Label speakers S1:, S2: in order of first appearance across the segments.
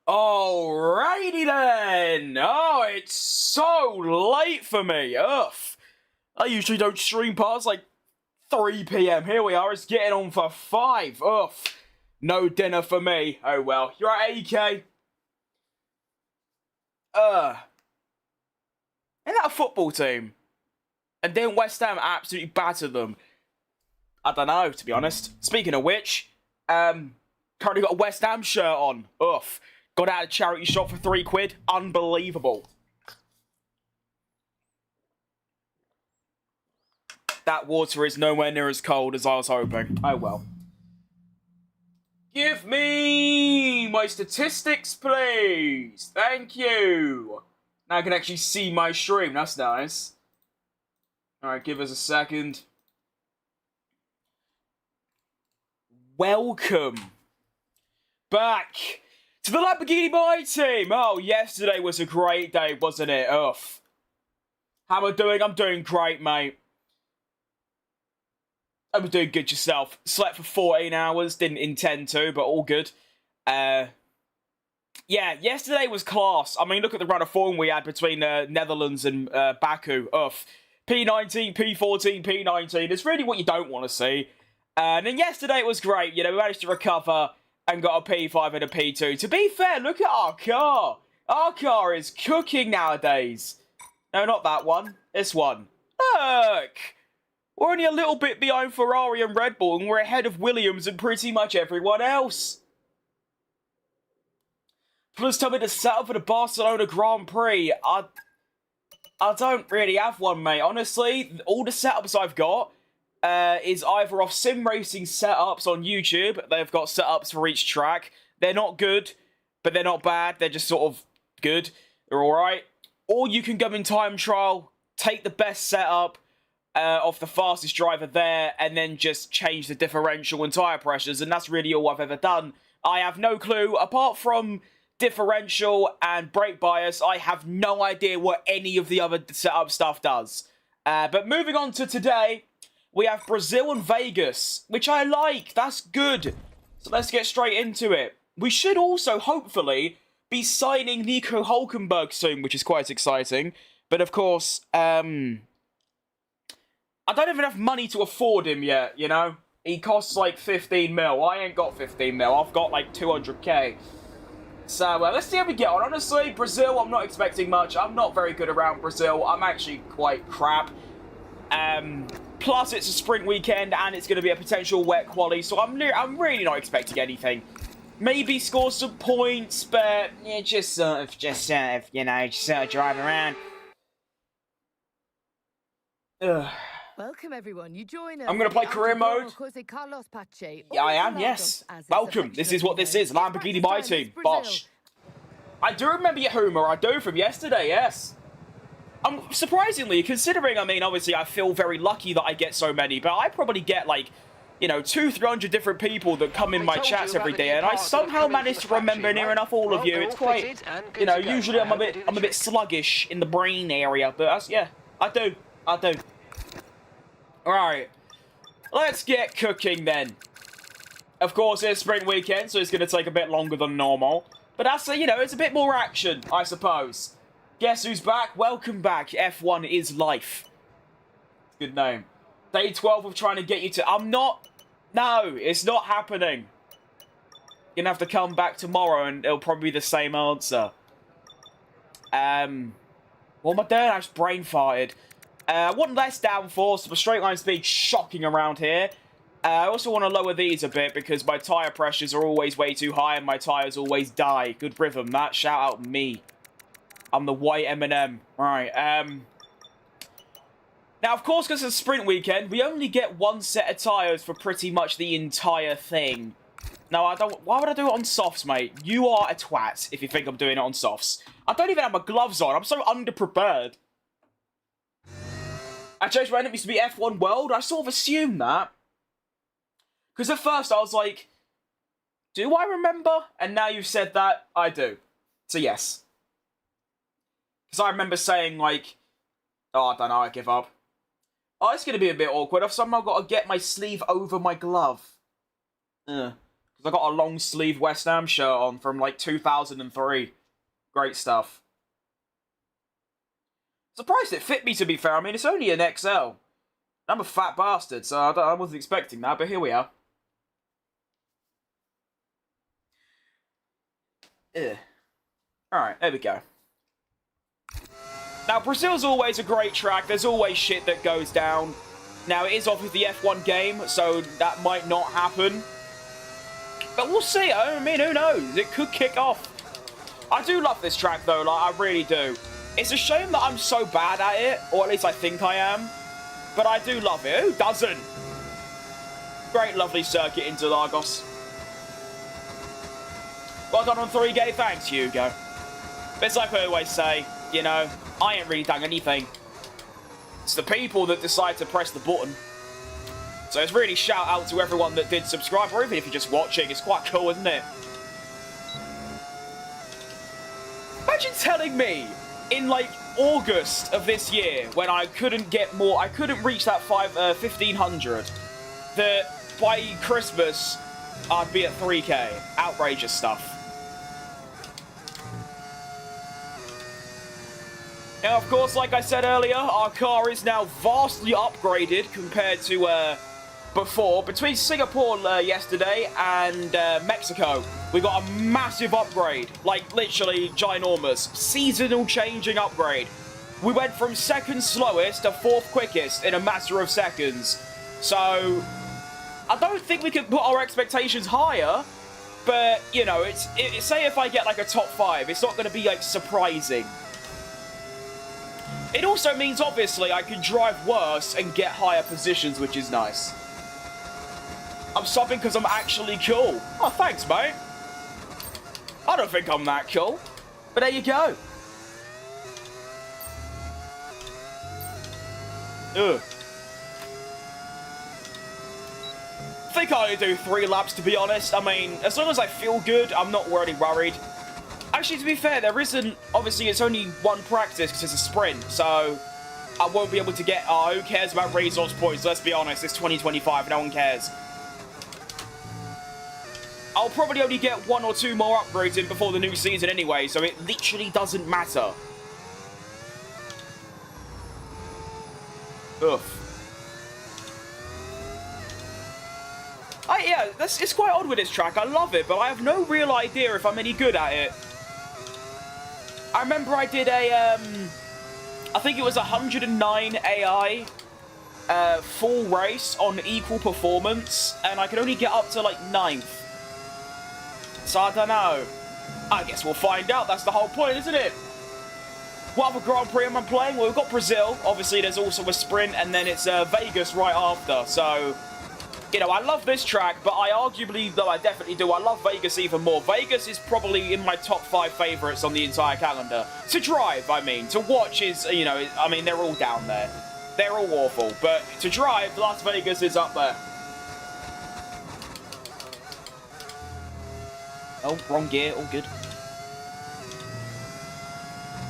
S1: Alrighty then! Oh, it's so late for me. Ugh. I usually don't stream past like 3 PM. Here we are, it's getting on for 5. Ugh. No dinner for me. Oh well. You're at AK. Isn't that a football team? And then West Ham absolutely battered them. I don't know, to be honest. Speaking of which, currently got a West Ham shirt on. Ugh. Got out of a charity shop for £3. Unbelievable. That water is nowhere near as cold as I was hoping. Oh well. Give me my statistics, please. Thank you. Now I can actually see my stream. That's nice. Alright, give us a second. Welcome back to the Lamborghini My Team. Oh, yesterday was a great day, wasn't it? Ugh. How am I doing? I'm doing great, mate. I'm doing good yourself. Slept for 14 hours. Didn't intend to, but all good. Yeah, yesterday was class. I mean, look at the run of form we had between Netherlands and Baku. Ugh. P19, P14, P19. It's really what you don't want to see. And then yesterday it was great. You know, we managed to recover and got a P5 and a P2. To be fair, look at our car. Our car is cooking nowadays. No, not that one. This one. Look! We're only a little bit behind Ferrari and Red Bull, and we're ahead of Williams and pretty much everyone else. Plus, tell me to set up for the Barcelona Grand Prix. I don't really have one, mate. Honestly, all the setups I've got is either off sim racing setups on YouTube. They've got setups for each track. They're not good, but they're not bad. They're just sort of good. They're alright. Or you can go in time trial, take the best setup of the fastest driver there, and then just change the differential and tyre pressures, and that's really all I've ever done. I have no clue, apart from differential and brake bias, I have no idea what any of the other setup stuff does. But moving on to today, we have Brazil and Vegas, which I like. That's good. So let's get straight into it. We should also, hopefully, be signing Nico Hulkenberg soon, which is quite exciting. But of course, I don't even have money to afford him yet, you know? He costs like 15 mil. I ain't got 15 mil. I've got like 200k. So, let's see how we get on. Honestly, Brazil, I'm not expecting much. I'm not very good around Brazil. I'm actually quite crap. Plus, it's a sprint weekend, and it's going to be a potential wet quali, so I'm really not expecting anything. Maybe score some points, but yeah, just sort of, you know, just sort of drive around. Ugh.
S2: Welcome everyone, you join us.
S1: I'm going to play career mode.
S2: Yeah,
S1: I am, yes. Welcome, this is what this is, Lamborghini My Team, Bosh. I do remember your humor, I do, from yesterday, yes. Surprisingly, considering, I mean, obviously I feel very lucky that I get so many, but I probably get like, you know, 200-300 different people that come in my chats every day, and I somehow manage to remember near enough all of you. It's quite, you know, usually I'm a bit sluggish in the brain area, but that's, yeah, I do. Alright, let's get cooking then. Of course, it's sprint weekend, so it's going to take a bit longer than normal. But that's, you know, it's a bit more action, I suppose. Guess who's back? Welcome back. F1 is life. Good name. Day 12 of trying to get you to... No, it's not happening. You're going to have to come back tomorrow, and it'll probably be the same answer. What am I doing? I just brain farted. I want less downforce, but straight line speed shocking around here. I also want to lower these a bit because my tyre pressures are always way too high and my tyres always die. Good rhythm, that. Shout out me. I'm the white M&M. Alright, now, of course, because it's a sprint weekend, we only get one set of tyres for pretty much the entire thing. Now, why would I do it on softs, mate? You are a twat if you think I'm doing it on softs. I don't even have my gloves on. I'm so underprepared. I changed my enemies to be F1 World. I sort of assumed that. Because at first I was like, do I remember? And now you've said that, I do. So yes. Because I remember saying like, oh, I don't know, I give up. Oh, it's going to be a bit awkward. I've somehow got to get my sleeve over my glove. Because I got a long sleeve West Ham shirt on from like 2003. Great stuff. Surprised it fit me, to be fair. I mean, it's only an XL. I'm a fat bastard, so I wasn't expecting that, but here we are. Alright, there we go. Now, Brazil's always a great track. There's always shit that goes down. Now, it is off of the F1 game, so that might not happen. But we'll see. I mean, who knows? It could kick off. I do love this track, though. Like, I really do. It's a shame that I'm so bad at it, or at least I think I am. But I do love it. Who doesn't? Great, lovely circuit into Lagos. Well done on 3K. Thanks, Hugo. But it's like I always say, you know, I ain't really done anything. It's the people that decide to press the button. So it's really shout out to everyone that did subscribe, or even if you're just watching. It's quite cool, isn't it? Imagine telling me in like August of this year, when I couldn't get more, I couldn't reach that 1500, that by Christmas I'd be at 3K. Outrageous stuff. Now, of course, like I said earlier, our car is now vastly upgraded compared to before, between Singapore yesterday and Mexico, we got a massive upgrade. Like, literally ginormous. Seasonal changing upgrade. We went from second slowest to fourth quickest in a matter of seconds. So, I don't think we can put our expectations higher, but, you know, say if I get, like, a top 5, it's not going to be, like, surprising. It also means, obviously, I can drive worse and get higher positions, which is nice. I'm subbing because I'm actually cool. Oh, thanks, mate. I don't think I'm that cool, but there you go. Ugh. I think I only do 3 laps, to be honest. I mean, as long as I feel good, I'm not really worried. Actually, to be fair, there isn't... Obviously, it's only one practice because it's a sprint, so I won't be able to get... who cares about resource points? Let's be honest, it's 2025, no one cares. I'll probably only get 1 or 2 more upgrades in before the new season anyway, so it literally doesn't matter. Oof. Yeah, it's quite odd with this track. I love it, but I have no real idea if I'm any good at it. I remember I did a, I think it was 109 AI full race on equal performance, and I could only get up to, like, 9th. So I don't know. I guess we'll find out. That's the whole point, isn't it? What other Grand Prix am I playing? Well, we've got Brazil. Obviously, there's also a sprint, and then it's Vegas right after. So, you know, I love this track, but I arguably, though I definitely do, I love Vegas even more. Vegas is probably in my top 5 favourites on the entire calendar. To drive, I mean. To watch is, you know, I mean, they're all down there. They're all awful. But to drive, Las Vegas is up there. Oh, wrong gear. All good.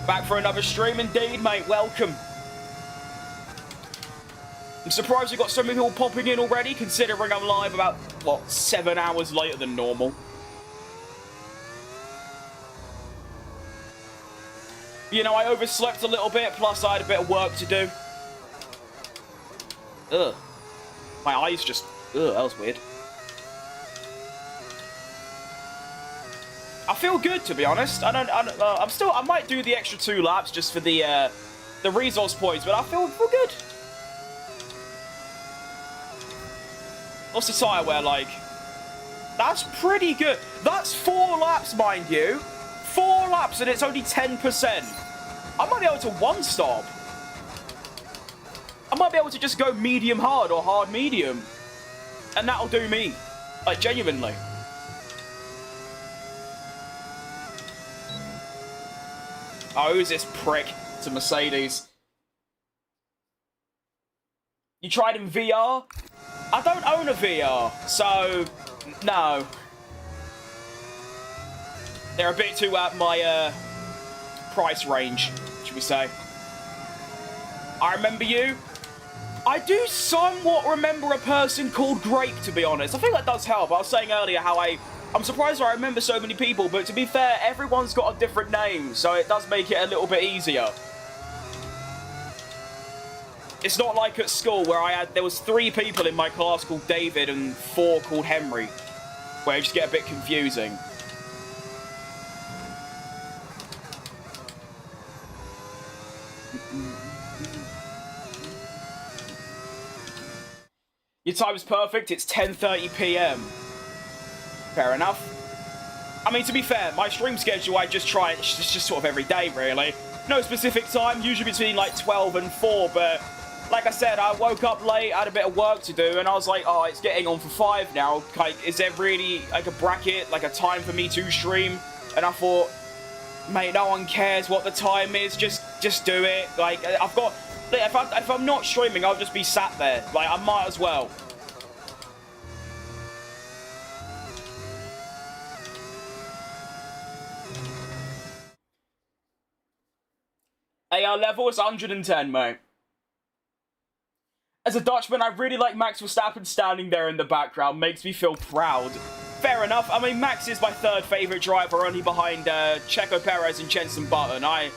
S1: Back for another stream indeed, mate. Welcome. I'm surprised we've got so many people popping in already, considering I'm live about, what, 7 hours later than normal. You know, I overslept a little bit, plus I had a bit of work to do. Ugh. My eyes just... Ugh, that was weird. I feel good, to be honest. I might do the extra 2 laps just for the resource points, but I feel good. What's the tyre wear like? That's pretty good. That's 4 laps, mind you. 4 laps and it's only 10%. I might be able to 1-stop. I might be able to just go medium hard or hard medium. And that'll do me. Like, genuinely. Oh, who's this prick? It's a Mercedes. You tried in VR? I don't own a VR, so no. They're a bit too at my price range, should we say. I remember you. I do somewhat remember a person called Grape, to be honest. I think that does help. I was saying earlier how I'm surprised I remember so many people, but to be fair, everyone's got a different name, so it does make it a little bit easier. It's not like at school where there was 3 people in my class called David and 4 called Henry, where it just get a bit confusing. Your time is perfect, it's 10:30 PM. Fair enough. I mean, to be fair, my stream schedule, I just try it, it's just sort of every day, really. No specific time, usually between like 12 and 4, but like I said, I woke up late, I had a bit of work to do, and I was like, oh, it's getting on for 5 now. Like, is there really, like, a bracket, like a time for me to stream? And I thought, mate, no one cares what the time is, just do it. Like, I've got, if I'm not streaming, I'll just be sat there. Like, I might as well. AR level is 110, mate. As a Dutchman, I really like Max Verstappen standing there in the background. Makes me feel proud. Fair enough. I mean, Max is my 3rd favourite driver, only behind Checo Perez and Jenson Button. I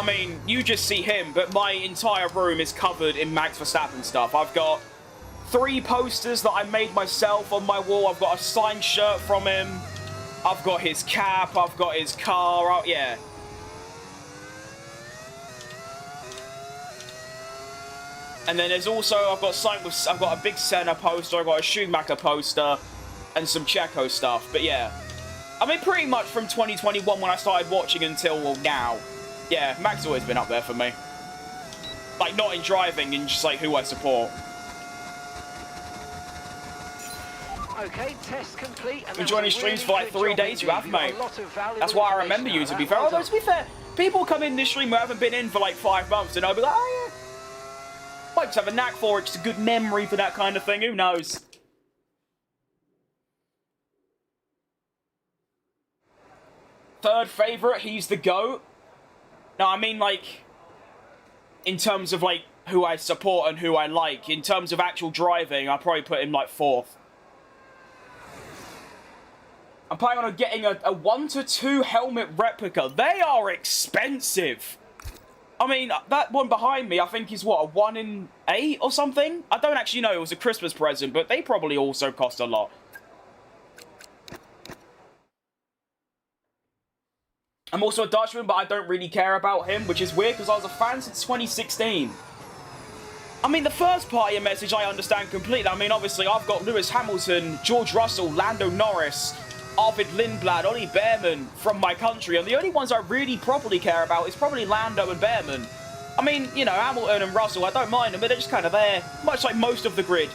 S1: mean, you just see him, but my entire room is covered in Max Verstappen stuff. I've got 3 posters that I made myself on my wall. I've got a signed shirt from him. I've got his cap. I've got his car. Oh, yeah. And then there's also, I've got a big Senna poster. I've got a Schumacher poster. And some Checo stuff. But yeah. I mean, pretty much from 2021 when I started watching until now. Yeah, Mac's always been up there for me. Like, not in driving, in just, like, who I support.
S3: Okay, test complete.
S1: Been joining streams for, like, 3 days, you have, mate. That's why I remember you, to be fair. Although, to be fair, people come in this stream who haven't been in for, like, 5 months, and I'll be like, oh, yeah. Might just have a knack for it, just a good memory for that kind of thing, who knows? Third favourite, he's the GOAT. No, I mean, like, in terms of, like, who I support and who I like. In terms of actual driving, I'll probably put him, like, 4th. I'm planning on getting a 1-to-2 helmet replica. They are expensive. I mean, that one behind me, I think is, what, a 1 in 8 or something? I don't actually know. It was a Christmas present, but they probably also cost a lot. I'm also a Dutchman, but I don't really care about him, which is weird because I was a fan since 2016. I mean, the first part of your message I understand completely. I mean, obviously, I've got Lewis Hamilton, George Russell, Lando Norris, Arvid Lindblad, Ollie Behrman from my country, and the only ones I really properly care about is probably Lando and Behrman. I mean, you know, Hamilton and Russell, I don't mind them, but they're just kind of there, much like most of the grid.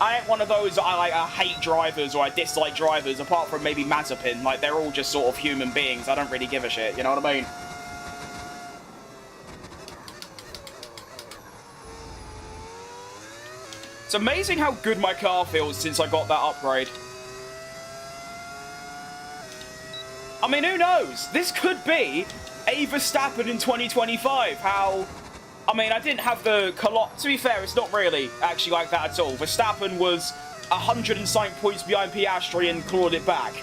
S1: I ain't one of those that I hate drivers or I dislike drivers, apart from maybe Mazepin. Like, they're all just sort of human beings. I don't really give a shit, you know what I mean? It's amazing how good my car feels since I got that upgrade. I mean, who knows? This could be a Verstappen in 2025. How... I mean, I didn't have the... To be fair, it's not really actually like that at all. Verstappen was 109 points behind Piastri and clawed it back.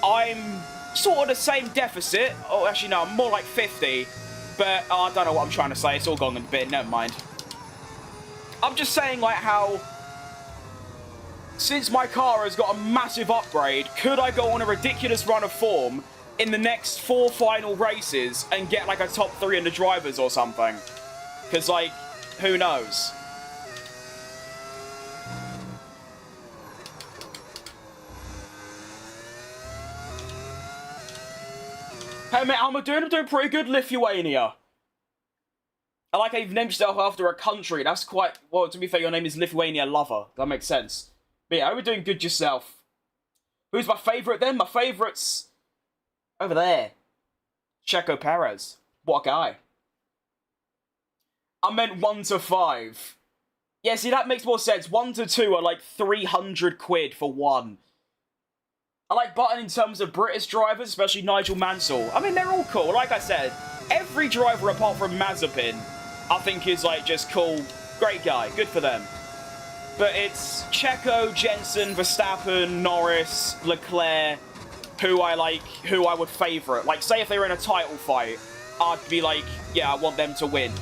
S1: I'm sort of the same deficit. Oh, actually, no, I'm more like 50. But I don't know what I'm trying to say. It's all gone in a bit. Never mind. I'm just saying, like, how... Since my car has got a massive upgrade, could I go on a ridiculous run of form in the next 4 final races and get, like, a top 3 in the drivers or something? Because, like, who knows? Hey, mate, I'm doing pretty good, Lithuania. I like how you've named yourself after a country. That's quite... Well, to be fair, your name is Lithuania Lover. That makes sense. But yeah, I hope you're doing good yourself. Who's my favourite then? My favourite's... over there. Checo Perez. What a guy. I meant 1 to 5. Yeah, see, that makes more sense. 1 to 2 are like 300 quid for one. I like Button in terms of British drivers, especially Nigel Mansell. I mean, they're all cool. Like I said, every driver apart from Mazepin, I think is like just cool. Great guy. Good for them. But it's Checo, Jensen, Verstappen, Norris, Leclerc, who I would favourite. Like, say if they were in a title fight, I'd be like, yeah, I want them to win.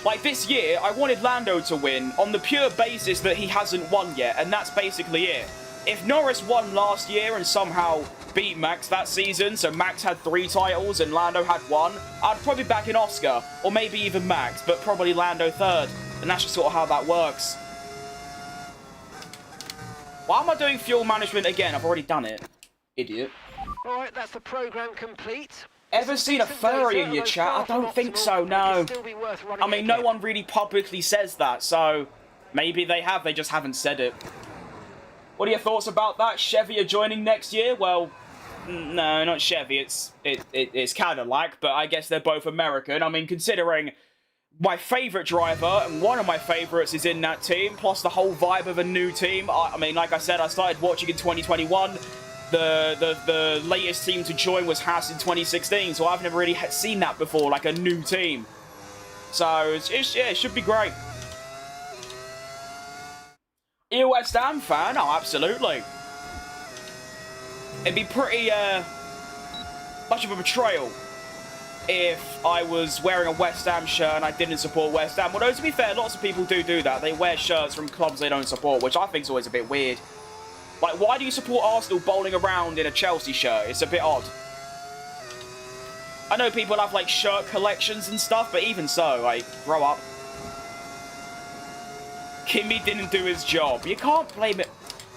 S1: Like, this year, I wanted Lando to win on the pure basis that he hasn't won yet, and that's basically it. If Norris won last year and somehow beat Max that season, so Max had 3 titles and Lando had 1, I'd probably back in Oscar, or maybe even Max, but probably Lando 3rd. And that's just sort of how that works. Why am I doing fuel management again? I've already done it. Idiot.
S3: Alright, that's the program complete.
S1: Ever seen a furry in your chat? I don't think so, no. I mean, no one really publicly says that, so maybe they have, they just haven't said it. What are your thoughts about that? Chevy are joining next year? Well, no, not Chevy, it's Cadillac, but I guess they're both American. I mean, considering my favourite driver, and one of my favourites is in that team, plus the whole vibe of a new team. I mean, like I said, I started watching in 2021. The latest team to join was Haas in 2016, so I've never really seen that before, like a new team. So, yeah, it should be great. Are you a West Ham fan? Oh, absolutely. It'd be pretty, much of a betrayal if I was wearing a West Ham shirt and I didn't support West Ham. Although, to be fair, lots of people do that. They wear shirts from clubs they don't support, which I think is always a bit weird. Like, why do you support Arsenal bowling around in a Chelsea shirt? It's a bit odd. I know people have, like, shirt collections and stuff, but even so, like, grow up. Kimmy didn't do his job. You can't blame it.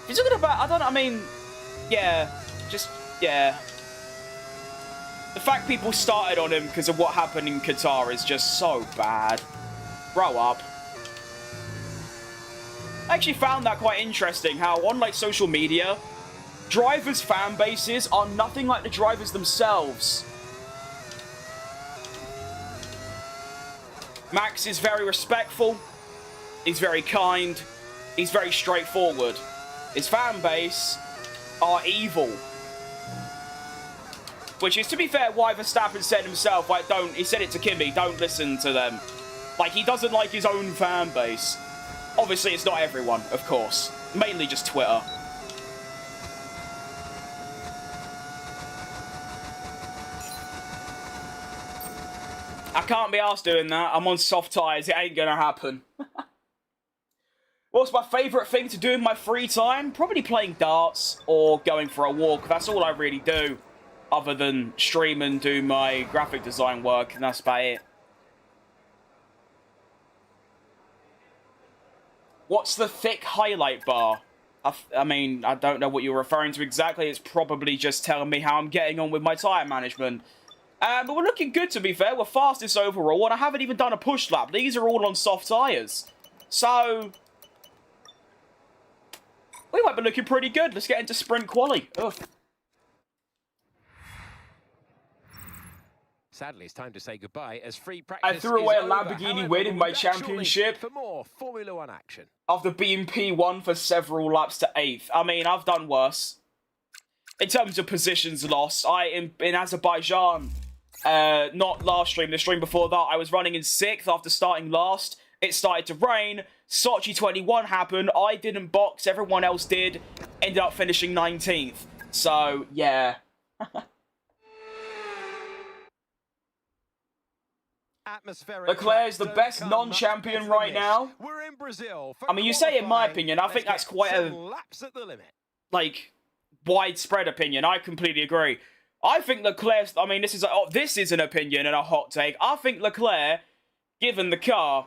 S1: You're talking about, I don't know, I mean, yeah, just, yeah. The fact people started on him because of what happened in Qatar is just so bad. Grow up. I actually found that quite interesting, how on, like, social media, drivers' fan bases are nothing like the drivers themselves. Max is very respectful, he's very kind, he's very straightforward. His fan base are evil. Which is, to be fair, why Verstappen said himself, like, he said it to Kimi, don't listen to them. Like, he doesn't like his own fan base. Obviously, it's not everyone, of course. Mainly just Twitter. I can't be arsed doing that. I'm on soft tyres. It ain't gonna happen. What's my favourite thing to do in my free time? Probably playing darts or going for a walk. That's all I really do. Other than stream and do my graphic design work. And that's about it. What's the thick highlight bar? I mean, I don't know what you're referring to exactly. It's probably just telling me how I'm getting on with my tyre management. But we're looking good, to be fair. We're fastest overall, and I haven't even done a push lap. These are all on soft tyres. So, we might be looking pretty good. Let's get into sprint quali. Ugh.
S4: Sadly, it's time to say goodbye as free practice.
S1: I threw away a
S4: over.
S1: Lamborghini
S4: However,
S1: win in my
S4: we'll be back
S1: championship
S4: for more Formula One action.
S1: After being P1 for several laps to 8th. I mean, I've done worse. In terms of positions lost, in Azerbaijan, not last stream, the stream before that, I was running in 6th after starting last. It started to rain. Sochi 21 happened. I didn't box. Everyone else did. Ended up finishing 19th. So, yeah. Leclerc's the best non-champion right now.
S4: We're in Brazil.
S1: I mean, you say in my opinion, I think that's quite a, like, widespread opinion. I completely agree. I think Leclerc's, I mean, this is an opinion and a hot take. I think Leclerc, given the car,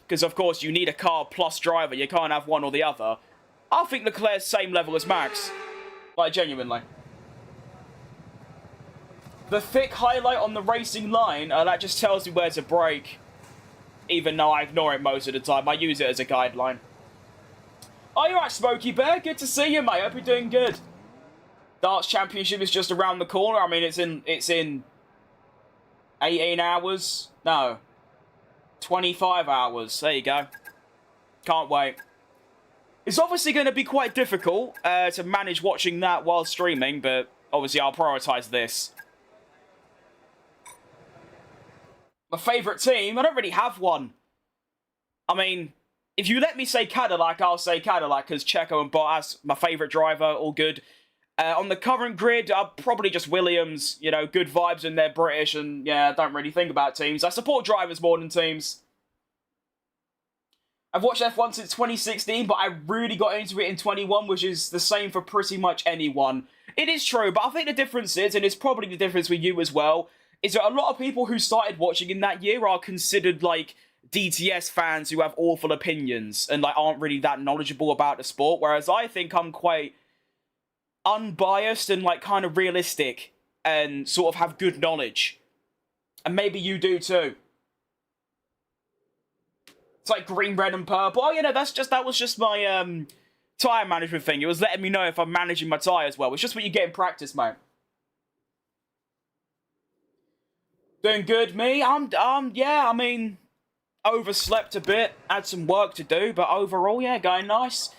S1: because of course you need a car plus driver, you can't have one or the other. I think Leclerc's same level as Max. Like, genuinely. The thick highlight on the racing line, that just tells me where to brake. Even though I ignore it most of the time. I use it as a guideline. Oh, you're right, Smokey Bear. Good to see you, mate. Hope you're doing good. Darts Championship is just around the corner. I mean, it's in 18 hours. No. 25 hours. There you go. Can't wait. It's obviously going to be quite difficult to manage watching that while streaming, but obviously I'll prioritise this. My favourite team? I don't really have one. I mean, if you let me say Cadillac, I'll say Cadillac, because Checo and Bottas, my favourite driver, all good. On the current grid, probably just Williams. You know, good vibes and they're British, and yeah, I don't really think about teams. I support drivers more than teams. I've watched F1 since 2016, but I really got into it in 21, which is the same for pretty much anyone. It is true, but I think the difference is, and it's probably the difference with you as well, is that a lot of people who started watching in that year are considered, like, DTS fans who have awful opinions and, like, aren't really that knowledgeable about the sport, whereas I think I'm quite unbiased and, like, kind of realistic and sort of have good knowledge. And maybe you do too. It's like green, red, and purple. Oh, you know, that was just my tyre management thing. It was letting me know if I'm managing my tyres well. It's just what you get in practice, mate. Doing good, me? Yeah, I mean, overslept a bit, had some work to do, but overall, yeah, going nice.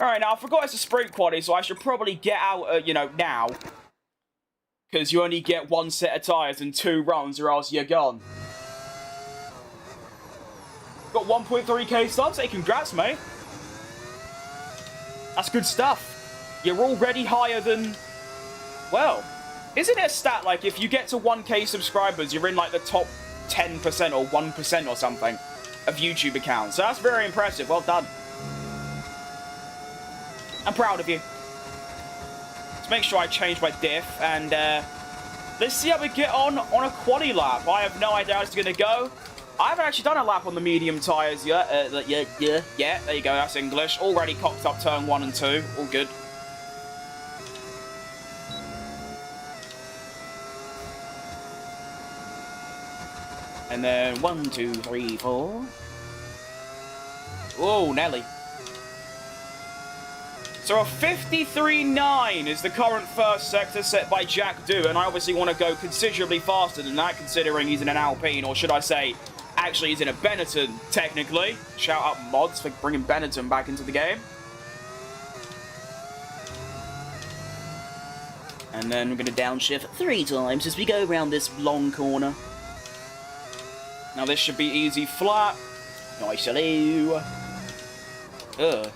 S1: Alright, now, I forgot it's a sprint quali, so I should probably get out, you know, now. Because you only get one set of tyres and 2 runs, or else you're gone. Got 1.3k subs? Hey, congrats, mate. That's good stuff. You're already higher than, well, Isn't it a stat, like, if you get to 1K subscribers, you're in, like, the top 10% or 1% or something of YouTube accounts? So that's very impressive. Well done. I'm proud of you. Let's make sure I change my diff, and let's see how we get on a quaddie lap. I have no idea how it's going to go. I haven't actually done a lap on the medium tyres yet. Yeah, there you go, that's English. Already cocked up turn 1 and 2. All good. And then 1, 2, 3, 4. Oh, Nelly. So a 53.9 is the current first sector set by Jack Do, and I obviously want to go considerably faster than that, considering he's in an Alpine, or should I say, actually he's in a Benetton, technically. Shout out mods for bringing Benetton back into the game. And then we're going to downshift 3 times as we go around this long corner. Now this should be easy flat. Nice, hello. Ugh.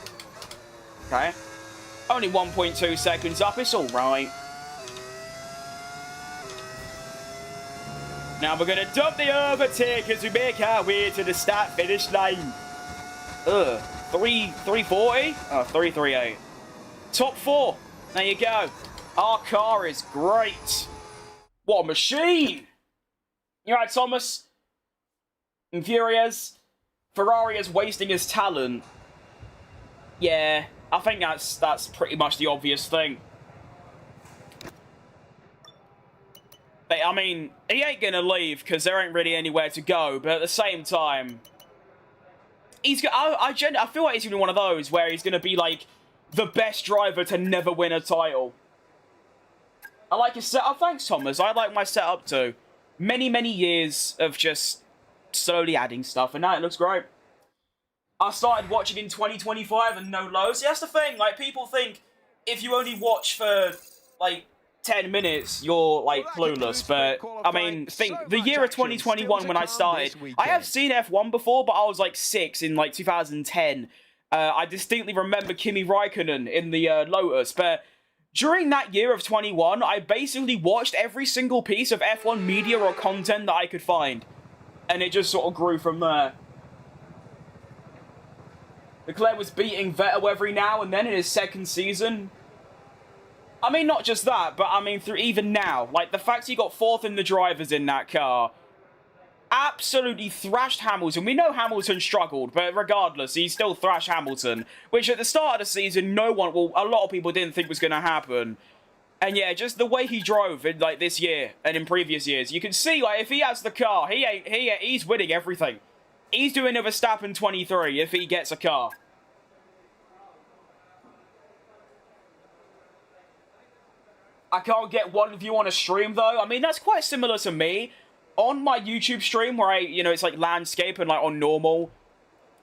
S1: Okay. Only 1.2 seconds up, it's alright. Now we're going to dump the overtake as we make our way to the start-finish line. Ugh. 340? Oh, 338. Top 4. There you go. Our car is great. What a machine. You right, Thomas? Infurious. Ferrari is wasting his talent. Yeah, I think that's pretty much the obvious thing. But, I mean, he ain't gonna leave because there ain't really anywhere to go. But at the same time, I feel like he's gonna be one of those where he's gonna be like the best driver to never win a title. I like his setup. Thanks, Thomas. I like my setup too. Many, many years of just slowly adding stuff, and now it looks great. I started watching in 2025 and no lows. See, that's the thing. Like, people think if you only watch for, like, 10 minutes, you're, like, clueless. But, I mean, the year of 2021 when I started, I have seen F1 before, but I was, like, 6 in, like, 2010. I distinctly remember Kimi Raikkonen in the Lotus, but during that year of 21, I basically watched every single piece of F1 media or content that I could find. And it just sort of grew from there. Leclerc was beating Vettel every now and then in his second season. I mean, not just that, but I mean, through even now. Like, the fact he got 4th in the drivers in that car. Absolutely thrashed Hamilton. We know Hamilton struggled, but regardless, he still thrashed Hamilton. Which at the start of the season, a lot of people didn't think was going to happen. And yeah, just the way he drove in, like, this year and in previous years. You can see, like, if he has the car, he's winning everything. He's doing a Verstappen 23 if he gets a car. I can't get one view on a stream, though. I mean, that's quite similar to me. On my YouTube stream, where it's like landscape and, like, on normal,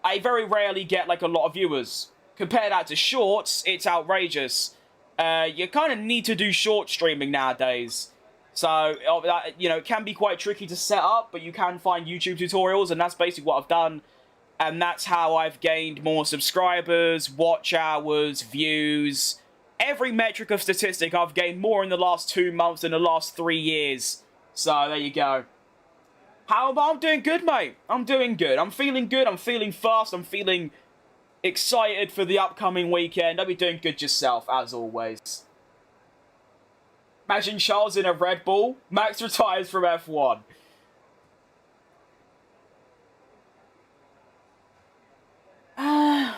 S1: I very rarely get, like, a lot of viewers. Compare that to shorts, it's outrageous. You kind of need to do short streaming nowadays. So, it can be quite tricky to set up, but you can find YouTube tutorials, and that's basically what I've done. And that's how I've gained more subscribers, watch hours, views. Every metric of statistic I've gained more in the last 2 months than the last 3 years. So, there you go. I'm doing good, mate. I'm doing good. I'm feeling good. I'm feeling fast. I'm feeling excited for the upcoming weekend. I'll be doing good yourself, as always. Imagine Charles in a Red Bull. Max retires from F1. I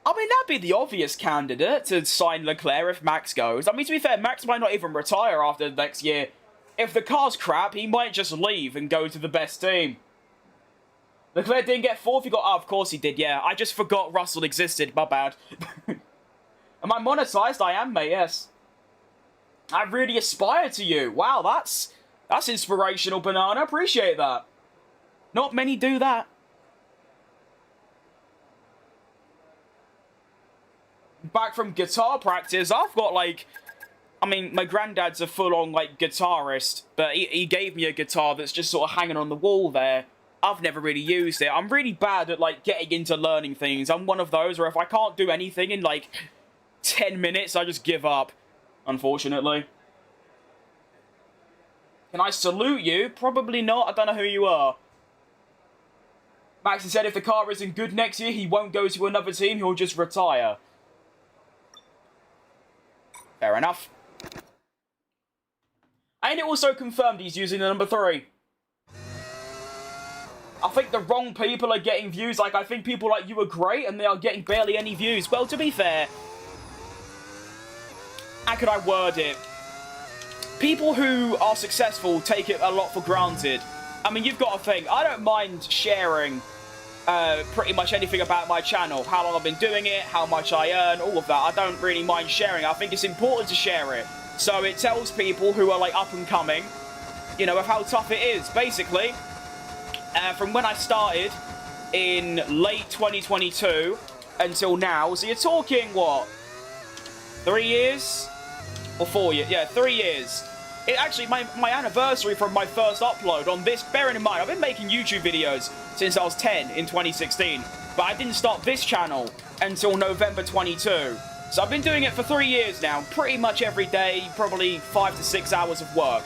S1: mean, that'd be the obvious candidate to sign Leclerc if Max goes. I mean, to be fair, Max might not even retire after next year. If the car's crap, he might just leave and go to the best team. Leclerc didn't get 4th, he got... Oh, of course he did, yeah. I just forgot Russell existed, my bad. Am I monetized? I am, mate, yes. I really aspire to you. Wow, that's inspirational, Banana. Appreciate that. Not many do that. Back from guitar practice, I've got, like... I mean, my granddad's a full-on, like, guitarist, but he gave me a guitar that's just sort of hanging on the wall there. I've never really used it. I'm really bad at, like, getting into learning things. I'm one of those where if I can't do anything in, like, 10 minutes, I just give up, unfortunately. Can I salute you? Probably not. I don't know who you are. Max said if the car isn't good next year, he won't go to another team. He'll just retire. Fair enough. And it also confirmed he's using the number 3. I think the wrong people are getting views. Like, I think people like you are great, and they are getting barely any views. Well, to be fair, how could I word it? People who are successful take it a lot for granted. I mean, you've got to think, I don't mind sharing pretty much anything about my channel. How long I've been doing it, how much I earn, all of that. I don't really mind sharing. I think it's important to share it. So it tells people who are, like, up and coming, you know, of how tough it is. Basically, from when I started in late 2022 until now, so you're talking, what, 3 years? Or 4 years? Yeah, 3 years. It actually, my anniversary from my first upload on this, bearing in mind, I've been making YouTube videos since I was 10 in 2016, but I didn't start this channel until November 22. So I've been doing it for 3 years now, pretty much every day, probably 5 to 6 hours of work.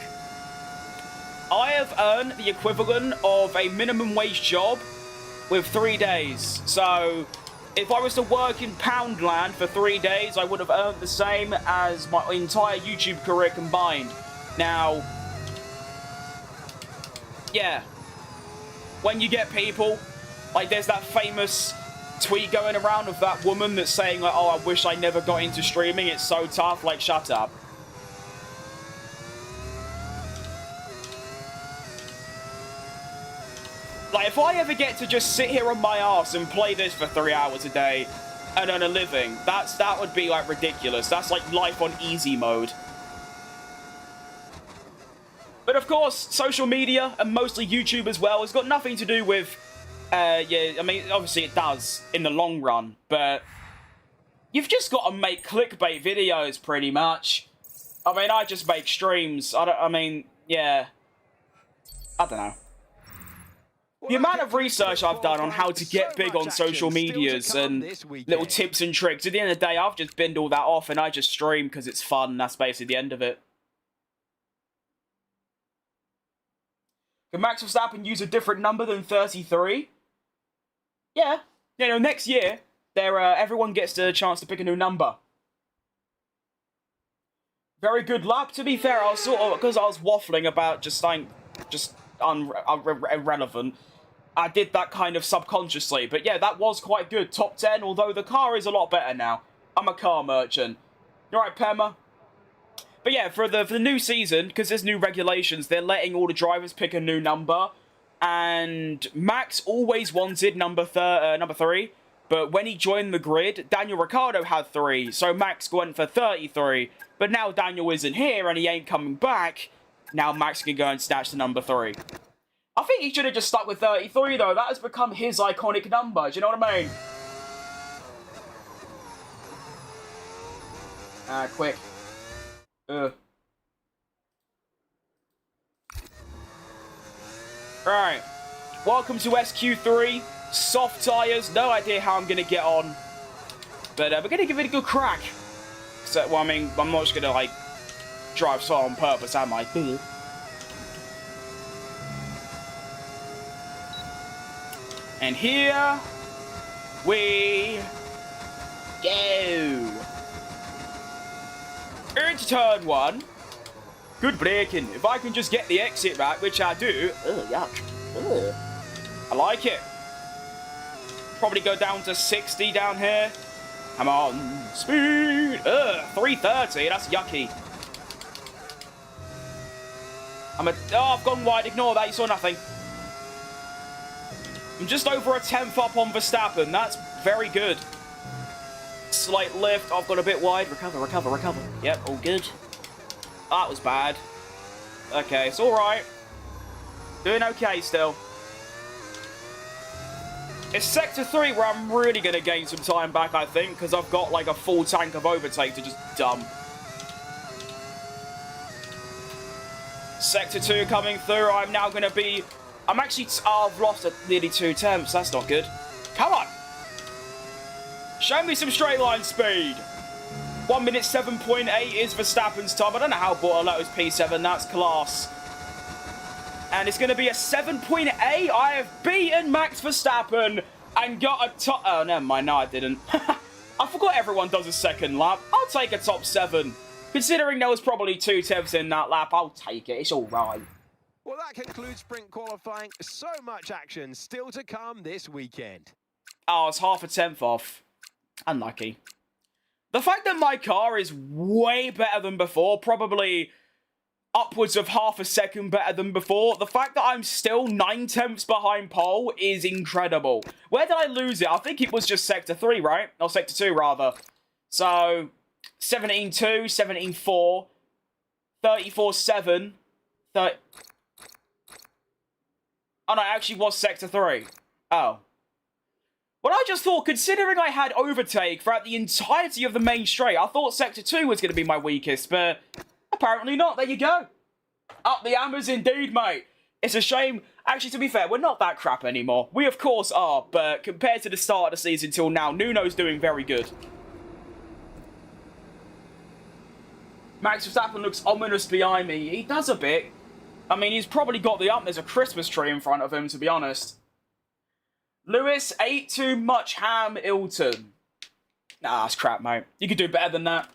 S1: I have earned the equivalent of a minimum wage job with 3 days. So if I was to work in Poundland for 3 days, I would have earned the same as my entire YouTube career combined. Now, yeah, when you get people, like there's that famous tweet going around of that woman that's saying, like, oh, I wish I never got into streaming, it's so tough, like, shut up. Like, if I ever get to just sit here on my arse and play this for 3 hours a day and earn a living, that would be, like, ridiculous. That's, like, life on easy mode. But, of course, social media, and mostly YouTube as well, has got nothing to do with, yeah, I mean, obviously it does in the long run, but you've just got to make clickbait videos, pretty much. I mean, I just make streams. I mean, yeah, I don't know. The amount of research I've done on how to get big on social medias and little tips and tricks, at the end of the day, I've just binned all that off and I just stream because it's fun. That's basically the end of it. Can Max Verstappen use a different number than 33? Yeah. You know, next year, everyone gets a chance to pick a new number. Very good lap. To be fair, I was sort of, because I was waffling about just something irrelevant, I did that kind of subconsciously. But yeah, that was quite good. Top 10, although the car is a lot better now. I'm a car merchant. You alright, Pema? But yeah, for the new season, because there's new regulations, they're letting all the drivers pick a new number. And Max always wanted number 3. But when he joined the grid, Daniel Ricciardo had 3. So Max went for 33. But now Daniel isn't here and he ain't coming back. Now Max can go and snatch the number 3. I think he should have just stuck with 33, though. That has become his iconic number. Do you know what I mean? Quick. Right. Welcome to SQ3. Soft tyres. No idea how I'm going to get on. But we're going to give it a good crack. So, well, I mean, I'm not just going to, like, drive slow on purpose, am I? And here we go. Into turn 1. Good braking. If I can just get the exit right, which I do. Ugh, yuck. Ugh. I like it. Probably go down to 60 down here. Come on. Speed. Ugh, 330. That's yucky. Oh, I've gone wide. Ignore that. You saw nothing. I'm just over a 10th up on Verstappen. That's very good. Slight lift. I've got a bit wide. Recover, recover, recover. Yep, all good. That was bad. Okay, it's alright. Doing okay still. It's Sector 3 where I'm really going to gain some time back, I think, because I've got like a full tank of overtake to just dump. Sector 2 coming through. I'm now going to be... I've lost nearly 2 temps. That's not good. Come on. Show me some straight line speed. 1 minute 7.8 is Verstappen's time. I don't know how Bortoletto's P7. That's class. And it's going to be a 7.8. I have beaten Max Verstappen and got a top... Oh, never mind. No, I didn't. I forgot everyone does a second lap. I'll take a top 7. Considering there was probably 2 tenths in that lap, I'll take it. It's all right.
S4: Well, that concludes sprint qualifying. So much action still to come this weekend.
S1: Oh, it's half a tenth off. Unlucky. The fact that my car is way better than before, probably upwards of half a second better than before, the fact that I'm still 9 tenths behind pole is incredible. Where did I lose it? I think it was just Sector 3, right? Or Sector 2, rather. So, 17.2, 17.4, 34.7, 30... Oh, no, it actually was Sector 3. Oh. Well, I just thought, considering I had overtake throughout the entirety of the main straight, I thought Sector 2 was going to be my weakest, but apparently not. There you go. Up the hammers indeed, mate. It's a shame. Actually, to be fair, we're not that crap anymore. We, of course, are, but compared to the start of the season till now, Nuno's doing very good. Max Verstappen looks ominous behind me. He does a bit. I mean, he's probably got the up. There's a Christmas tree in front of him, to be honest. Lewis ate too much ham, Ilton. Nah, that's crap, mate. You could do better than that.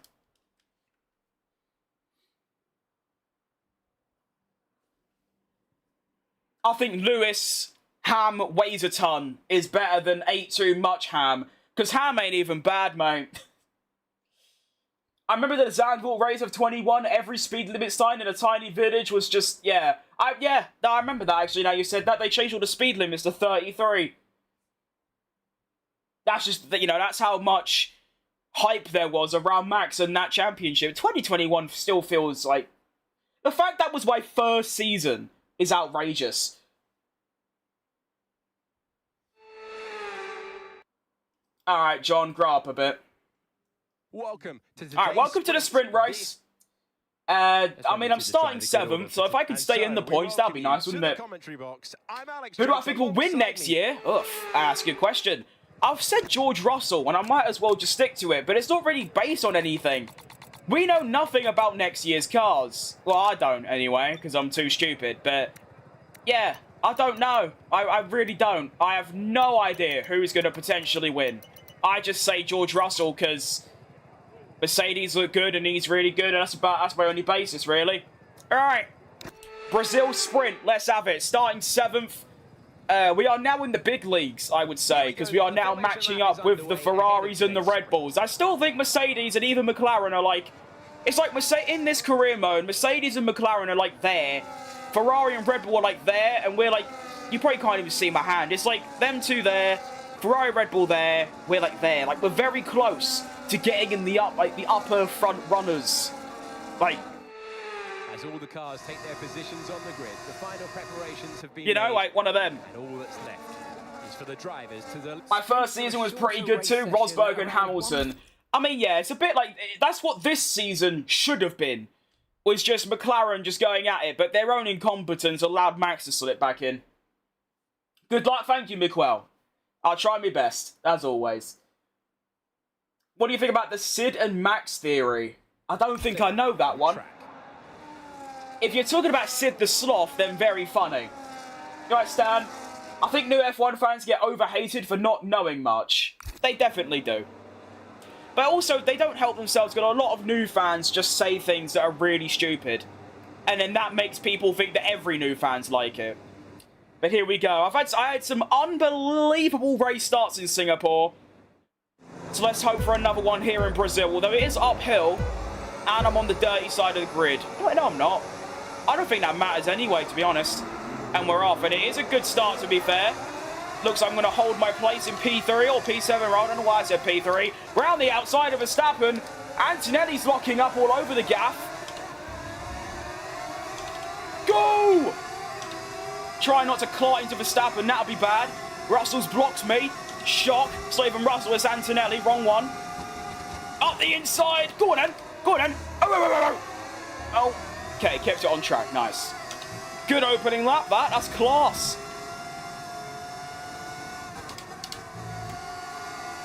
S1: I think Lewis, ham weighs a ton, is better than ate too much ham. Because ham ain't even bad, mate. I remember the Zandvoort race of 21, every speed limit sign in a tiny village was just, yeah. I remember that, actually, now you said that. They changed all the speed limits to 33. That's just, you know, that's how much hype there was around Max and that championship. 2021 still feels like... The fact that was my first season is outrageous. Alright, John, grow up a bit.
S4: Welcome to
S1: the sprint race. I mean, I'm starting 7th, so if I could stay in the points, that'd be nice, wouldn't it? Who do I think will win next year? That's a good question. I've said George Russell, and I might as well just stick to it, but it's not really based on anything. We know nothing about next year's cars. Well, I don't, anyway, because I'm too stupid, but... Yeah, I don't know. I really don't. I have no idea who's going to potentially win. I just say George Russell, because... Mercedes look good, and he's really good, and that's my only basis, really. Alright. Brazil Sprint, let's have it. Starting 7th. We are now in the big leagues, I would say, because we are now matching up with the Ferraris and the Red Bulls. I still think Mercedes and even McLaren are like... It's like in this career mode, Mercedes and McLaren are like there. Ferrari and Red Bull are like there, and we're like... You probably can't even see my hand. It's like them two there, Ferrari, Red Bull there, we're like there. Like, we're very close to getting in the upper front runners. Like...
S4: As all the cars take their positions on the grid, the final preparations have been
S1: You know,
S4: made,
S1: like one of them.
S4: and all that's left is for the drivers to the...
S1: My first season was pretty good too, Rosberg and Hamilton. I mean, yeah, it's a bit like... That's what this season should have been. Was just McLaren just going at it, but their own incompetence allowed Max to slip back in. Good luck, thank you, Miquel. I'll try my best, as always. What do you think about the Sid and Max theory? I don't think I know that one. If you're talking about Sid the Sloth, then very funny. Right, Stan? I think new F1 fans get overhated for not knowing much. They definitely do. But also, they don't help themselves because a lot of new fans just say things that are really stupid. And then that makes people think that every new fan's like it. But here we go. I had some unbelievable race starts in Singapore. So let's hope for another one here in Brazil. Although it is uphill, and I'm on the dirty side of the grid. No, I'm not. I don't think that matters anyway, to be honest. And we're off. And it is a good start, to be fair. Looks like I'm going to hold my place in P3 or P7. I don't know why I said P3. Round the outside of Verstappen. Antonelli's locking up all over the gaff. Go! Try not to clot into Verstappen. That'll be bad. Russell's blocked me. Shock. It's not even Russell, it's Antonelli. Wrong one. Up the inside. Go on, then. Go on, then. Oh. Okay, kept it on track. Nice. Good opening lap, that's class.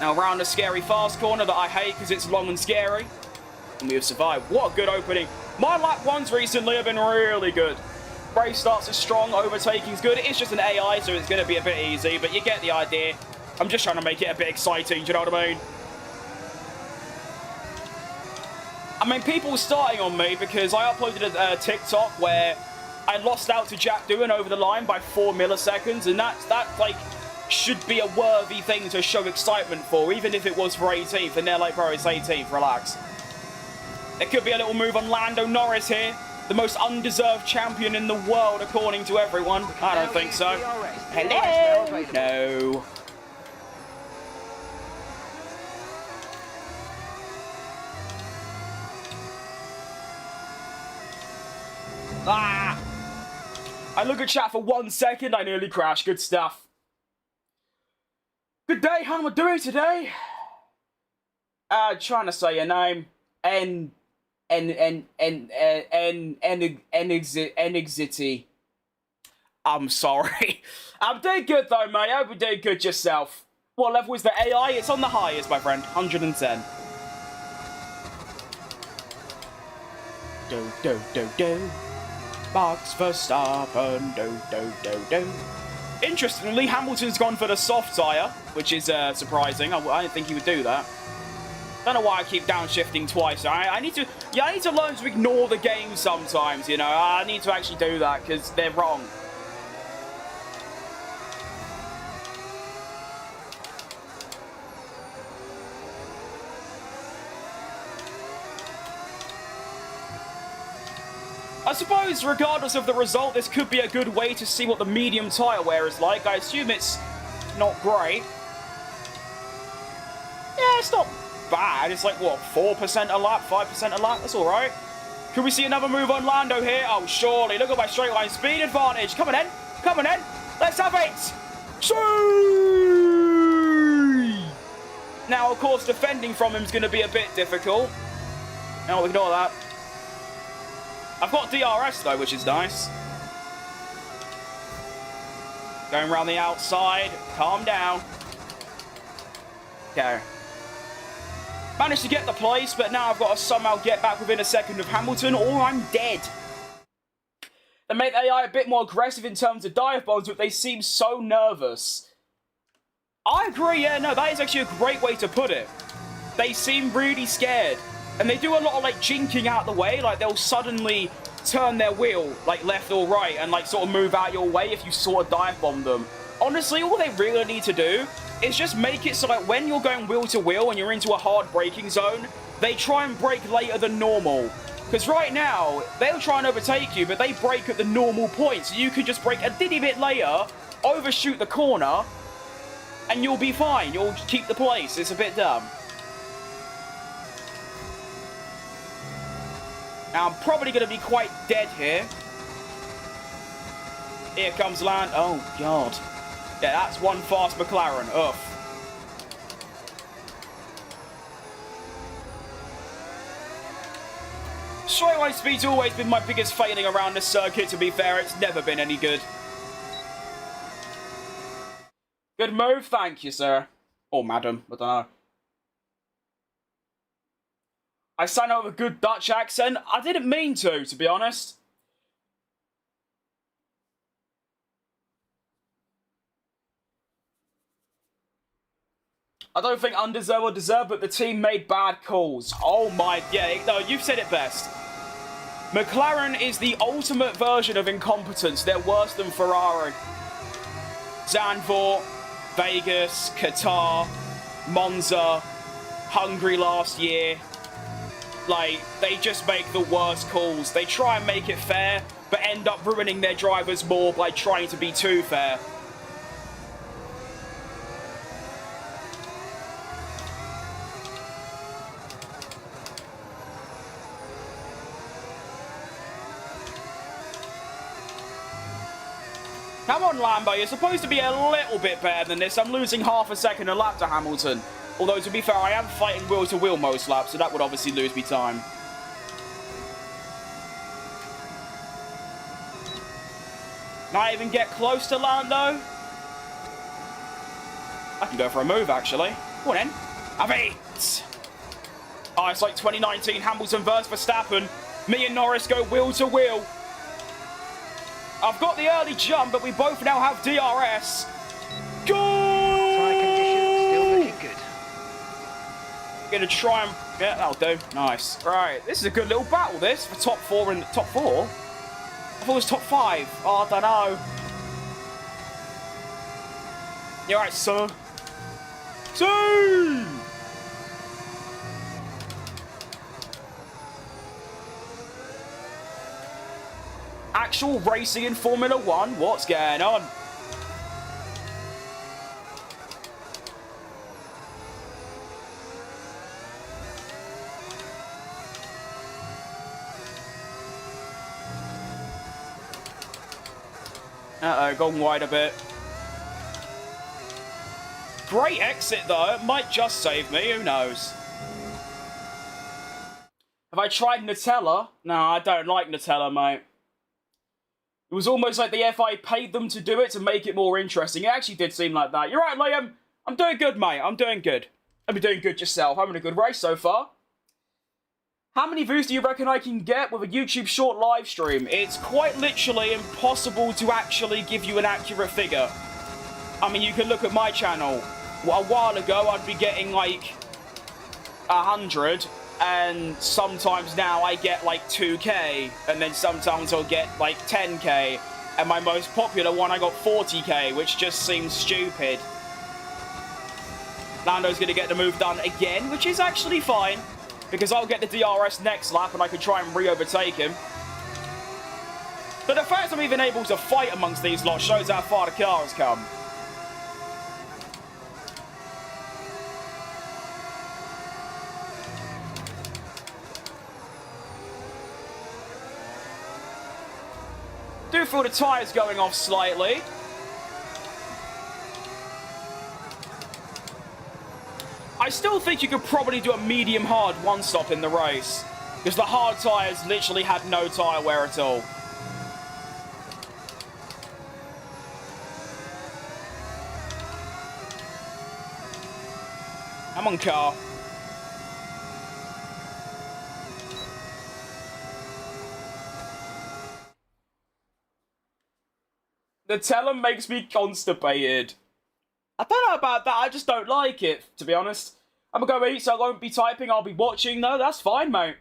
S1: Now round a scary fast corner that I hate because it's long and scary. And we have survived. What a good opening. My lap ones recently have been really good. Race starts is strong, overtaking's good. It's just an AI, so it's going to be a bit easy, but you get the idea. I'm just trying to make it a bit exciting, do you know what I mean? I mean, people were starting on me because I uploaded a TikTok where I lost out to Jack Doohan over the line by 4 milliseconds, and that like, should be a worthy thing to show excitement for, even if it was for 18th, and they're like, bro, it's 18th, relax. There could be a little move on Lando Norris here. The most undeserved champion in the world, according to everyone. I don't think so. Hello? No. Ah! I look at chat for 1 second, I nearly crashed. Good stuff. Good day, how am I doing today? Trying to say your name. Exity. I'm sorry. I'm doing good though, mate. I hope you're doing good yourself. What level is the AI? It's on the highest, my friend. 110. Do. Max Verstappen. Do. Interestingly, Hamilton's gone for the soft tyre, which is surprising. I didn't think he would do that. Don't know why I keep downshifting twice. I need to learn to ignore the game sometimes, you know. I need to actually do that because they're wrong. I suppose, regardless of the result, this could be a good way to see what the medium tyre wear is like. I assume it's not great. Yeah, it's not bad. It's like, what, 4% a lap, 5% a lap? That's all right. Could we see another move on Lando here? Oh, surely. Look at my straight line speed advantage. Come on in. Come on in. Let's have it. See! Now, of course, defending from him is going to be a bit difficult. No, ignore that. I've got DRS, though, which is nice. Going around the outside. Calm down. Okay. Managed to get the place, but now I've got to somehow get back within a second of Hamilton, or I'm dead. They make AI a bit more aggressive in terms of dive bombs, but they seem so nervous. I agree, yeah, no, that is actually a great way to put it. They seem really scared. And they do a lot of, like, jinking out the way. Like, they'll suddenly turn their wheel, like, left or right, and, like, sort of move out your way if you sort of dive bomb them. Honestly, all they really need to do is just make it so that when you're going wheel to wheel and you're into a hard braking zone, they try and brake later than normal. Because right now, they'll try and overtake you, but they brake at the normal point. So you could just brake a ditty bit later, overshoot the corner, and you'll be fine. You'll keep the place. It's a bit dumb. Now, I'm probably going to be quite dead here. Here comes Land. Oh, God. Yeah, that's one fast McLaren. Ugh. Straight line speed's always been my biggest failing around this circuit, to be fair. It's never been any good. Good move, thank you, sir. Or madam, I don't know. I sang out with a good Dutch accent. I didn't mean to be honest. I don't think undeserved or deserved, but the team made bad calls. Oh my, yeah, no, you've said it best. McLaren is the ultimate version of incompetence. They're worse than Ferrari. Zandvoort, Vegas, Qatar, Monza, Hungary last year. Like, they just make the worst calls. They try and make it fair, but end up ruining their drivers more by trying to be too fair. Come on, Lambo, you're supposed to be a little bit better than this. I'm losing half a second a lap to Hamilton. Although, to be fair, I am fighting wheel to wheel most laps, so that would obviously lose me time. Not even get close to Lando. I can go for a move, actually. Go on, then. Have it! Oh, it's like 2019 Hamilton versus Verstappen. Me and Norris go wheel to wheel. I've got the early jump, but we both now have DRS. Go!
S3: Tyre conditions still looking good.
S1: Gonna try and... Yeah, that'll do. Nice. Right, this is a good little battle, this, for top 4 and top 4. I thought it was top 5. Oh, I don't know. You alright, sir? See! Actual racing in Formula 1? What's going on? Uh-oh, gone wide a bit. Great exit, though. It might just save me. Who knows? Have I tried Nutella? No, I don't like Nutella, mate. It was almost like the FI paid them to do it to make it more interesting. It actually did seem like that. You're right, Liam. I'm doing good, mate. I'm doing good. I've been doing good yourself. Having a good race so far. How many views do you reckon I can get with a YouTube short live stream? It's quite literally impossible to actually give you an accurate figure. I mean, you can look at my channel. A while ago, I'd be getting like 100, and sometimes now I get like 2k, and then sometimes I'll get like 10k, and my most popular one I got 40k, which just seems stupid. Lando's going to get the move done again, which is actually fine, because I'll get the DRS next lap and I can try and re-overtake him. But the fact I'm even able to fight amongst these lots shows how far the car has come. Do feel the tyres going off slightly. I still think you could probably do a medium-hard one-stop in the race, because the hard tyres literally had no tyre wear at all. Come on, car. Nutella makes me constipated. I don't know about that, I just don't like it, to be honest. I'm gonna go eat, so I won't be typing, I'll be watching, though. That's fine, mate.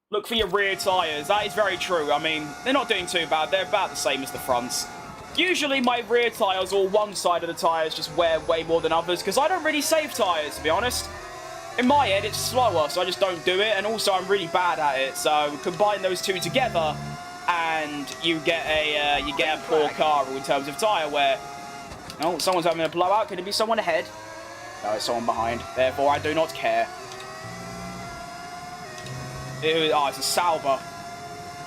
S1: Look for your rear tyres, that is very true. I mean, they're not doing too bad, they're about the same as the fronts. Usually my rear tyres, or one side of the tyres, just wear way more than others, because I don't really save tyres, to be honest. In my head, it's slower, so I just don't do it, and also I'm really bad at it, so combine those two together, and you get a poor car in terms of tyre wear. Oh, someone's having a blowout. Could it be someone ahead? No, it's someone behind. Therefore, I do not care. Oh, it's a Sauber.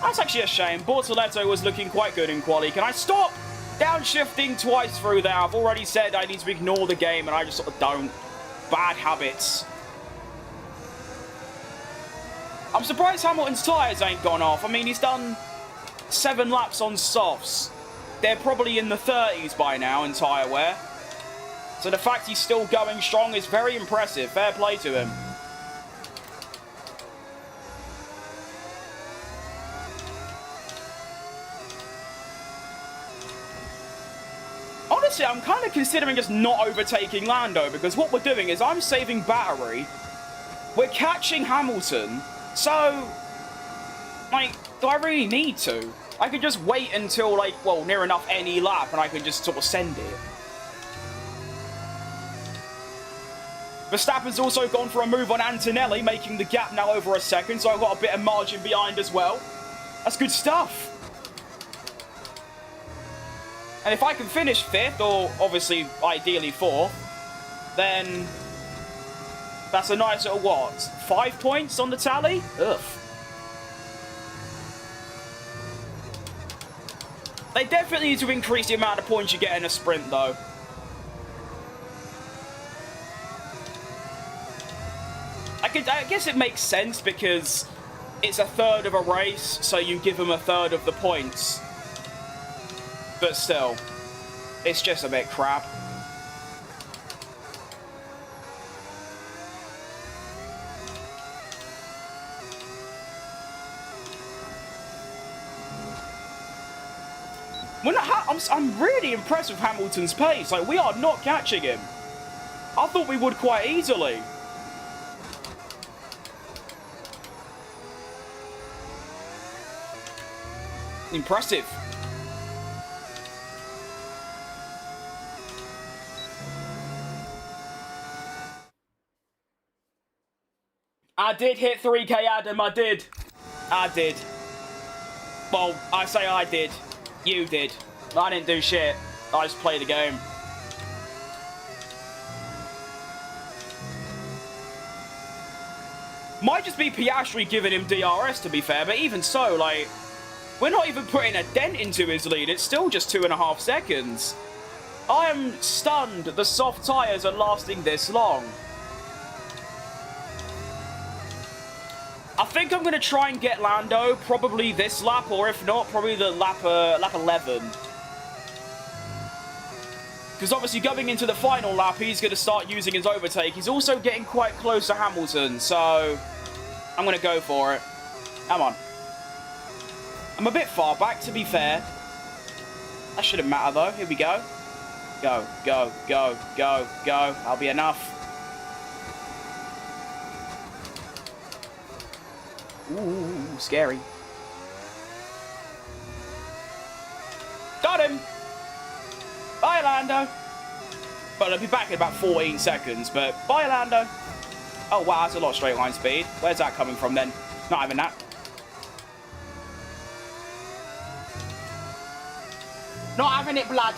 S1: That's actually a shame. Bortoletto was looking quite good in quali. Can I stop? Downshifting twice through there. I've already said I need to ignore the game, and I just sort of don't. Bad habits. I'm surprised Hamilton's tyres ain't gone off. I mean, he's done 7 laps on softs. They're probably in the 30s by now in tyre wear. So the fact he's still going strong is very impressive. Fair play to him. Honestly, I'm kind of considering just not overtaking Lando, because what we're doing is I'm saving battery. We're catching Hamilton. So, like, do I really need to? I could just wait until, like, well, near enough any lap, and I could just sort of send it. Verstappen's also gone for a move on Antonelli, making the gap now over a second, so I've got a bit of margin behind as well. That's good stuff. And if I can finish 5th, or obviously, ideally 4th, then that's a nice little, what, 5 points on the tally? Ugh. They definitely need to increase the amount of points you get in a sprint, though. I guess it makes sense because it's a third of a race, so you give them a third of the points. But still, it's just a bit crap. I'm really impressed with Hamilton's pace. Like, we are not catching him. I thought we would quite easily. Impressive. I did hit 3K, Adam. I did. Well, I say I did. You did. I didn't do shit. I just played the game. Might just be Piastri giving him DRS, to be fair, but even so, like, we're not even putting a dent into his lead. It's still just 2.5 seconds. I am stunned the soft tyres are lasting this long. I think I'm going to try and get Lando, probably this lap, or if not, probably the lap 11. Because obviously going into the final lap, he's going to start using his overtake. He's also getting quite close to Hamilton, so I'm going to go for it. Come on. I'm a bit far back, to be fair. That shouldn't matter, though. Here we go. Go, go, go, go, go. That'll be enough. Ooh, scary. Got him! Bye, Lando! Well, I'll be back in about 14 seconds, but bye, Lando! Oh, wow, that's a lot of straight line speed. Where's that coming from, then? Not having that. Not having it, blood!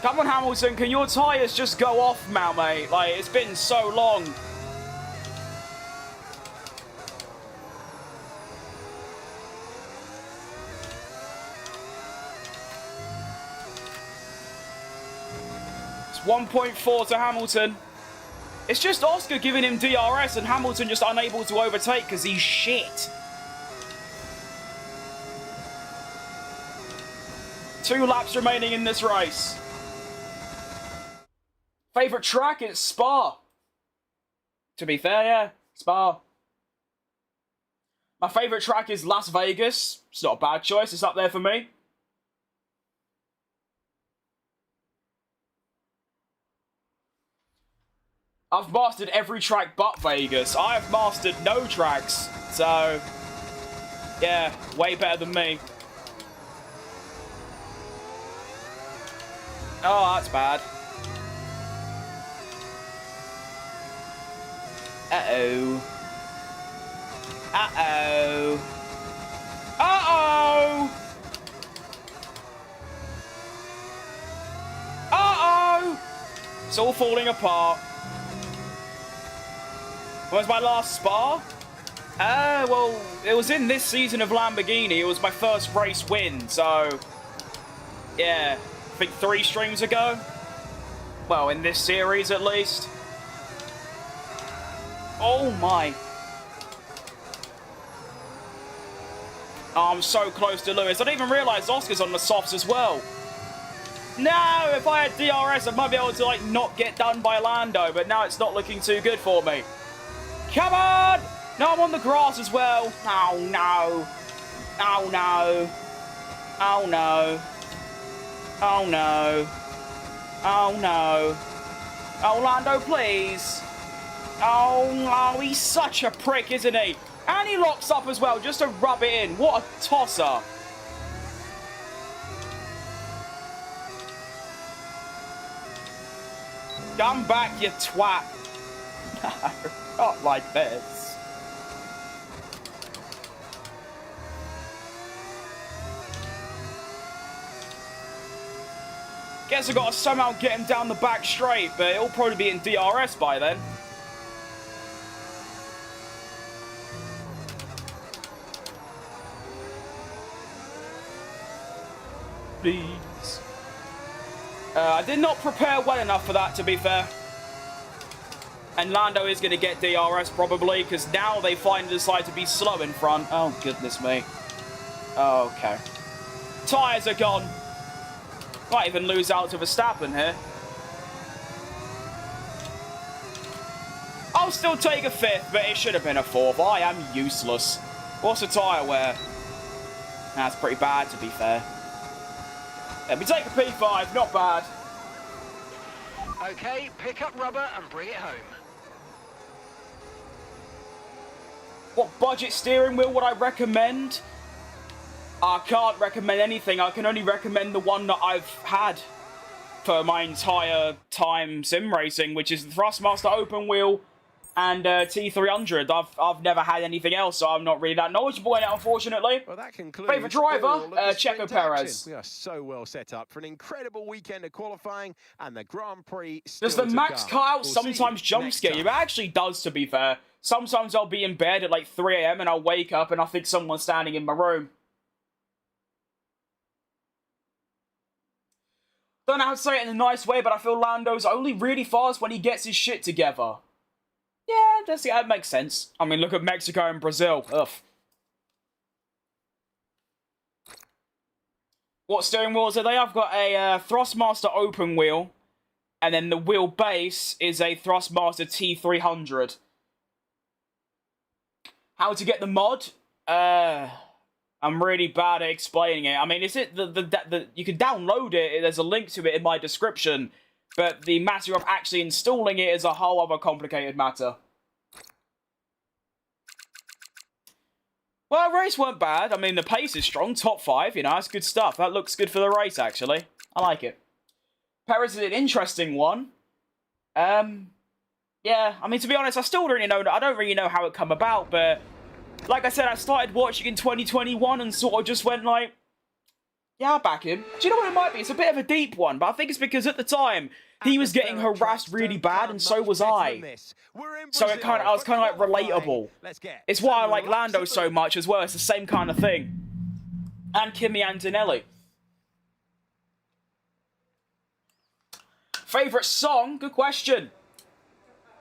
S1: Come on, Hamilton, can your tyres just go off now, mate? Like, it's been so long. It's 1.4 to Hamilton. It's just Oscar giving him DRS and Hamilton just unable to overtake because he's shit. 2 laps remaining in this race. Favourite track is Spa. To be fair, yeah, Spa. My favourite track is Las Vegas. It's not a bad choice, it's up there for me. I've mastered every track but Vegas. I have mastered no tracks, so yeah, way better than me. Oh, that's bad. Uh-oh. Uh-oh. Uh-oh! Uh-oh! It's all falling apart. When was my last Spa? Well, it was in this season of Lamborghini. It was my first race win, so yeah, I think 3 streams ago. Well, in this series at least. Oh my. Oh, I'm so close to Lewis. I didn't even realise Oscar's on the softs as well. No, if I had DRS, I might be able to, like, not get done by Lando, but now it's not looking too good for me. Come on! No, I'm on the grass as well. Oh, no. Oh, no. Oh, no. Oh, no. Oh, no. Oh, Lando, please. Oh, he's such a prick, isn't he? And he locks up as well, just to rub it in. What a tosser. Come back, you twat. No, not like this. Guess I've got to somehow get him down the back straight, but it'll probably be in DRS by then. Please. I did not prepare well enough for that, to be fair. And Lando is going to get DRS probably, because now they finally decide to be slow in front. Oh, goodness me. Oh, okay. Tyres are gone. Might even lose out to Verstappen here. I'll still take a 5th, but it should have been a 4th. I am useless. What's the tyre wear? That's pretty bad, to be fair. Let me take a P5, not bad.
S3: Okay, pick up rubber and bring it home.
S1: What budget steering wheel would I recommend? I can't recommend anything. I can only recommend the one that I've had for my entire time sim racing, which is the Thrustmaster open wheel and T300. I've never had anything else, so I'm not really that knowledgeable in it, unfortunately.
S4: Well, that concludes
S1: Favourite driver?
S4: all of the
S1: Checo
S4: sprint
S1: Perez.
S4: action. We are so well set up for an incredible weekend of qualifying and the Grand Prix still
S1: Does the
S4: to
S1: max
S4: come.
S1: cutout
S4: We'll
S1: sometimes
S4: see you
S1: jump
S4: next
S1: scare you? It
S4: time.
S1: actually does, to be fair. Sometimes I'll be in bed at like 3 AM and I'll wake up and I think someone's standing in my room. Don't know how to say it in a nice way, but I feel Lando's only really fast when he gets his shit together. Yeah, that makes sense. I mean, look at Mexico and Brazil. Ugh. What steering wheels are they? I've got a Thrustmaster open wheel, and then the wheel base is a Thrustmaster T300. How to get the mod? I'm really bad at explaining it. I mean, is it the you can download it. There's a link to it in my description. But the matter of actually installing it is a whole other complicated matter. Well, race weren't bad. I mean, the pace is strong. Top 5, you know, that's good stuff. That looks good for the race, actually. I like it. Perez is an interesting one. Yeah, I mean, to be honest, I still don't really know. I don't really know how it come about, but like I said, I started watching in 2021 and sort of just went like, yeah, I'll back him. Do you know what it might be? It's a bit of a deep one, but I think it's because at the time he was getting harassed really bad, and so was I. So I was kind of like relatable. It's why I like Lando so much as well. It's the same kind of thing. And Kimi Antonelli. Favorite song? Good question.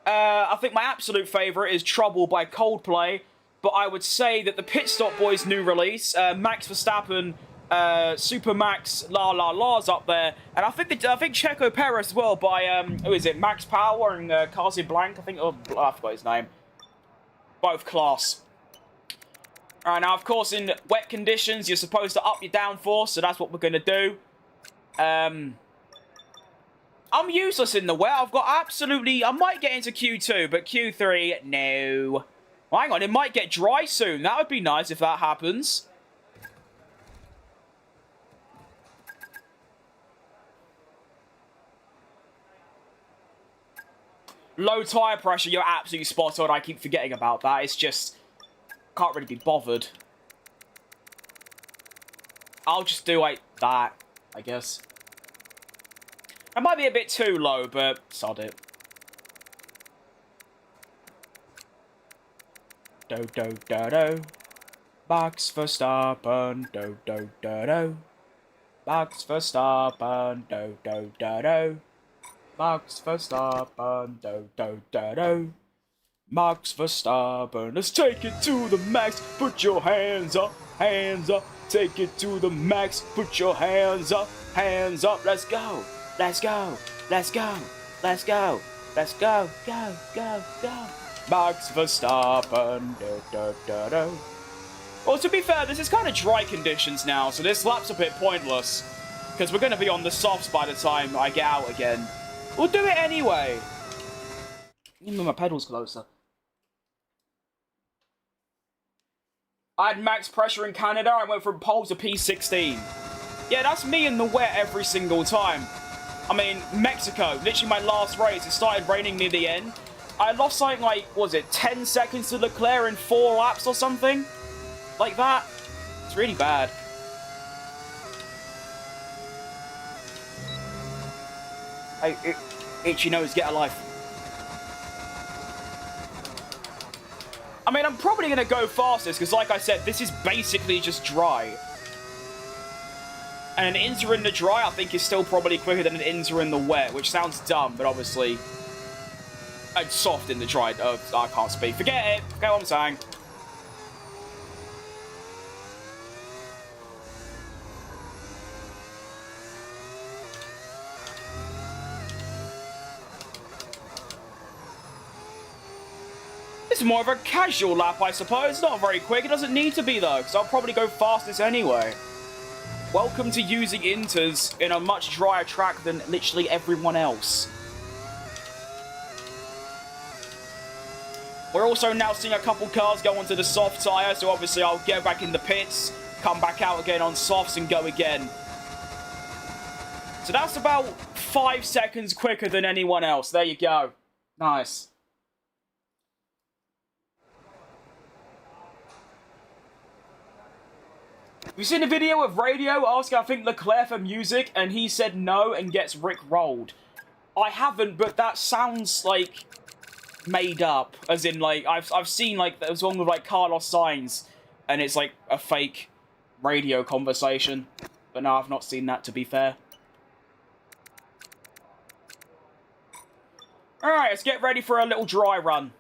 S1: I think my absolute favorite is Trouble by Coldplay, but I would say that the Pit Stop Boys' new release, Max Verstappen, Super Max La La La's up there, and I think Checo Perez as well by who is it, Max Power and Casablanca, I think, oh, I forgot his name. Both class. Alright, now of course in wet conditions you're supposed to up your downforce, so that's what we're gonna do. I'm useless in the wet. I've got absolutely... I might get into Q2, but Q3, no. Well, hang on, it might get dry soon. That would be nice if that happens. Low tyre pressure, you're absolutely spot on. I keep forgetting about that. It's just... can't really be bothered. I'll just do like that, I guess. It might be a bit too low, but sod it. Do do do do. Max Verstappen. Do do do do. Max Verstappen. Do do do do. Max Verstappen. Do do do do. Max Verstappen. Let's take it to the max. Put your hands up. Hands up. Take it to the max. Put your hands up. Hands up. Let's go. Let's go, let's go, let's go, let's go, go, go, go. Max Verstappen, do, do, do, do. Well, to be fair, this is kind of dry conditions now, so this lap's a bit pointless. Because we're going to be on the softs by the time I get out again. We'll do it anyway. Let me move my pedals closer. I had max pressure in Canada, I went from pole to P16. Yeah, that's me in the wet every single time. I mean, Mexico, literally my last race, it started raining near the end. I lost something like, what was it, 10 seconds to Leclerc in 4 laps or something? Like that. It's really bad. Hey, itchy nose, get a life. I mean, I'm probably going to go fastest, because like I said, this is basically just dry. And an inter in the dry, I think, is still probably quicker than an inter in the wet, which sounds dumb, but obviously... And soft in the dry. I can't speak. Forget it. Forget what I'm saying. It's more of a casual lap, I suppose. Not very quick. It doesn't need to be, though, because I'll probably go fastest anyway. Welcome to using inters in a much drier track than literally everyone else. We're also now seeing a couple cars go onto the soft tyre, so obviously I'll go back in the pits, come back out again on softs and go again. So that's about 5 seconds quicker than anyone else. There you go. Nice. We've seen a video of Radio asking, I think, Leclerc for music, and he said no and gets rickrolled. I haven't, but that sounds like made up. As in, like, I've seen, like, there's one with, like, Carlos Sainz, and it's, like, a fake radio conversation. But no, I've not seen that, to be fair. Alright, let's get ready for a little dry run.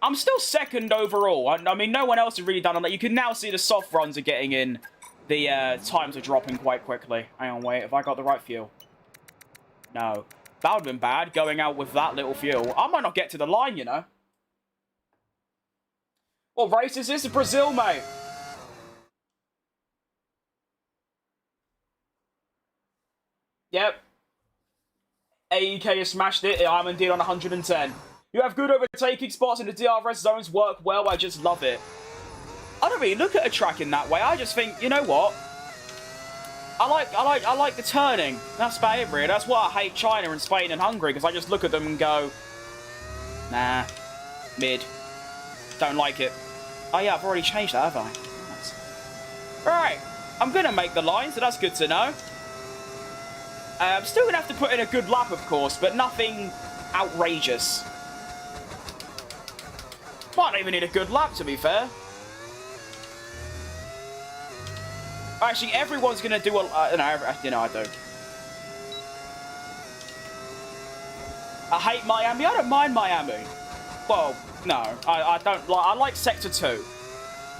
S1: I'm still second overall. I mean, no one else has really done it. You can now see the soft runs are getting in. The times are dropping quite quickly. Hang on, wait. Have I got the right fuel? No. That would have been bad, going out with that little fuel. I might not get to the line, you know. What race is this? Brazil, mate. Yep. AEK has smashed it. I'm indeed on 110. You have good overtaking spots and the DRS zones work well. I just love it. I don't really look at a track in that way. I just think, you know what? I like the turning. That's about it, really. That's why I hate China and Spain and Hungary, because I just look at them and go, nah, mid. Don't like it. Oh yeah, I've already changed that, have I? Nice. Right, I'm gonna make the line, so that's good to know. I'm still gonna have to put in a good lap, of course, but nothing outrageous. Might not even need a good lap, to be fair. Actually, everyone's going to do a... no, I don't. I hate Miami. I don't mind Miami. Well, no. I don't like... I like Sector 2.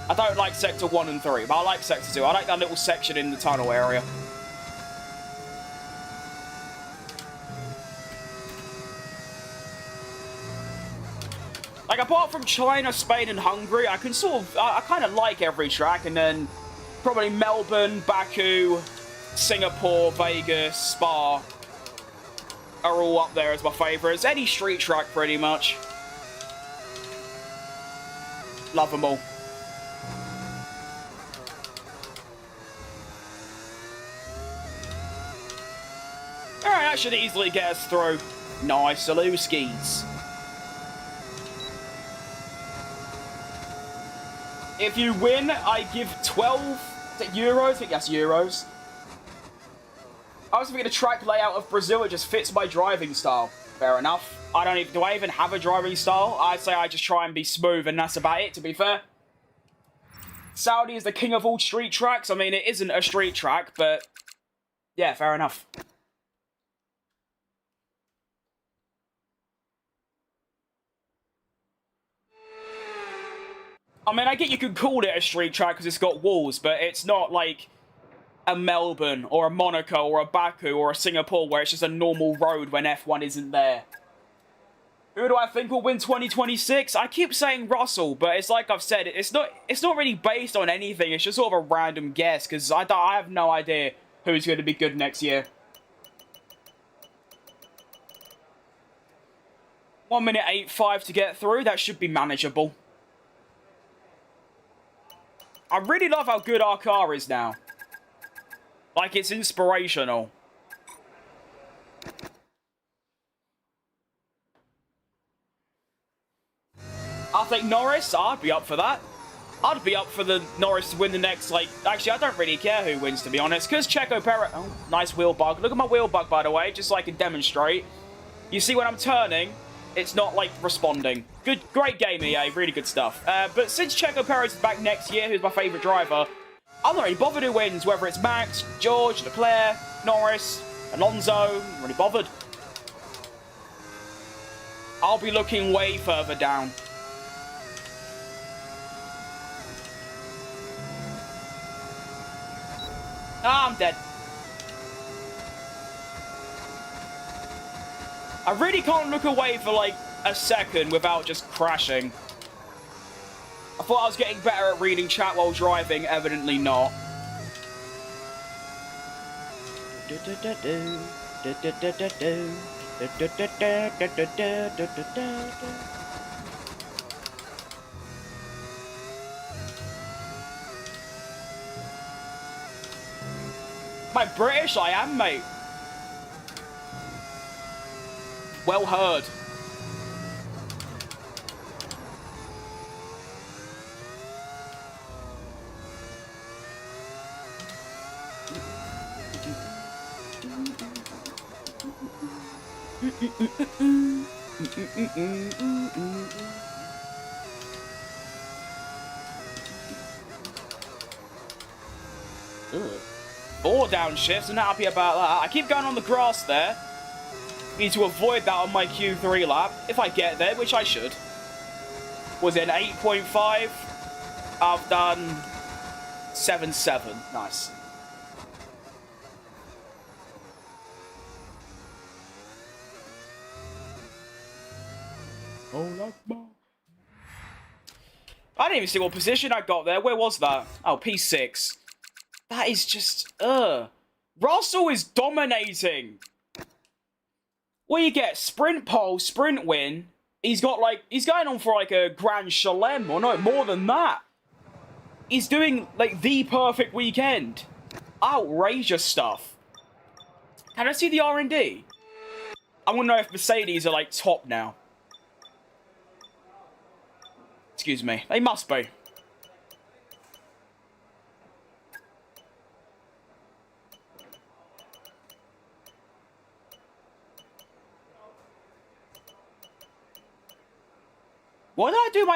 S1: I don't like Sector 1 and 3, but I like Sector 2. I like that little section in the tunnel area. Like, apart from China, Spain, and Hungary, I can sort of... I kind of like every track, and then... Probably Melbourne, Baku, Singapore, Vegas, Spa are all up there as my favourites. Any street track, pretty much. Love them all. Alright, that should easily get us through. Nice, Salooskis. If you win, I give 12... Is it euros? I think that's euros. I was thinking the track layout of Brazil, it just fits my driving style. Fair enough. Do I even have a driving style? I'd say I just try and be smooth and that's about it, to be fair. Saudi is the king of all street tracks. I mean, it isn't a street track, but... Yeah, fair enough. I mean, I get you could call it a street track because it's got walls, but it's not like a Melbourne or a Monaco or a Baku or a Singapore where it's just a normal road when F1 isn't there. Who do I think will win 2026? I keep saying Russell, but it's like I've said, it's not really based on anything. It's just sort of a random guess because I have no idea who's going to be good next year. 1 minute 8.5 to get through. That should be manageable. I really love how good our car is now. Like, it's inspirational. I think Norris, I'd be up for that. I'd be up for the Norris to win the next, like... Actually, I don't really care who wins, to be honest. Because Checo Perez... Oh, nice wheel bug. Look at my wheel bug, by the way, just so I can demonstrate. You see when I'm turning... It's not, like, responding. Great game, EA. Really good stuff. But since Checo Perez is back next year, who's my favourite driver, I'm not really bothered who wins, whether it's Max, George, Leclerc, Norris, Alonso. I'm not really bothered. I'll be looking way further down. Ah, I'm dead. I really can't look away for like a second without just crashing. I thought I was getting better at reading chat while driving, evidently not. Am I British? I am, mate. Well heard. Ugh. 4 downshifts, I'm not happy about that. I keep going on the grass there. Need to avoid that on my Q3 lap, if I get there, which I should. Was it an 8.5? I've done 7.7. Nice. I didn't even see what position I got there. Where was that? Oh, P6. That is just, Russell is dominating. What do you get? Sprint pole, sprint win. He's got like, he's going on for like a Grand Chelem, or no, more than that. He's doing like the perfect weekend. Outrageous stuff. Can I see the R&D? I want to know if Mercedes are like top now. Excuse me. They must be. What did I do?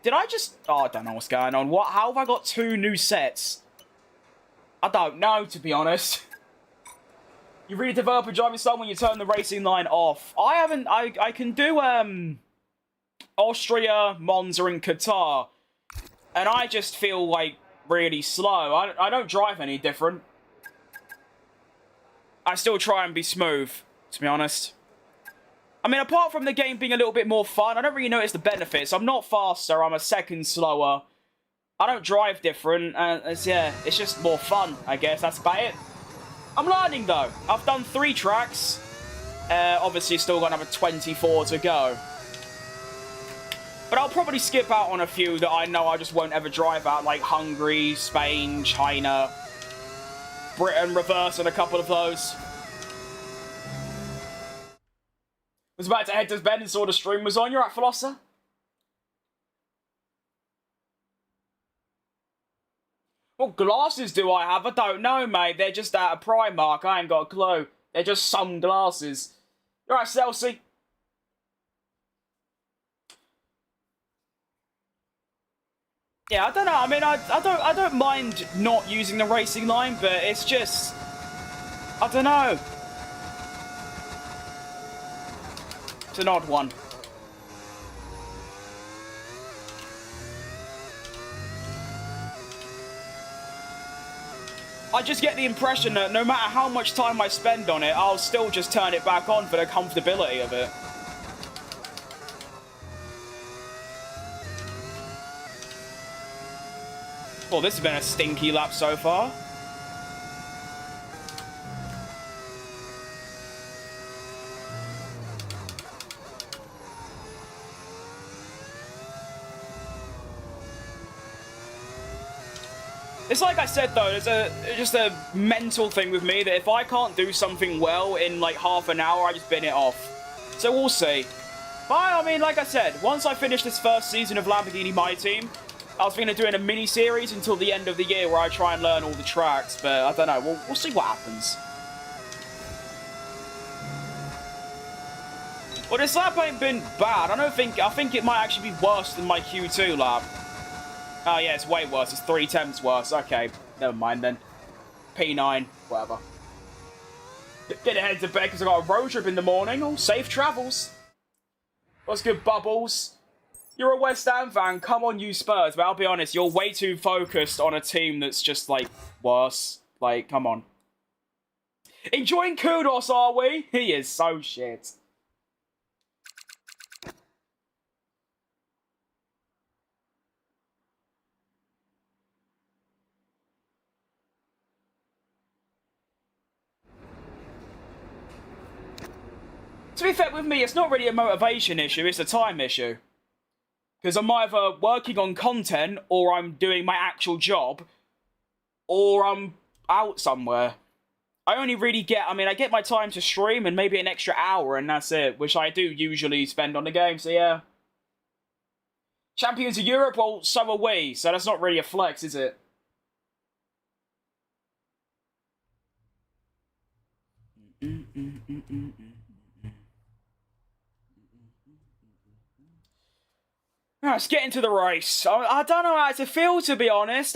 S1: Did I just... Oh, I don't know what's going on. How have I got 2 new sets? I don't know, to be honest. You really develop a driving style when you turn the racing line off. I haven't... I can do, Austria, Monza, and Qatar. And I just feel, like, really slow. I don't drive any different. I still try and be smooth, to be honest. I mean, apart from the game being a little bit more fun, I don't really notice the benefits. I'm not faster, I'm a second slower. I don't drive different, yeah, it's just more fun, I guess. That's about it. I'm learning, though. I've done 3 tracks. Obviously, still got another 24 to go. But I'll probably skip out on a few that I know I just won't ever drive out, like Hungary, Spain, China, Britain, reverse, and a couple of those. Was about to head to bed and saw the stream was on. You're right, Philosopher. What glasses do I have? I don't know, mate. They're just out of Primark. I ain't got a clue. They're just sunglasses. You're right, Celsi. Yeah, I don't know. I mean, I don't mind not using the racing line, but it's just, I don't know. It's an odd one. I just get the impression that no matter how much time I spend on it, I'll still just turn it back on for the comfortability of it. Well, this has been a stinky lap so far. It's like I said, though, there's just a mental thing with me that if I can't do something well in like half an hour, I just bin it off. So we'll see. But I mean, like I said, once I finish this first season of Lamborghini My Team, I was thinking of doing a mini-series until the end of the year where I try and learn all the tracks, but I don't know. We'll see what happens. Well, this lap ain't been bad. I think it might actually be worse than my Q2 lap. Oh, yeah, it's way worse. It's 3/10 worse. Okay, never mind then. P9, whatever. Get ahead to bed because I got a road trip in the morning. Oh, safe travels. What's good, Bubbles? You're a West Ham fan. Come on, you Spurs. But I'll be honest, you're way too focused on a team that's just, like, worse. Like, come on. Enjoying Kudos, are we? He is so shit. To be fair with me, it's not really a motivation issue, it's a time issue. Because I'm either working on content, or I'm doing my actual job, or I'm out somewhere. I only really get, I get my time to stream and maybe an extra hour and that's it, which I do usually spend on the game, so yeah. Champions of Europe, well, so are we, so that's not really a flex, is it? Right, let's get into the race. I don't know how to feel, to be honest.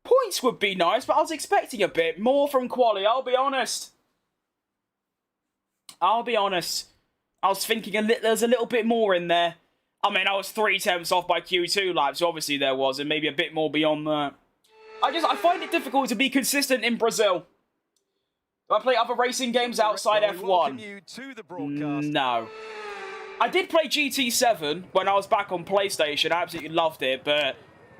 S1: Points would be nice, but I was expecting a bit more from quali, I'll be honest. I was thinking there's a little bit more in there. I was 3 attempts off by Q2 laps, so obviously there was, and maybe a bit more beyond that. I find it difficult to be consistent in Brazil. Do I play other racing games outside F1? No. I did play GT7 when I was back on PlayStation. I absolutely loved it, but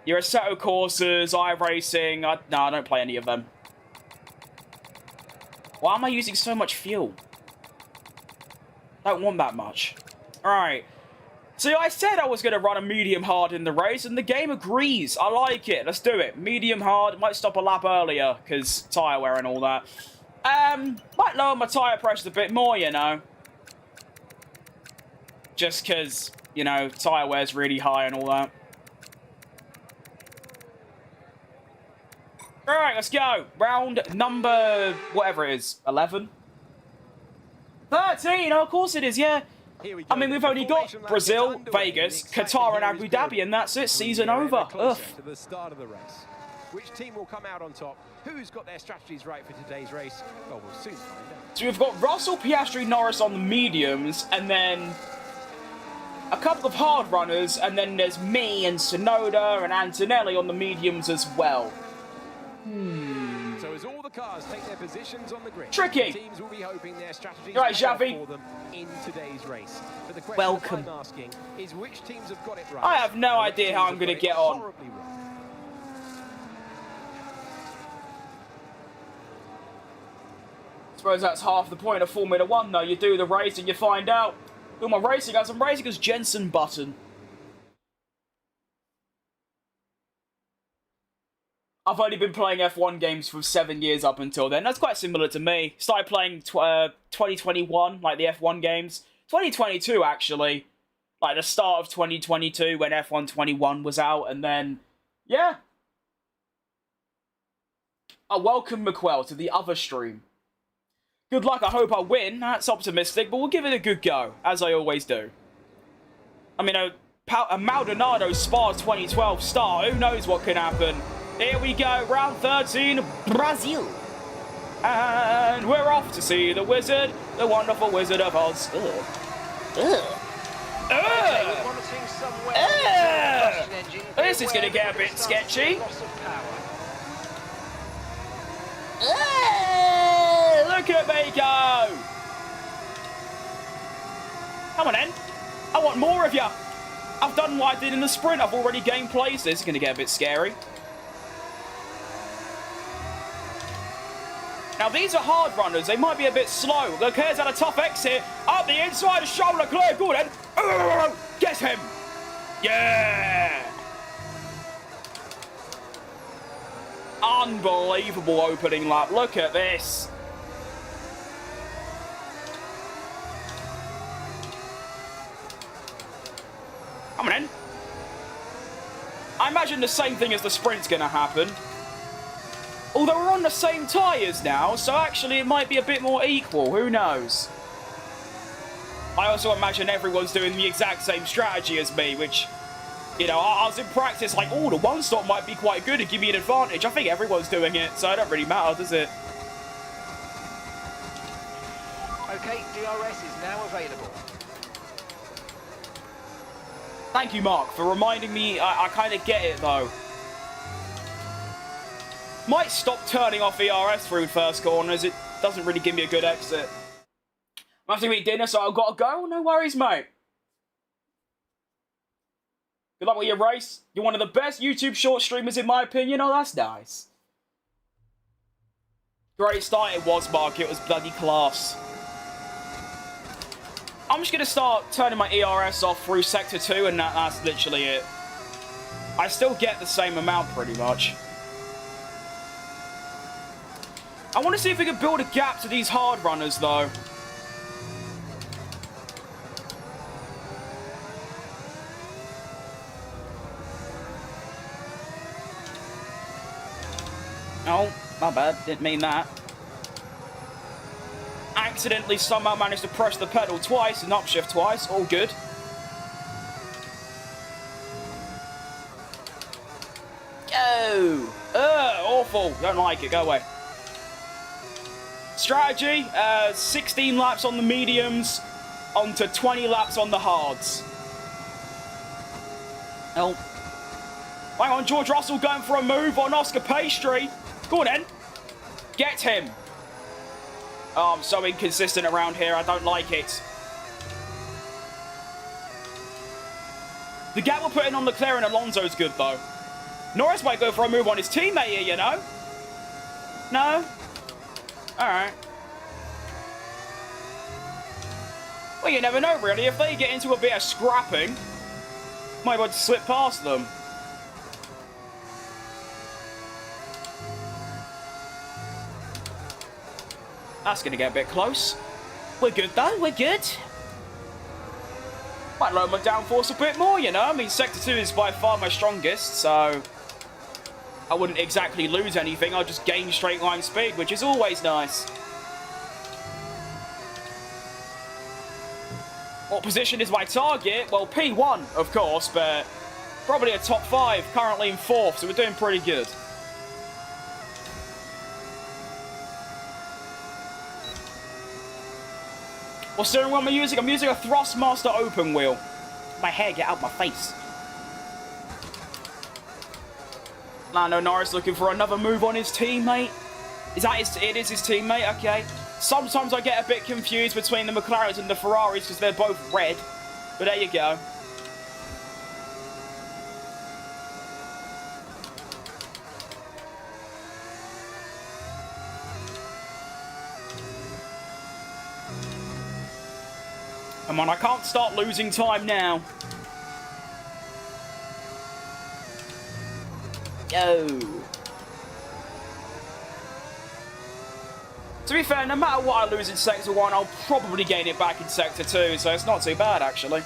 S1: your Assetto Corsas, iRacing, no, I don't play any of them. Why am I using so much fuel? I don't want that much. Alright. So I said I was going to run a medium hard in the race, and the game agrees. I like it. Let's do it. Medium hard. Might stop a lap earlier, because tyre wear and all that. Might lower my tyre pressure a bit more, you know. Just because, you know, tyre wear's really high and all that. Alright, let's go. Round number, whatever it is, 11? 13, oh, of course it is, yeah. We've only got Brazil, Vegas, Qatar and Abu Dhabi, and that's it. Season over. Ugh.
S4: To the start of the race. Which team will come out on top? Who's got their strategies right for today's race? Well, we'll soon find out.
S1: So we've got Russell, Piastri, Norris on the mediums, and then a couple of hard runners, and then there's me and Sonoda and Antonelli on the mediums as well.
S4: So as all the cars take their positions on the grid,
S1: tricky.
S4: Teams will be hoping their strategies
S1: right, Xavi.
S4: for them in today's race. But the question
S1: welcome.
S4: I'm asking is which teams have got it right.
S1: I have no idea how I'm going to get on. I suppose that's half the point of Formula 1 though. You do the race and you find out. Who am I racing as? I'm racing as Jenson Button. I've only been playing F1 games for 7 years up until then. That's quite similar to me. Started playing 2021, like the F1 games. 2022, actually. Like the start of 2022 when F1 21 was out. And then, yeah. I welcome McQuell to the other stream. Good luck, I hope I win. That's optimistic, but we'll give it a good go, as I always do. A Maldonado Spa 2012 start. Who knows what can happen? Here we go, round 13, Brazil. And we're off to see the wizard, the wonderful Wizard of Oz. This is going to get a bit sketchy. Look at me go. Come on then. I want more of you. I've done what I did in the sprint. I've already gained places. This is going to get a bit scary. Now, these are hard runners. They might be a bit slow. Leclerc's had a tough exit. Up the inside of shoulder. Leclerc, good then. Get him. Yeah. Unbelievable opening lap. Look at this. Come on in. I imagine the same thing as the sprint's going to happen. Although we're on the same tyres now, so actually it might be a bit more equal. Who knows? I also imagine everyone's doing the exact same strategy as me, which, you know, I was in practice like, oh, the one stop might be quite good and give me an advantage. I think everyone's doing it, so it don't really matter, does it?
S3: Okay, DRS is now available.
S1: Thank you, Mark, for reminding me. I kind of get it, though. Might stop turning off ERS through first corners. It doesn't really give me a good exit. I'm having to eat dinner, so I've got to go. No worries, mate. Good luck with your race. You're one of the best YouTube short streamers, in my opinion. Oh, that's nice. Great start it was, Mark. It was bloody class. I'm just going to start turning my ERS off through Sector 2, and that's literally it. I still get the same amount, pretty much. I want to see if we can build a gap to these hard runners, though. Oh, my bad. Didn't mean that. Accidentally somehow managed to press the pedal twice and upshift twice. All good. Go! Awful. Don't like it. Go away. Strategy, 16 laps on the mediums, onto 20 laps on the hards. Oh. Hang on, George Russell going for a move on Oscar Pastry. Go on then. Get him. Oh, I'm so inconsistent around here. I don't like it. The gap we're putting on Leclerc and Alonso's good, though. Norris might go for a move on his teammate here, you know? No? Alright. Well, you never know, really. If they get into a bit of scrapping, might want to slip past them. That's going to get a bit close. We're good, though. We're good. Might lower my downforce a bit more, you know? I mean, Sector 2 is by far my strongest, so I wouldn't exactly lose anything. I'll just gain straight line speed, which is always nice. What position is my target? Well, P1, of course, but probably a top 5, currently in 4th, so we're doing pretty good. What steering wheel am I using? I'm using a Thrustmaster open wheel. My hair, get out my face. Lando Norris looking for another move on his teammate. Is that his? It is his teammate, okay. Sometimes I get a bit confused between the McLarens and the Ferraris because they're both red. But there you go. Come on, I can't start losing time now. Yo. To be fair, no matter what I lose in Sector 1, I'll probably gain it back in Sector 2, so it's not too bad, actually.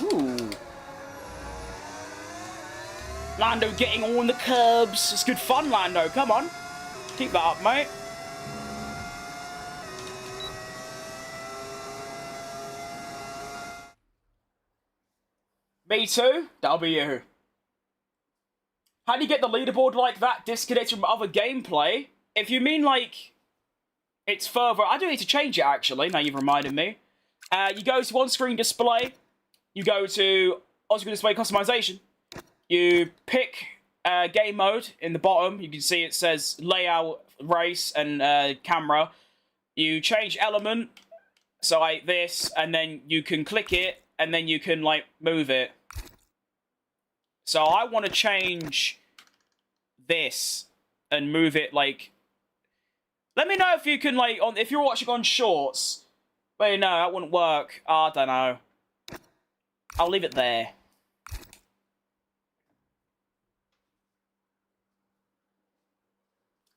S1: Ooh. Lando getting on the curbs. It's good fun, Lando. Come on. Keep that up, mate. Me too. W. How do you get the leaderboard like that disconnected from other gameplay? If you mean, like, it's further... I do need to change it, actually, now you've reminded me. You go to on-screen display. You go to on-screen display customization. You pick game mode in the bottom. You can see it says layout, race, and camera. You change element, so like this, and then you can click it, and then you can like move it. So I want to change this and move it like. Let me know if you can like if you're watching on Shorts. Wait, no, that wouldn't work. I don't know. I'll leave it there.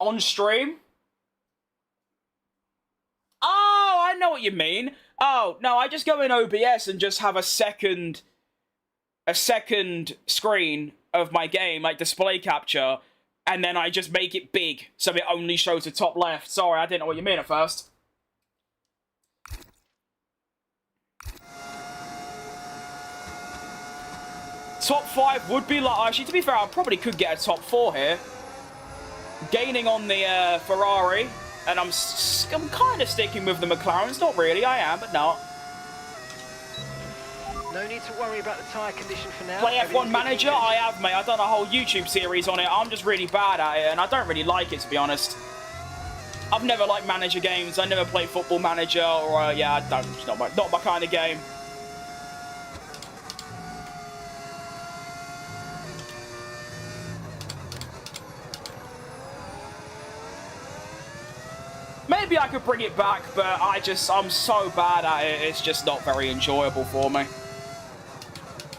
S1: On stream? Oh, I know what you mean. Oh, no, I just go in OBS and just have a second screen of my game, like display capture, and then I just make it big, so it only shows the top left. Sorry, I didn't know what you mean at first. Top 5 would be like... Actually, to be fair, I probably could get a top 4 here. Gaining on the Ferrari, and I'm kind of sticking with the McLarens. Not really, I am, but not.
S3: No need to worry about the tyre condition for now.
S1: Play F1 Manager? I have, mate. I've done a whole YouTube series on it. I'm just really bad at it, and I don't really like it, to be honest. I've never liked manager games. I never play Football Manager, or, yeah, I don't. It's not my kind of game. Maybe I could bring it back, but I'm so bad at it, it's just not very enjoyable for me.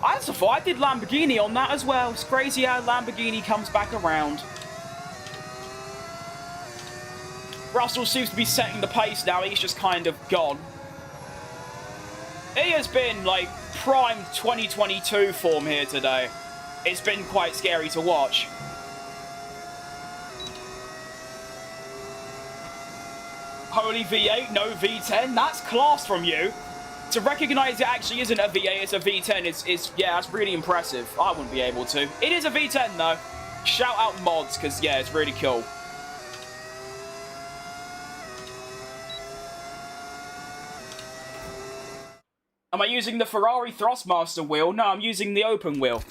S1: I did Lamborghini on that as well. It's crazy how Lamborghini comes back around. Russell seems to be setting the pace now. He's just kind of gone. He has been, like, prime 2022 form here today. It's been quite scary to watch. Holy V8, no V10. That's class from you. To recognize it actually isn't a V8, it's a V10, yeah, that's really impressive. I wouldn't be able to. It is a V10, though. Shout out mods, because, yeah, it's really cool. Am I using the Ferrari Thrustmaster wheel? No, I'm using the open wheel.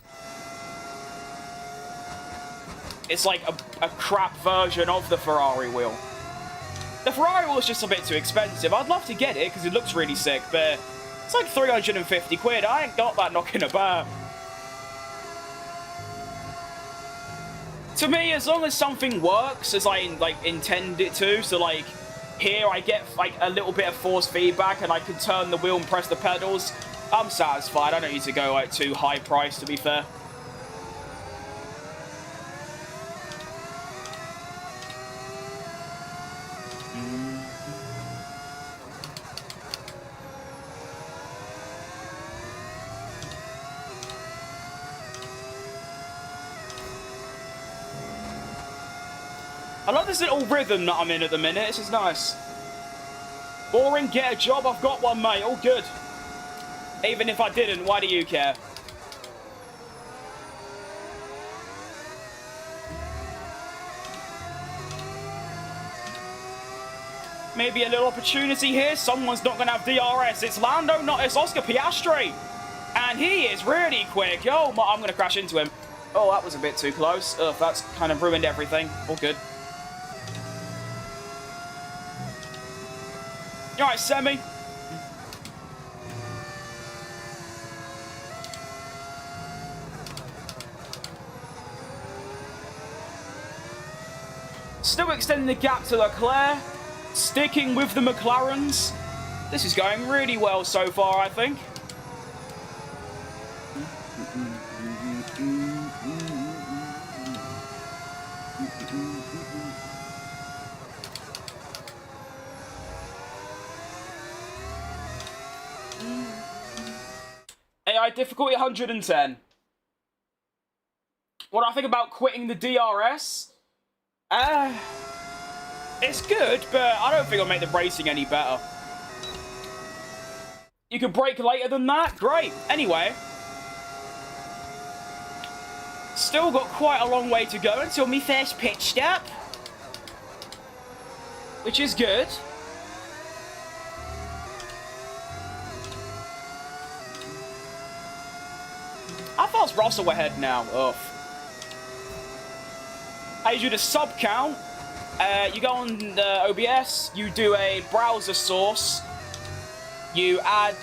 S1: It's like a crap version of the Ferrari wheel. The Ferrari wheel is just a bit too expensive. I'd love to get it because it looks really sick, but it's like 350 quid. I ain't got that knocking about. To me, as long as something works as I intend it to, so like here I get like a little bit of force feedback and I can turn the wheel and press the pedals, I'm satisfied. I don't need to go like too high price, to be fair. I love this little rhythm that I'm in at the minute. This is nice. Boring, get a job. I've got one, mate. All good. Even if I didn't, why do you care? Maybe a little opportunity here. Someone's not going to have DRS. It's Lando, not it's Oscar Piastri. And he is really quick. Oh, I'm going to crash into him. Oh, that was a bit too close. Ugh, that's kind of ruined everything. All good. You alright, Semi? Still extending the gap to Leclerc. Sticking with the McLarens. This is going really well so far, I think. AI difficulty 110. What do I think about quitting the DRS? It's good, but I don't think it'll make the racing any better. You can brake later than that? Great. Anyway. Still got quite a long way to go until my first pitch stop. Which is good. I thought it was Russell ahead now. Ugh. How you do the sub count? You go on the OBS, you do a browser source, you add,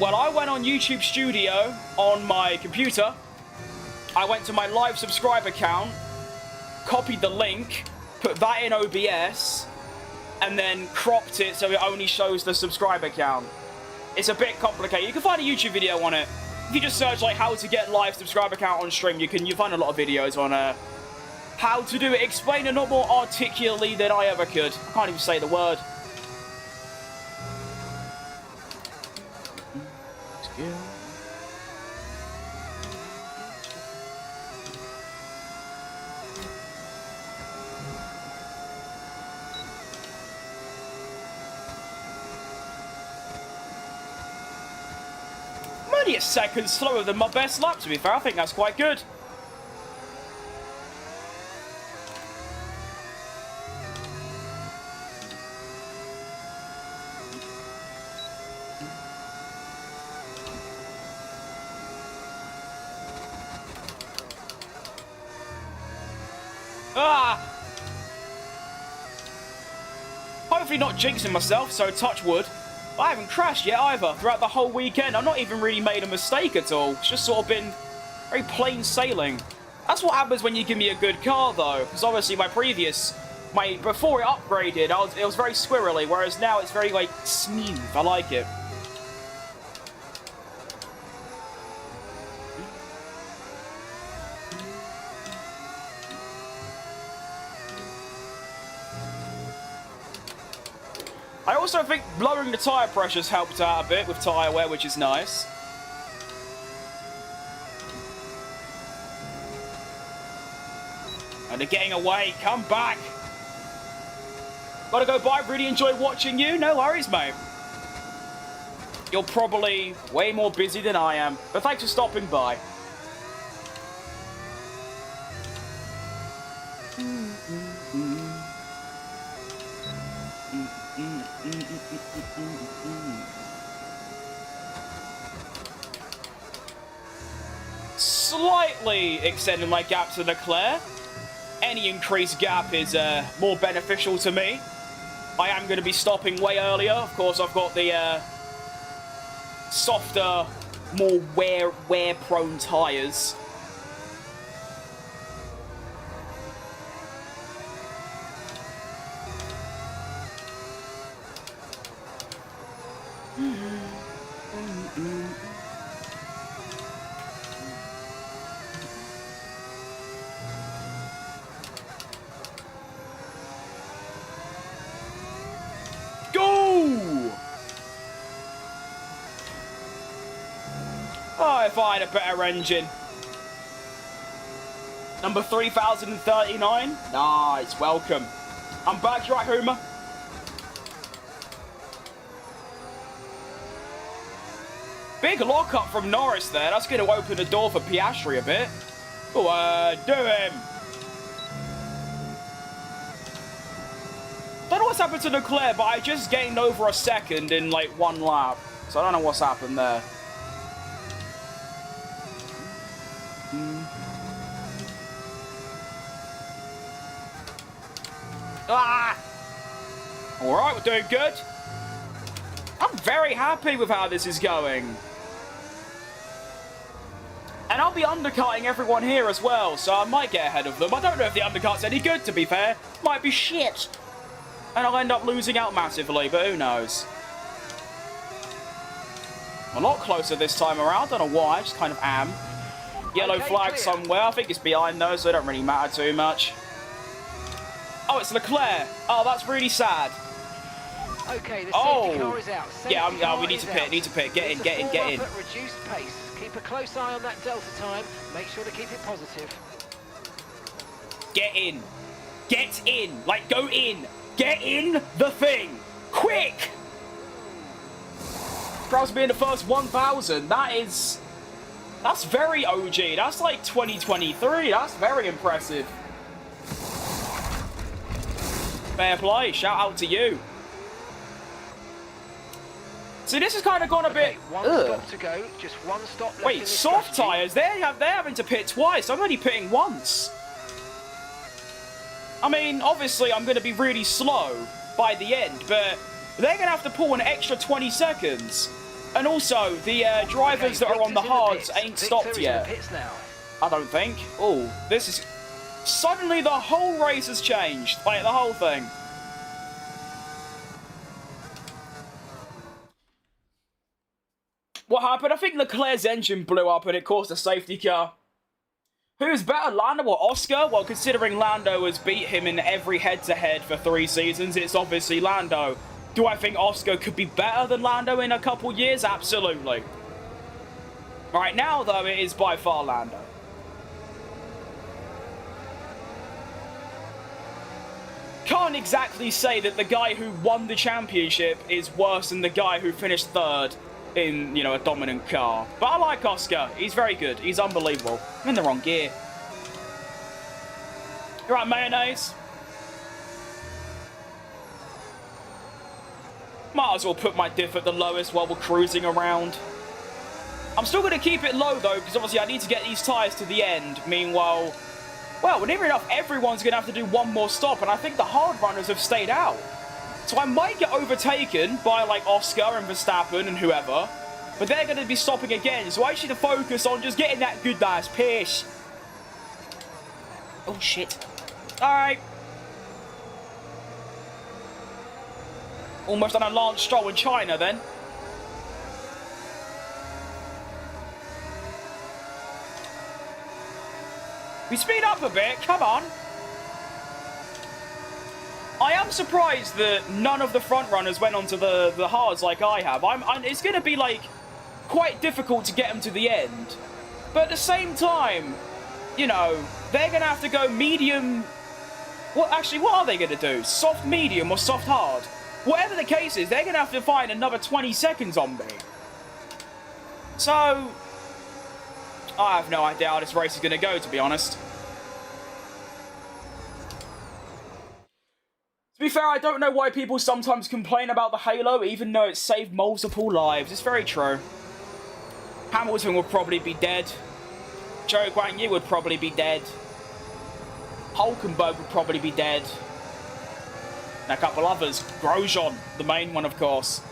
S1: well, I went on YouTube Studio on my computer, I went to my live subscriber count, copied the link, put that in OBS, and then cropped it so it only shows the subscriber count. It's a bit complicated. You can find a YouTube video on it. If you just search like how to get live subscriber count on stream, you find a lot of videos on how to do it. Explain it not more articulately than I ever could. I can't even say the word. I'm only a second slower than my best lap, to be fair. I think that's quite good. Hopefully not jinxing myself, so touch wood. I haven't crashed yet either throughout the whole weekend. I've not even really made a mistake at all. It's just sort of been very plain sailing. That's what happens when you give me a good car, though, because obviously my previous before it upgraded, it was very squirrely, whereas now it's very, like, smooth. I like it. I also think lowering the tyre pressure's helped out a bit with tyre wear, which is nice. And they're getting away. Come back. Gotta go bye. Really enjoyed watching you. No worries, mate. You're probably way more busy than I am. But thanks for stopping by. Slightly extending my gap to Leclerc. Any increased gap is more beneficial to me. I am going to be stopping way earlier. Of course, I've got the softer, more wear-prone tyres. Oh, if I had a better engine. Number 3039. Nice, welcome. I'm back, right, Homer? Big lockup from Norris there. That's going to open the door for Piastri a bit. Oh, do him. Don't know what's happened to Leclerc, but I just gained over a second in like one lap. So I don't know what's happened there. Ah! Alright, we're doing good. I'm very happy with how this is going. And I'll be undercutting everyone here as well, so I might get ahead of them. I don't know if the undercut's any good, to be fair. Might be shit. And I'll end up losing out massively, but who knows. A lot closer this time around. Don't know why, just kind of am. Yellow flag somewhere. I think it's behind those, so it don't really matter too much. Oh, it's Leclerc. Oh, that's really sad.
S3: Okay, the safety car is out.
S1: Yeah, we need to pit. Need to pit. Get in. Get in. Get in.
S3: At reduced pace. Keep a close eye on that delta time. Make sure to keep it positive.
S1: Get in. Get in. Like, go in. Get in the thing. Quick. Perhaps being the first 1,000. That's very OG. That's like 2023. That's very impressive. Fair play. Shout out to you. See, this has kind of gone a bit...
S3: One stop to go. Just one stop left.
S1: Wait, soft tyres? They're having to pit twice. I'm only pitting once. I mean, obviously, I'm going to be really slow by the end, but they're going to have to pull an extra 20 seconds. And also, the drivers that are on the hards ain't stopped yet. I don't think. Oh, this is... Suddenly, the whole race has changed. Like, the whole thing. What happened? I think Leclerc's engine blew up and it caused a safety car. Who's better, Lando or Oscar? Well, considering Lando has beat him in every head-to-head for 3 seasons, it's obviously Lando. Do I think Oscar could be better than Lando in a couple years? Absolutely. Right now, though, it is by far Lando. Can't exactly say that the guy who won the championship is worse than the guy who finished 3rd in, you know, a dominant car. But I like Oscar. He's very good. He's unbelievable. I'm in the wrong gear. You're right, mayonnaise. Might as well put my diff at the lowest while we're cruising around. I'm still going to keep it low, though, because obviously I need to get these tyres to the end. Meanwhile, well, near enough, everyone's going to have to do one more stop, and I think the hard runners have stayed out. So I might get overtaken by, like, Oscar and Verstappen and whoever, but they're going to be stopping again, so I just need to focus on just getting that good, nice pace. Oh, shit. Alright. Almost done a Lance Stroll in China then. We speed up a bit, come on. I am surprised that none of the front runners went onto the hards like I have. It's going to be, like, quite difficult to get them to the end. But at the same time, you know, they're going to have to go medium... Well, actually, what are they going to do? Soft medium or soft hard? Whatever the case is, they're going to have to find another 20 seconds on me. So, I have no idea how this race is going to go, to be honest. To be fair, I don't know why people sometimes complain about the Halo, even though it saved multiple lives. It's very true. Hamilton would probably be dead. Zhou Guanyu would probably be dead. Hulkenberg would probably be dead. And a couple others. Grosjean, the main one, of course.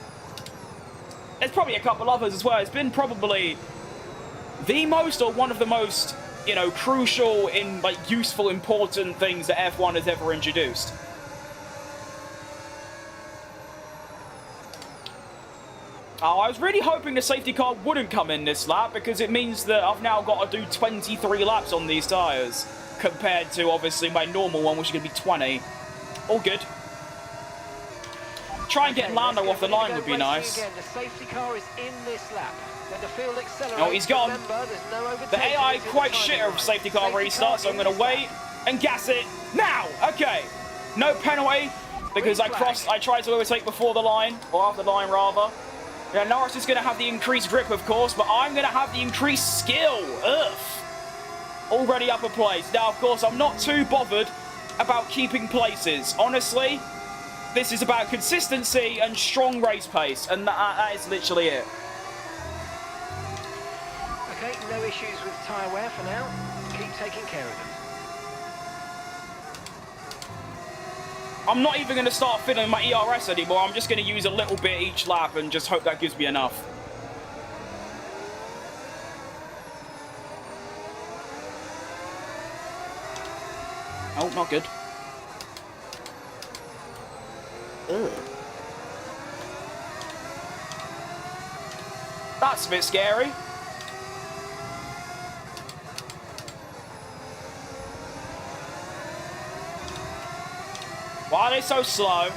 S1: There's probably a couple others as well. It's been probably the most or one of the most, you know, crucial in, like, useful, important things that F1 has ever introduced. Oh, I was really hoping the safety car wouldn't come in this lap because it means that I've now got to do 23 laps on these tyres compared to, obviously, my normal one, which is going to be 20. All good. Try and get Lando off the line would be nice.
S3: Again. The safety car is in this lap. When the field accelerates,
S1: oh, he's gone.
S3: Remember, no
S1: the AI quite shitter of safety car restart, so I'm going to wait and gas it now. Okay. No penalty because I tried to overtake before the line, or after the line rather. Yeah, Norris is going to have the increased grip, of course, but I'm going to have the increased skill. Ugh. Already up a place. Now, of course, I'm not too bothered about keeping places. Honestly, this is about consistency and strong race pace, and that is literally it.
S3: Okay, no issues with tyre wear for now. Keep taking care of them.
S1: I'm not even going to start filling my ERS anymore. I'm just going to use a little bit each lap and just hope that gives me enough. Oh, not good. Ugh. That's a bit scary. Why are they so slow?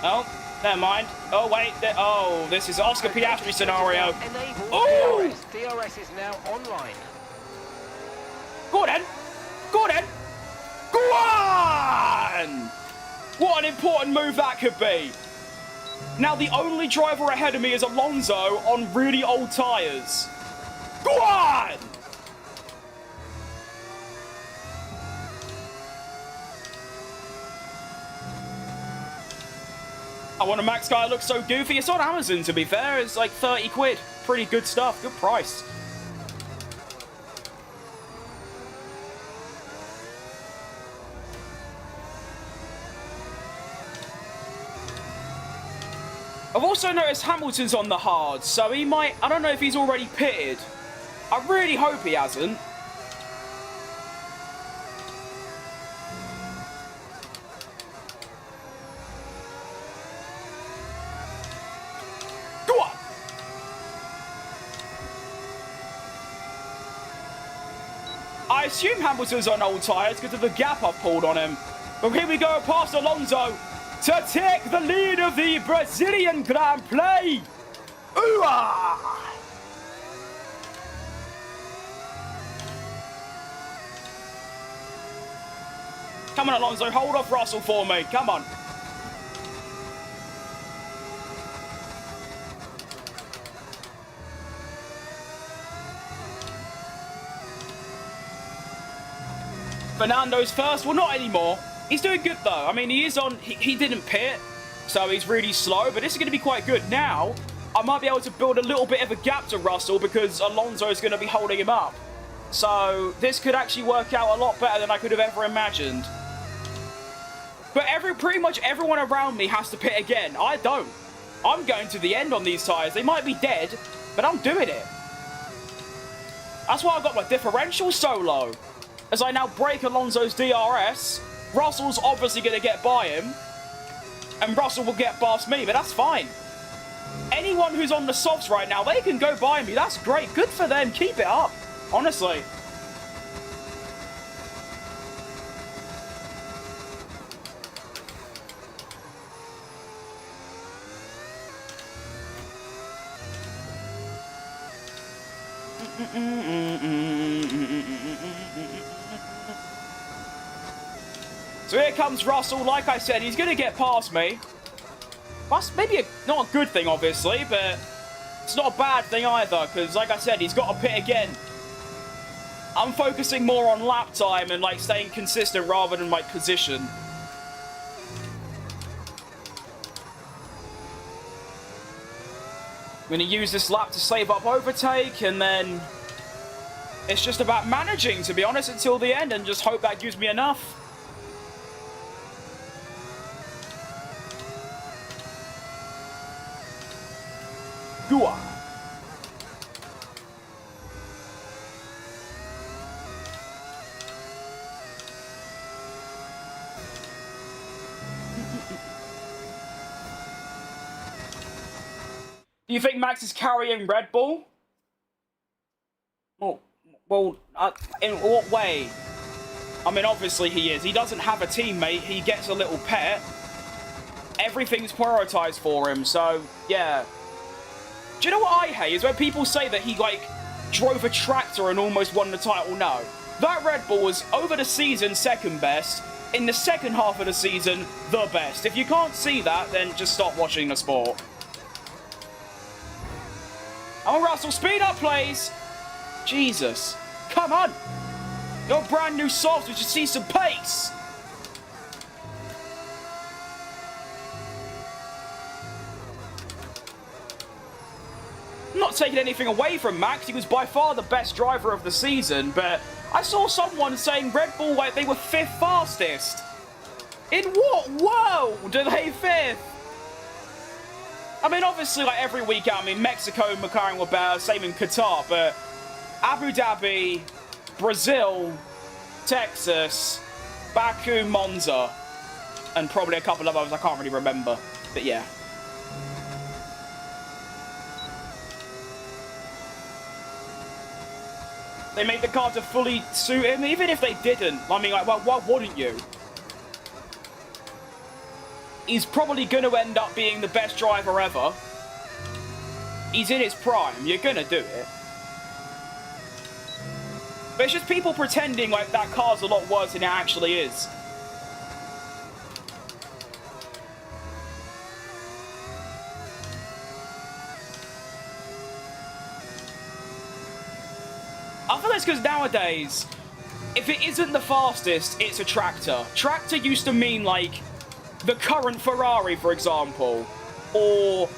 S1: Oh, never mind. Oh, wait. Oh, this is Oscar Piastri scenario. Oh!
S3: DRS is now online.
S1: Go then. Go then. Go on! What an important move that could be. Now, the only driver ahead of me is Alonso on really old tyres. Go on! I want a max car. It looks so goofy. It's on Amazon, to be fair. It's like 30 quid. Pretty good stuff. Good price. I've also noticed Hamilton's on the hard, so he might... I don't know if he's already pitted. I really hope he hasn't. Go on! I assume Hamilton's on old tyres because of the gap I've pulled on him. But here we go past Alonso to take the lead of the Brazilian Grand Prix. Ooh-ah! Come on, Alonso, hold off Russell for me. Come on. Fernando's first. Well, not anymore. He's doing good, though. I mean, he is on... He didn't pit, so he's really slow, but this is going to be quite good. Now, I might be able to build a little bit of a gap to Russell because Alonso is going to be holding him up. So, this could actually work out a lot better than I could have ever imagined. But pretty much everyone around me has to pit again. I don't. I'm going to the end on these tyres. They might be dead, but I'm doing it. That's why I got my differential so low. as I now break Alonso's DRS. Russell's obviously going to get by him, and Russell will get past me, but that's fine. Anyone who's on the softs right now, they can go by me. That's great. Good for them. Keep it up, honestly. So here comes Russell. Like I said, he's going to get past me. That's maybe not a good thing, obviously, but it's not a bad thing either, because, like I said, he's got to pit again. I'm focusing more on lap time and, like, staying consistent rather than, like, position. I'm going to use this lap to save up overtake, and then it's just about managing, to be honest, until the end, and just hope that gives me enough. Gua. Do you think Max is carrying Red Bull? Well, in what way? I mean, obviously he is. He doesn't have a teammate. He gets a little pet. Everything's prioritized for him, so, yeah. Do you know what I hate? Is when people say that he, like, drove a tractor and almost won the title. No. That Red Bull was, over the season, second best. In the second half of the season, the best. If you can't see that, then just stop watching the sport. Oh, Russell, speed up, please. Jesus. Come on. Your brand new softs, we should see some pace. I'm not taking anything away from Max. He was by far the best driver of the season, but I saw someone saying Red Bull, like, they were 5th fastest. In what world are they 5th? I mean, obviously, like, every weekend, I mean, Mexico and McLaren were better, same in Qatar, but Abu Dhabi, Brazil, Texas, Baku, Monza, and probably a couple of others I can't really remember, but yeah. They made the car to fully suit him, even if they didn't. I mean, like, well, why wouldn't you? He's probably going to end up being the best driver ever. He's in his prime. You're going to do it. But it's just people pretending like that car's a lot worse than it actually is. I feel that's because nowadays, if it isn't the fastest, it's a tractor. Tractor used to mean, like, the current Ferrari, for example, or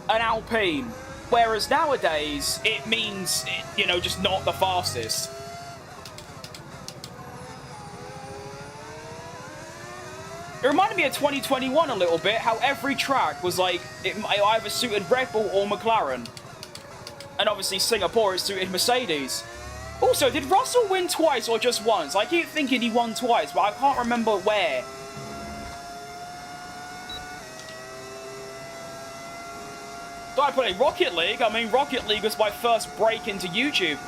S1: an Alpine. Whereas nowadays, it means, you know, just not the fastest. It reminded me of 2021 a little bit, how every track was like, it either suited Red Bull or McLaren. And obviously Singapore, it suited Mercedes. Also, did Russell win twice or just once? I keep thinking he won twice, but I can't remember where. So I play Rocket League. I mean, Rocket League was my first break into YouTube.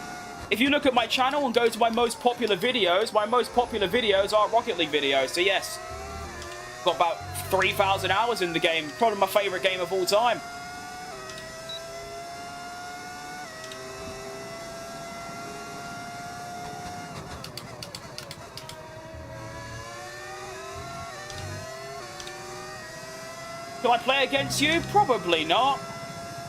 S1: If you look at my channel and go to my most popular videos are Rocket League videos. So yes, got about 3,000 hours in the game. Probably my favourite game of all time. Can I play against you? Probably not.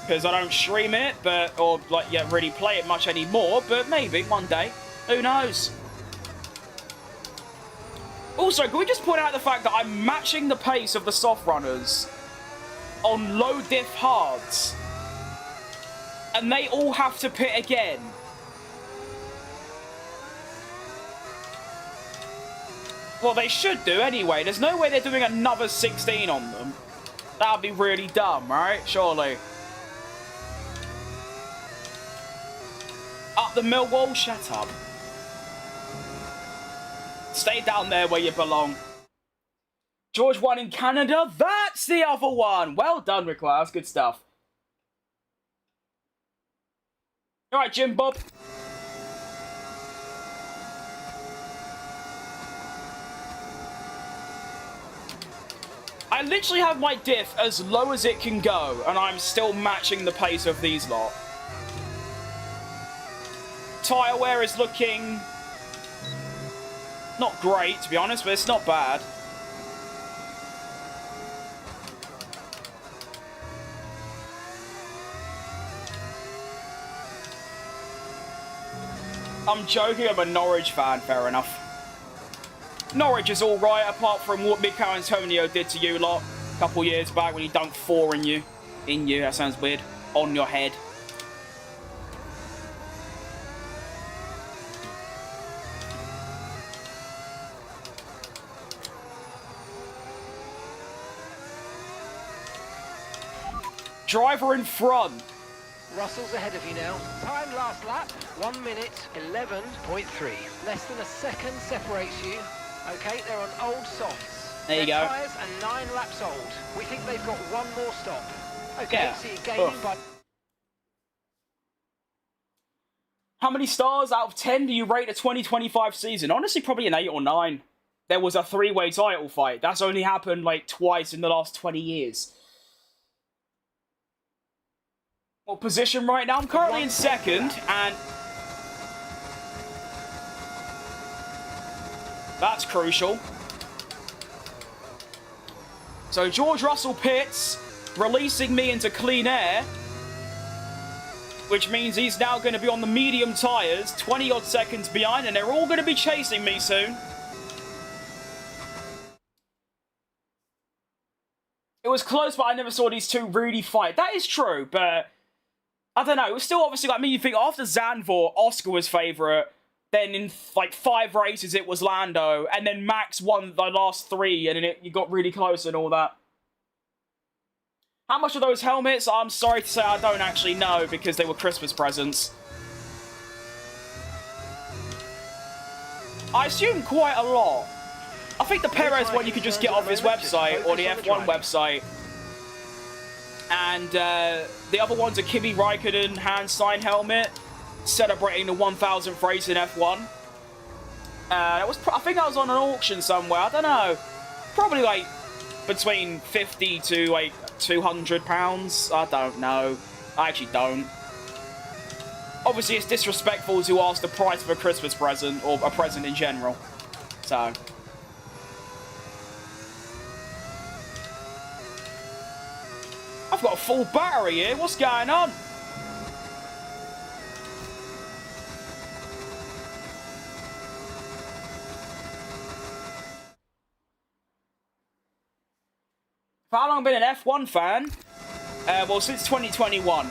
S1: Because I don't stream it, or really play it much anymore, but maybe one day. Who knows? Also, can we just point out the fact that I'm matching the pace of the soft runners on low diff hards, and they all have to pit again. Well, they should do anyway. There's no way they're doing another 16 on them. That would be really dumb, right? Surely. Up the Millwall, shut up. Stay down there where you belong. George won in Canada. That's the other one. Well done, Rickler. That's good stuff. All right, Jim Bob. I literally have my diff as low as it can go, and I'm still matching the pace of these lot. Tyre wear is looking not great, to be honest, but it's not bad. I'm joking, I'm a Norwich fan, fair enough. Norwich is alright, apart from what Mikel Antonio did to you lot a couple years back when he dunked 4 in you. In you, that sounds weird. On your head. Driver in front.
S3: Russell's ahead of you now. Time last lap, 1 minute 11.3. Less than a second separates you. Okay, they're on old softs.
S1: There you
S3: Their
S1: go.
S3: tyres are 9 laps old. We think they've got 1 more stop. Okay,
S1: Yeah.
S3: so you're gaining by...
S1: How many stars out of 10 do you rate a 2025 season? Honestly, probably an 8 or 9. There was a 3-way title fight. That's only happened like twice in the last 20 years. What position right now? I'm currently in second, and that's crucial. So George Russell pits, releasing me into clean air, which means he's now going to be on the medium tyres, 20-odd seconds behind, and they're all going to be chasing me soon. It was close, but I never saw these two really fight. That is true, but I don't know. It was still obviously like me. You think after Zandvoort, Oscar was favourite. Then in like 5 races, it was Lando. And then Max won the last 3. And then you got really close and all that. How much are those helmets? I'm sorry to say I don't actually know because they were Christmas presents. I assume quite a lot. I think the Perez one you could just get off his website or the F1 website. And the other one's a Kimi Raikkonen hand sign helmet, celebrating the 1000th race in F1. I think that was on an auction somewhere. I don't know. Probably like between 50 to like £200. I don't know. I actually don't. Obviously, it's disrespectful to ask the price of a Christmas present or a present in general. So. I've got a full battery here. What's going on? For how long have I been an F1 fan? Well, since 2021.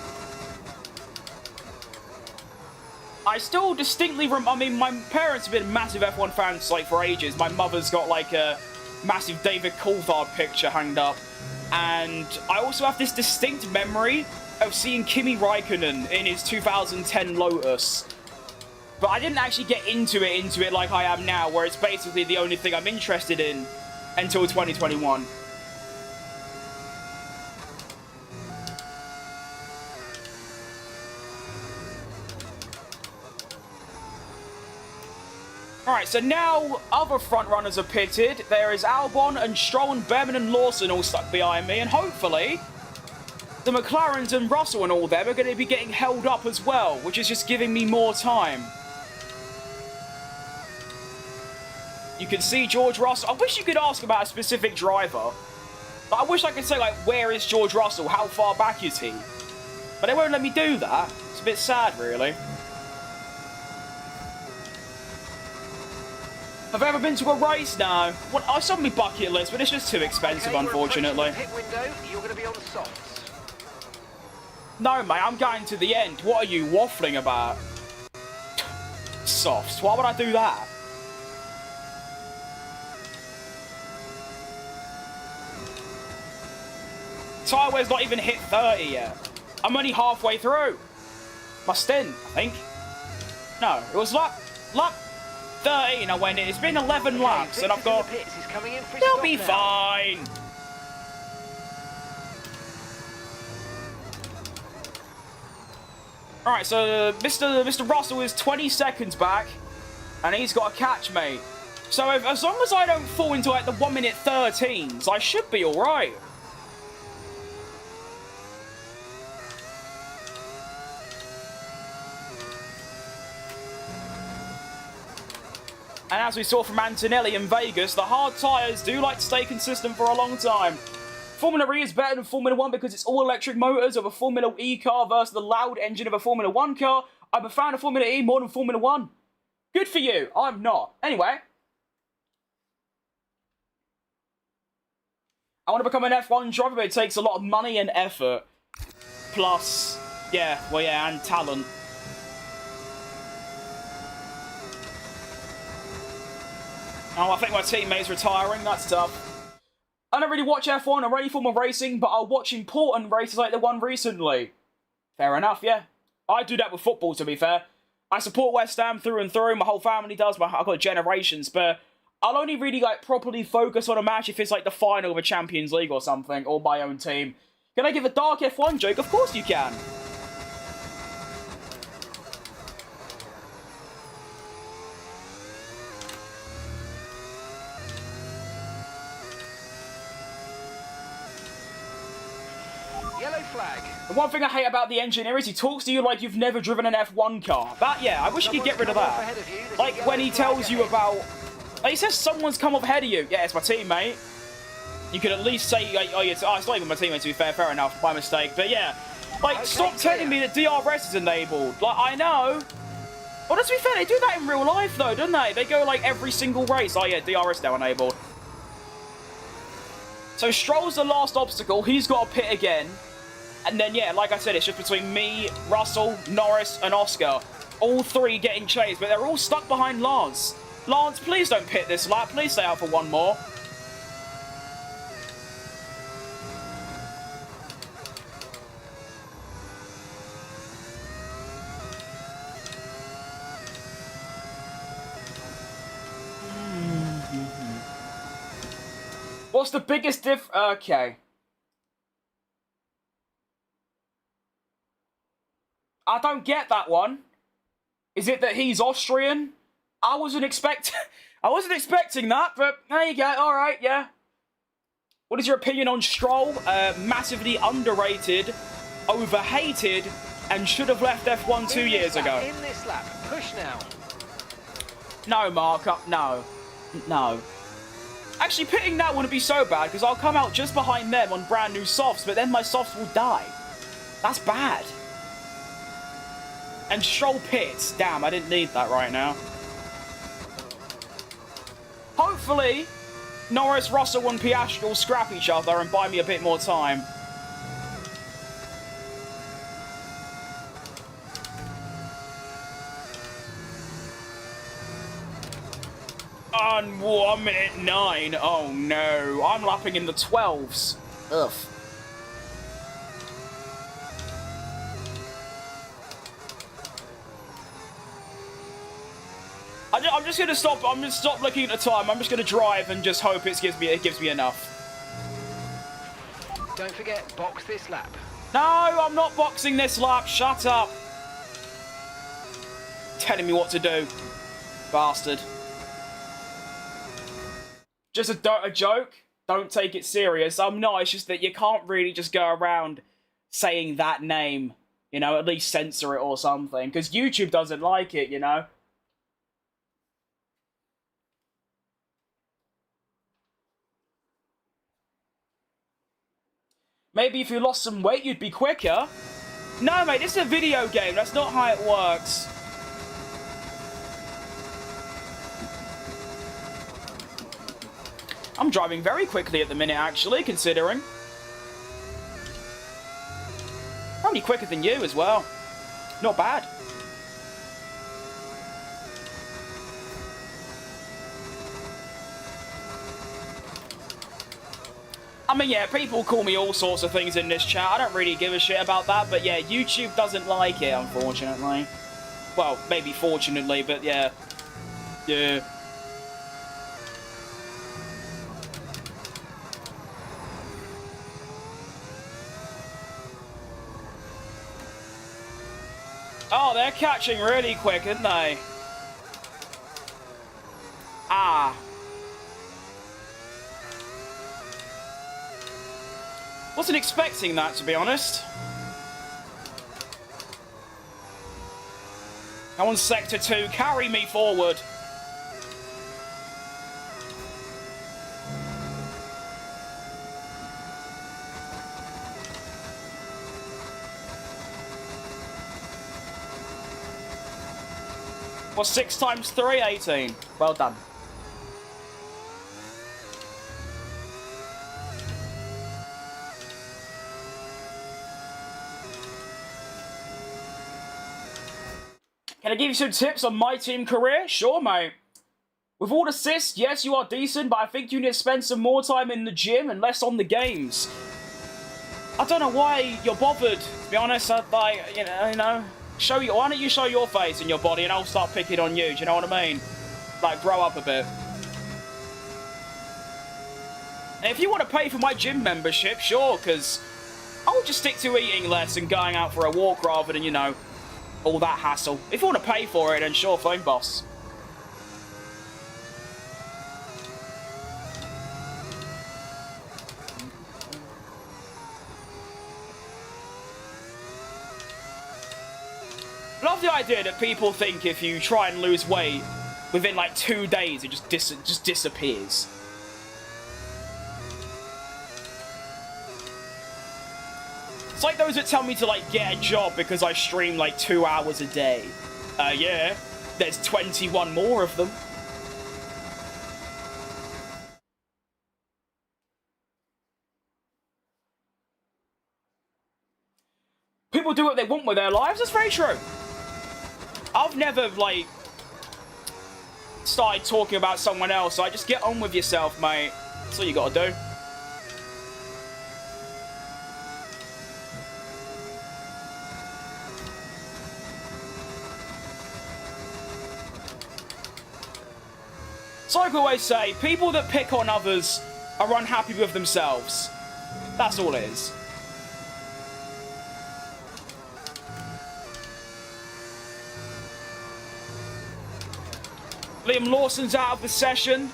S1: I still distinctly I mean, my parents have been massive F1 fans like for ages. My mother's got like a massive David Coulthard picture hanged up. And I also have this distinct memory of seeing Kimi Raikkonen in his 2010 Lotus. But I didn't actually get into it like I am now, where it's basically the only thing I'm interested in until 2021. Alright, so now other front runners are pitted. There is Albon and Stroll and Behrman and Lawson all stuck behind me. And hopefully, the McLarens and Russell and all them are going to be getting held up as well, which is just giving me more time. You can see George Russell. I wish you could ask about a specific driver. But I wish I could say, like, where is George Russell? How far back is he? But they won't let me do that. It's a bit sad, really. Have I ever been to a race? No. Well, I saw my bucket list, but it's just too expensive, unfortunately.
S3: Pit window, you're going to be on the softs.
S1: No, mate, I'm going to the end. What are you waffling about? Softs. Why would I do that? Tyre wear's not even hit 30 yet. I'm only halfway through. My stint, I think. No, it was lap 13 I went in. It's been 11 laps, and I've got...
S3: He's coming in for
S1: They'll be fine. Alright, so Mr. Russell is 20 seconds back, and he's got to catch me. So as long as I don't fall into like the 1 minute 13s, I should be alright. And as we saw from Antonelli in Vegas, the hard tyres do like to stay consistent for a long time. Formula E is better than Formula 1 because it's all electric motors of a Formula E car versus the loud engine of a Formula 1 car. I'm a fan of Formula E more than Formula 1. Good for you. I'm not. Anyway. I want to become an F1 driver, but it takes a lot of money and effort. Plus, yeah, well, yeah, and talent. Oh, I think my teammate's retiring. That's tough. I don't really watch F1 or any form of racing, but I'll watch important races like the one recently. Fair enough, yeah. I do that with football, to be fair. I support West Ham through and through. My whole family does. I've got generations, but I'll only really like properly focus on a match if it's like the final of a Champions League or something, or my own team. Can I give a dark F1 joke? Of course you can.
S3: Yellow flag.
S1: The one thing I hate about the engineer is he talks to you like you've never driven an F1 car. That, yeah, I wish he could get rid of that. Like when he tells you about... Like, he says someone's come up ahead of you. Yeah, it's my teammate. You could at least say, like, oh, it's not even my teammate, to be fair. Fair enough, by mistake. But yeah, like, stop telling me that DRS is enabled. Like, I know. Well, to be fair, they do that in real life, though, don't they? They go, like, every single race. Oh, yeah, DRS now enabled. So Stroll's the last obstacle. He's got to pit again. And then, yeah, like I said, it's just between me, Russell, Norris, and Oscar. All three getting chased, but they're all stuck behind Lance. Lance, please don't pit this lap. Please stay out for one more. What's the biggest diff... Okay. I don't get that one. Is it that he's Austrian? I wasn't expecting that, but there you go. All right, yeah. What is your opinion on Stroll? Massively underrated, overhated, and should have left F1 2 years ago.
S3: In this lap, push now.
S1: No, Mark, no. No. Actually, pitting now wouldn't be so bad, because I'll come out just behind them on brand new softs, but then my softs will die. That's bad. And Stroll pits. Damn, I didn't need that right now. Hopefully, Norris, Russell, and Piastri will scrap each other and buy me a bit more time. On 1 minute 9. Oh no, I'm lapping in the 12s. Ugh. I'm just gonna stop. I'm gonna stop looking at the time. I'm just gonna drive and just hope it gives me enough.
S3: Don't forget, box this lap.
S1: No, I'm not boxing this lap. Shut up. Telling me what to do, bastard. Just a joke. Don't take it serious. I'm not. It's just that you can't really just go around saying that name. You know, at least censor it or something, because YouTube doesn't like it. You know. Maybe if you lost some weight, you'd be quicker. No, mate, this is a video game. That's not how it works. I'm driving very quickly at the minute, actually, considering. Probably quicker than you as well. Not bad. I mean, yeah, people call me all sorts of things in this chat. I don't really give a shit about that, but yeah, YouTube doesn't like it, unfortunately. Well, maybe fortunately, but yeah. Yeah. Oh, they're catching really quick, aren't they? Ah. Wasn't expecting that, to be honest. Now on Sector 2, carry me forward. What's 6 times 3? 18. Well done. Can I give you some tips on my team career? Sure, mate. With all assists, yes, you are decent, but I think you need to spend some more time in the gym and less on the games. I don't know why you're bothered, to be honest. Like, you know, show you. Why don't you show your face and your body, and I'll start picking on you? Do you know what I mean? Like, grow up a bit. And if you want to pay for my gym membership, sure, because I'll just stick to eating less and going out for a walk rather than, you know, all that hassle. If you want to pay for it, then sure thing, boss. Love the idea that people think if you try and lose weight within like 2 days, it just disappears. It's like those that tell me to like get a job because I stream like 2 hours a day. Yeah, there's 21 more of them. People do what they want with their lives, that's very true. I've never, like, started talking about someone else. So I just get on with yourself, mate. That's all you gotta do. So like I always say, people that pick on others are unhappy with themselves. That's all it is. Liam Lawson's out of the session.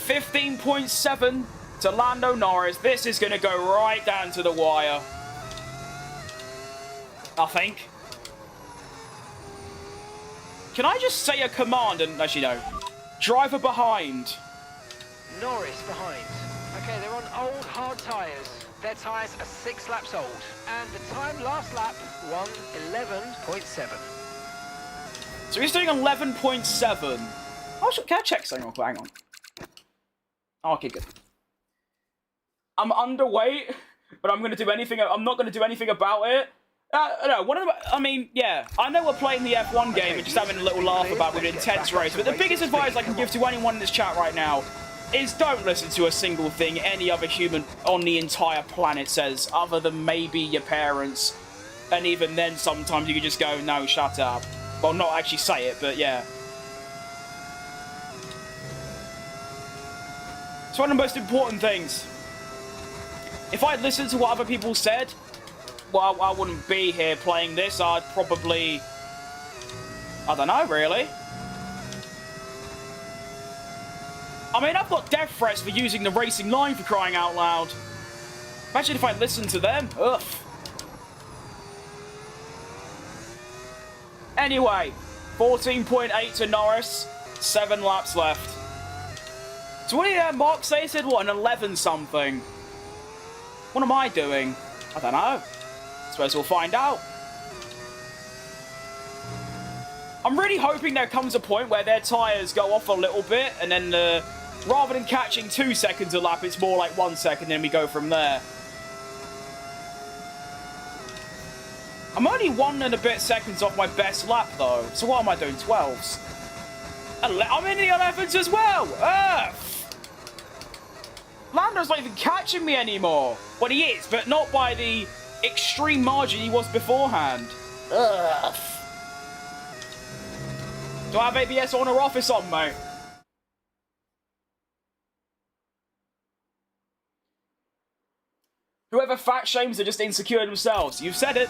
S1: 15.7 to Lando Norris. This is going to go right down to the wire, I think. Can I just say a command and... Actually, no. Driver behind.
S3: Norris behind. Okay, they're on old hard tyres. Their tyres are 6 laps old. And the time last lap, 1:11.7.
S1: So he's doing 11.7. Oh, can I check something real quick? Hang on. Okay, good. I'm underweight, but I'm going to do anything. I'm not going to do anything about it. No, I mean, yeah, I know we're playing the F1 game and just having a little laugh about with an intense race, but the biggest advice I can give to anyone in this chat right now is don't listen to a single thing any other human on the entire planet says, other than maybe your parents. And even then, sometimes you can just go, no, shut up. Well, not actually say it, but yeah. It's one of the most important things. If I'd listened to what other people said, well, I wouldn't be here playing this. I'd probably... I don't know, really. I mean, I've got death threats for using the racing line, for crying out loud. Imagine if I listened to them. Ugh. Anyway, 14.8 to Norris. 7 laps left. So what did Mark say? He said, what, an 11-something? What am I doing? I don't know. Suppose we'll find out. I'm really hoping there comes a point where their tyres go off a little bit, and then rather than catching 2 seconds a lap, it's more like 1 second, and we go from there. I'm only 1 and a bit seconds off my best lap, though. So what am I doing? 12s. I'm in the 11s as well. Earth. Lando's not even catching me anymore. Well, he is, but not by the extreme margin he was beforehand. Ugh. Do I have ABS on or off? It's on, mate. Whoever fat shames are just insecure themselves. You've said it.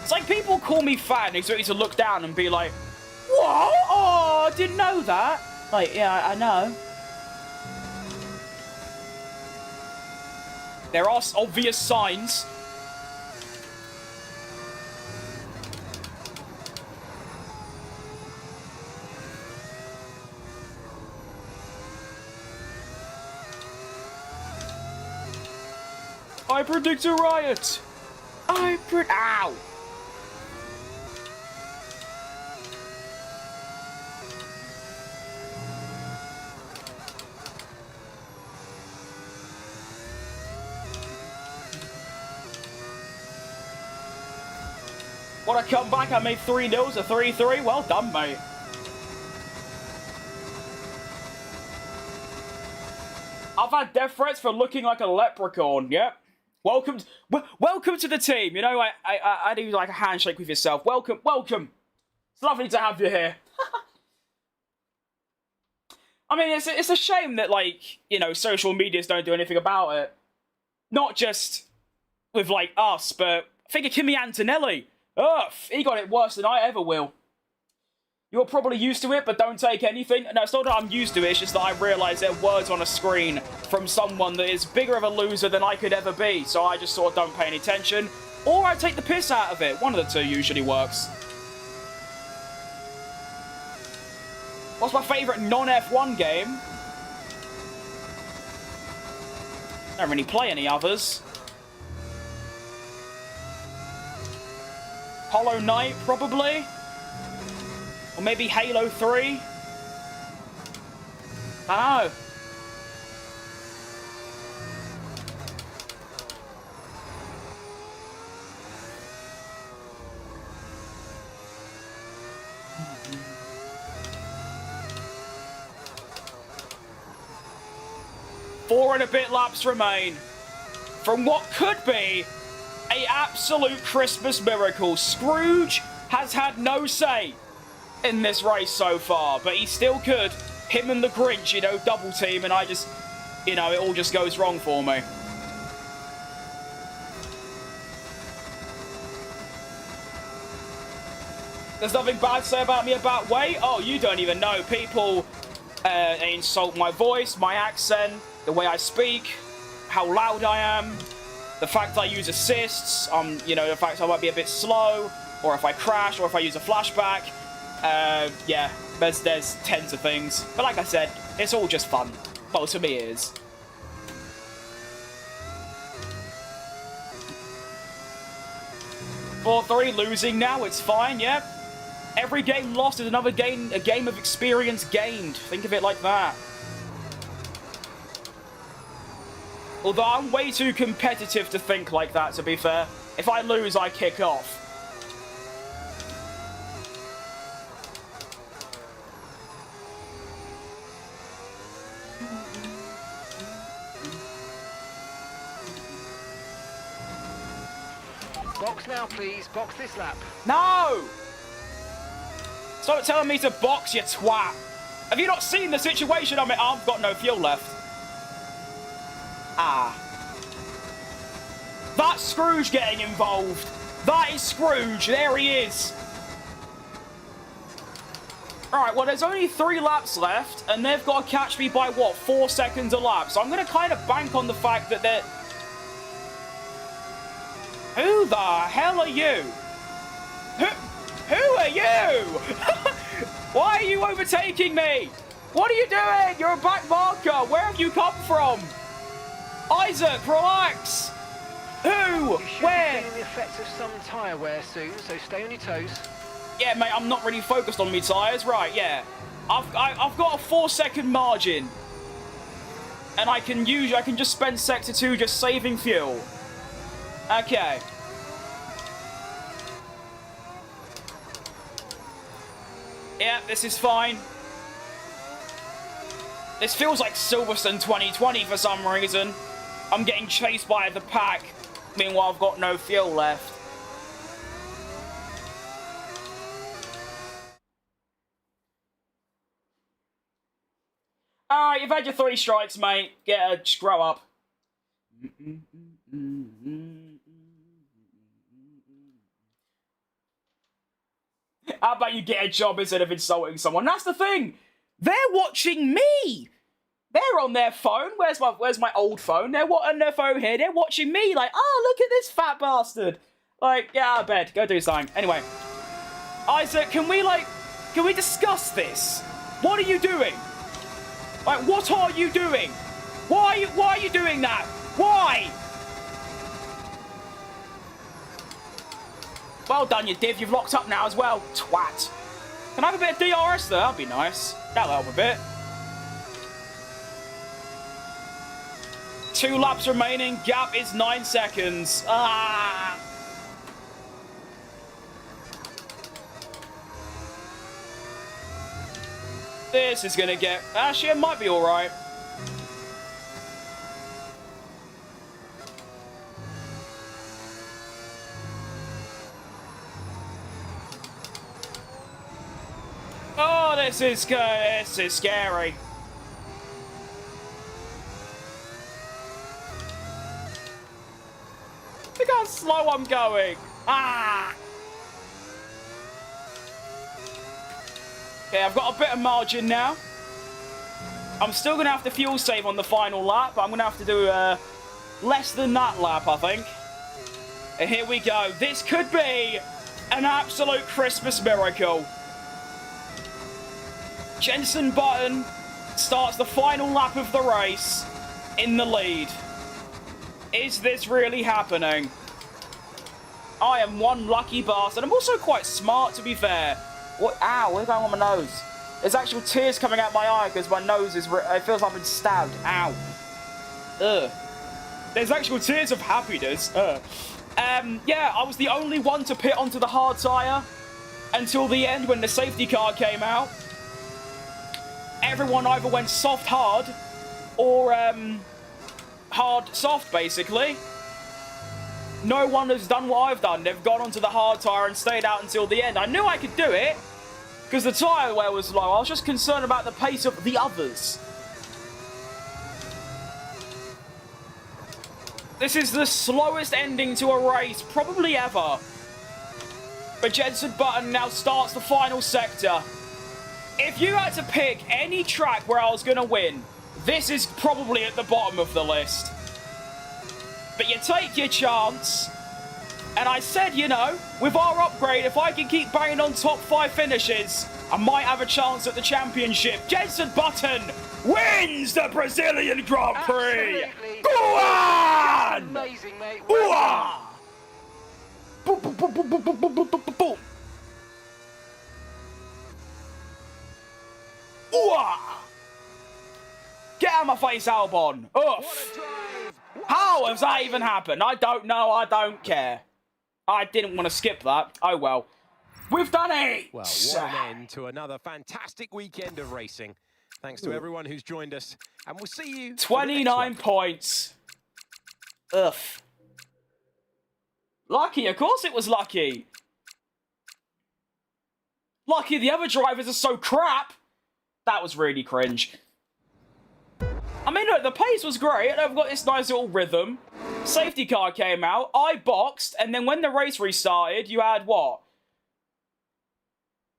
S1: It's like people call me fat and expect me to look down and be like, what? Oh, I didn't know that. Like, yeah, I know. There are obvious signs. I predict a riot. Ow. What a comeback. I made 3-0, a 3-3. Well done, mate. I've had death threats for looking like a leprechaun. Yep. Welcome to the team. You know, I do like a handshake with yourself. Welcome. It's lovely to have you here. I mean, it's a shame that, like, you know, social medias don't do anything about it. Not just with, like, us, but think of Kimi Antonelli. Ugh, he got it worse than I ever will. You're probably used to it, but don't take anything. No, it's not that I'm used to it, it's just that I realise there are words on a screen from someone that is bigger of a loser than I could ever be, so I just sort of don't pay any attention. Or I take the piss out of it. One of the two usually works. What's my favourite non-F1 game? Don't really play any others. Hollow Knight, probably. Or maybe Halo 3. I don't know. Four and a bit laps remain from what could be an absolute Christmas miracle. Scrooge has had no say in this race so far, but he still could. Him and the Grinch, you know, double team, and I just, you know, it all just goes wrong for me. There's nothing bad to say about me about weight? Oh, you don't even know. People insult my voice, my accent, the way I speak, how loud I am, the fact I use assists, you know, the fact I might be a bit slow, or if I crash, or if I use a flashback. Yeah, there's tens of things. But like I said, it's all just fun. Well, to me it is. Four 3 losing now, it's fine, yeah. Every game lost is another game, a game of experience gained. Think of it like that. Although I'm way too competitive to think like that, to be fair. If I lose, I kick off.
S3: Box now, please. Box this lap.
S1: No! Stop telling me to box, you twat. Have you not seen the situation I'm in? I've got no fuel left. Ah. That's Scrooge getting involved. That is Scrooge. There he is. Alright, well, there's only 3 laps left, and they've got to catch me by, what, 4 seconds a lap. So I'm going to kind of bank on the fact that they're... Who the hell are you? Who are you? Why are you overtaking me? What are you doing? You're a back marker. Where have you come from? Isaac, relax. Who?
S3: You should
S1: Where?
S3: be feeling the effects of some tyre wear soon, so stay on your toes.
S1: Yeah, mate, I'm not really focused on me tyres. Right, yeah. I've got a 4-second margin. And I can just spend Sector 2 just saving fuel. Okay. Yeah, this is fine. This feels like Silverstone 2020 for some reason. I'm getting chased by the pack. Meanwhile, I've got no fuel left. Alright, you've had your 3 strikes, mate. Just grow up. How about you get a job instead of insulting someone? That's the thing. They're watching me. They're on their phone. Where's my old phone? They're on their phone here. They're watching me like, oh, look at this fat bastard. Like, get out of bed. Go do something. Anyway. Isaac, can we discuss this? What are you doing? Like, what are you doing? Why are you doing that? Why? Well done, you div. You've locked up now as well. Twat. Can I have a bit of DRS there? That'd be nice. That'll help a bit. 2 laps remaining. Gap is 9 seconds. Ah. This is going to get... Actually, it might be all right. Oh, this is scary. Look how slow I'm going. Ah! Okay, I've got a bit of margin now. I'm still going to have to fuel save on the final lap, but I'm going to have to do less than that lap, I think. And here we go. This could be an absolute Christmas miracle. Jensen Button starts the final lap of the race in the lead. Is this really happening? I am one lucky bastard. I'm also quite smart, to be fair. What? Ow, what's going on my nose? There's actual tears coming out my eye because my nose is... It feels like I've been stabbed. Ow. Ugh. There's actual tears of happiness. Yeah, I was the only one to pit onto the hard tyre until the end when the safety car came out. Everyone either went soft hard or hard soft, basically. No one has done what I've done. They've gone onto the hard tyre and stayed out until the end. I knew I could do it because the tyre wear was low. I was just concerned about the pace of the others. This is the slowest ending to a race probably ever. But Jensen Button now starts the final sector. If you had to pick any track where I was going to win, this is probably at the bottom of the list. But you take your chance. And I said, you know, with our upgrade, if I can keep banging on top 5 finishes, I might have a chance at the championship. Jensen Button wins the Brazilian Grand Prix.
S3: Absolutely.
S1: Go on!
S3: Amazing, mate.
S1: Well
S3: Well
S1: Boom, boom, boom, boom, boom, boom, boom, boom, boom, boom. Get out of my face, Albon. Oof. How has that even happened? I don't know. I don't care. I didn't want to skip that. Oh, well. We've done it.
S4: Well, what an end to another fantastic weekend of racing. Thanks to everyone who's joined us. And we'll see you
S1: 29 points. Ugh. Lucky. Of course it was lucky. Lucky the other drivers are so crap. That was really cringe. I mean, look, the pace was great. I've got this nice little rhythm. Safety car came out. I boxed. And then when the race restarted, you had what?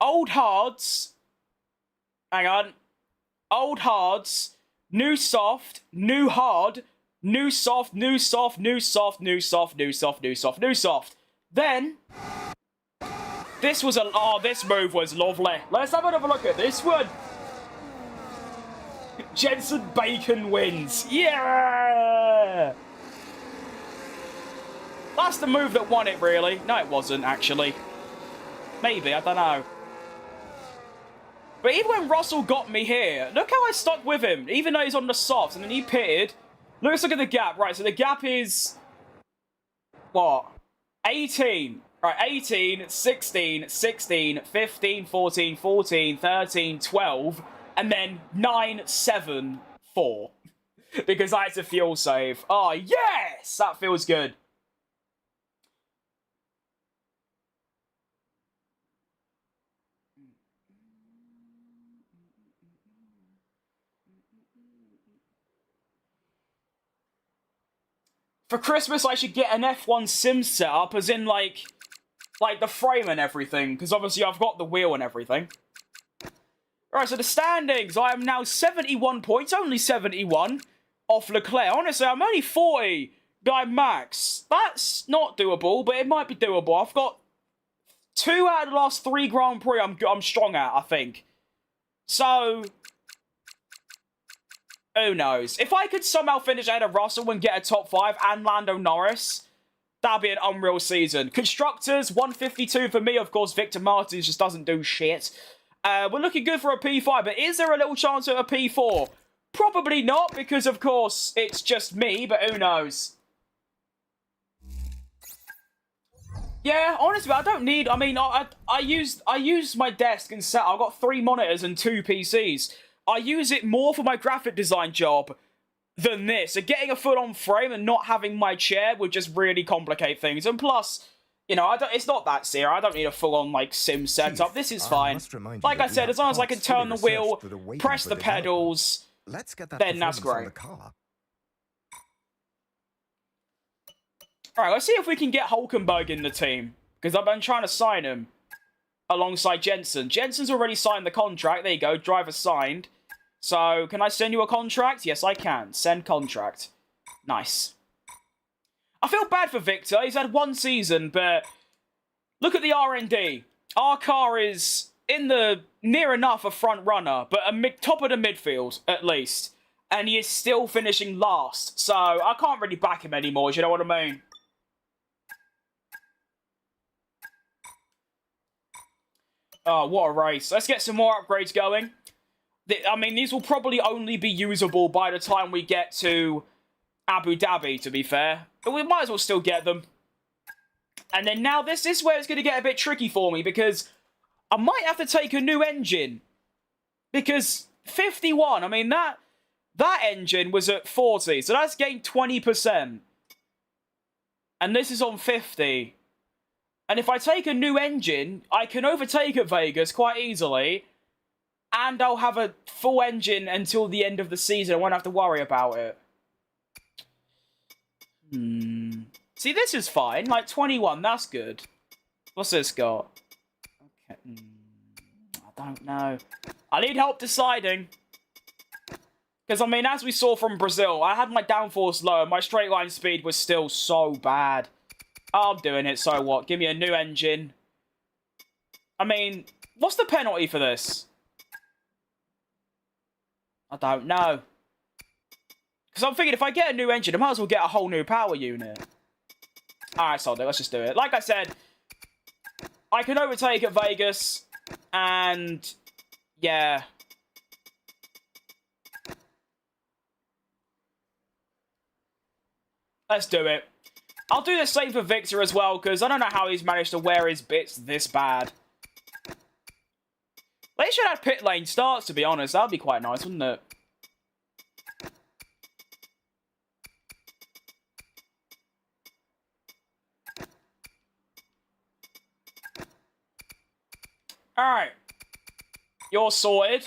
S1: Old hards. Hang on. Old hards. New soft. New hard. New soft. New soft. New soft. New soft. New soft. New soft. New soft. Then... This was a... Oh, this move was lovely. Let's have another look at this one. Jensen Bacon wins. Yeah! That's the move that won it, really. No, it wasn't, actually. Maybe, I don't know. But even when Russell got me here, look how I stuck with him, even though he's on the softs, and then he pitted. Let's look at the gap. Right, so the gap is... What? 18. Right, 18, 16, 16, 15, 14, 14, 13, 12... And then 9, 7, 4. Because I had to fuel save. Oh, yes! That feels good. For Christmas, I should get an F1 sim setup, as in, like the frame and everything, because obviously I've got the wheel and everything. Alright, so the standings. I am now 71 points, only 71, off Leclerc. Honestly, I'm only 40 behind Max. That's not doable, but it might be doable. I've got 2 out of the last 3 Grand Prix I'm strong at, I think. So, who knows? If I could somehow finish ahead of Russell and get a top 5 and Lando Norris, that'd be an unreal season. Constructors, 152 for me. Of course, Victor Martins just doesn't do shit. We're looking good for a P5, but is there a little chance at a P4? Probably not, because, of course, it's just me, but who knows? Yeah, honestly, I don't need... I mean, I use my desk and set. I've got 3 monitors and 2 PCs. I use it more for my graphic design job than this. So getting a full-on frame and not having my chair would just really complicate things. And plus... You know, it's not that serious. I don't need a full-on, like, sim setup. This is fine. Like I said, as long as I can turn the wheel, press the pedals, then that's great. Alright, let's see if we can get Hulkenberg in the team. Because I've been trying to sign him alongside Jensen. Jensen's already signed the contract. There you go, driver signed. So, can I send you a contract? Yes, I can. Send contract. Nice. I feel bad for Victor. He's had 1 season, but look at the R&D. Our car is in the near enough a front runner, but top of the midfield, at least. And he is still finishing last. So, I can't really back him anymore, do you know what I mean? Oh, what a race. Let's get some more upgrades going. I mean, these will probably only be usable by the time we get to Abu Dhabi, to be fair. But we might as well still get them. And then now this is where it's going to get a bit tricky for me, because I might have to take a new engine. Because 51, I mean, that engine was at 40, so that's gained 20%. And this is on 50. And if I take a new engine, I can overtake at Vegas quite easily. And I'll have a full engine until the end of the season. I won't have to worry about it. See, this is fine. Like, 21, that's good. What's this got? Okay. I don't know. I need help deciding. Because, I mean, as we saw from Brazil, I had my downforce low and my straight line speed was still so bad. Oh, I'm doing it, so what? Give me a new engine. I mean, what's the penalty for this? I don't know. Because I'm thinking, if I get a new engine, I might as well get a whole new power unit. Alright, so let's just do it. Like I said, I can overtake at Vegas, and yeah. Let's do it. I'll do the same for Victor as well, because I don't know how he's managed to wear his bits this bad. They should have pit lane starts, to be honest. That would be quite nice, wouldn't it? Alright. You're sorted.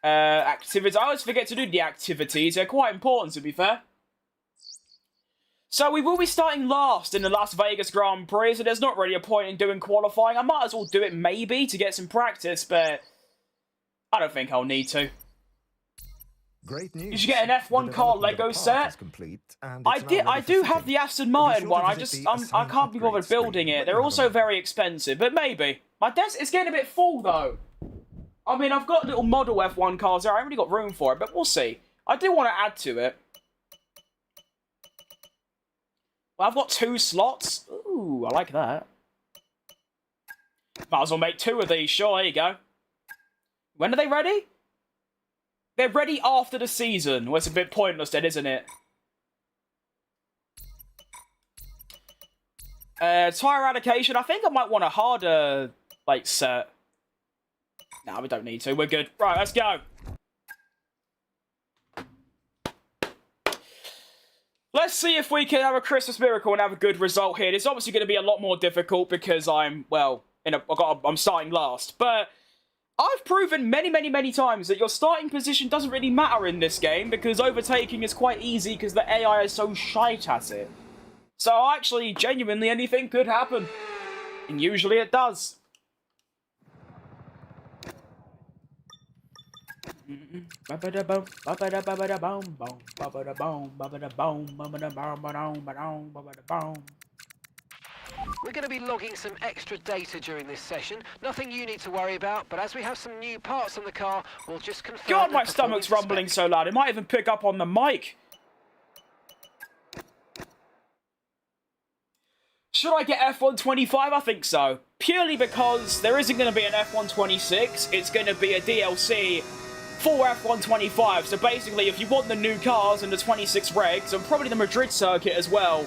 S1: Activities. I always forget to do the activities. They're quite important, to be fair. So we will be starting last in the Las Vegas Grand Prix, so there's not really a point in doing qualifying. I might as well do it maybe to get some practice, but I don't think I'll need to.
S5: Great news.
S1: You should get an F1 car Lego set. I do have the Aston Martin one. I can't be bothered building it. They're also very expensive, but maybe. My desk is getting a bit full though. I mean, I've got little model F1 cars there. I haven't really got room for it, but we'll see. I do want to add to it. Well, I've got 2 slots. Ooh, I like that. Might as well make 2 of these. Sure, there you go. When are they ready? They're ready after the season. Well, it's a bit pointless then, isn't it? Tire eradication. I think I might want a harder, like, set. No, we don't need to. We're good. Right, let's go. Let's see if we can have a Christmas miracle and have a good result here. It's obviously going to be a lot more difficult because I'm, well, I'm starting last. But I've proven many times that your starting position doesn't really matter in this game because overtaking is quite easy because the AI is so shite at it. So actually, genuinely, anything could happen. And usually it does.
S3: We're going to be logging some extra data during this session. Nothing you need to worry about, but as we have some new parts on the car, we'll just confirm.
S1: God, my stomach's rumbling so loud. It might even pick up on the mic. Should I get F125? I think so. Purely because there isn't going to be an F126. It's going to be a DLC for F125. So basically, if you want the new cars and the 26 regs, and probably the Madrid circuit as well,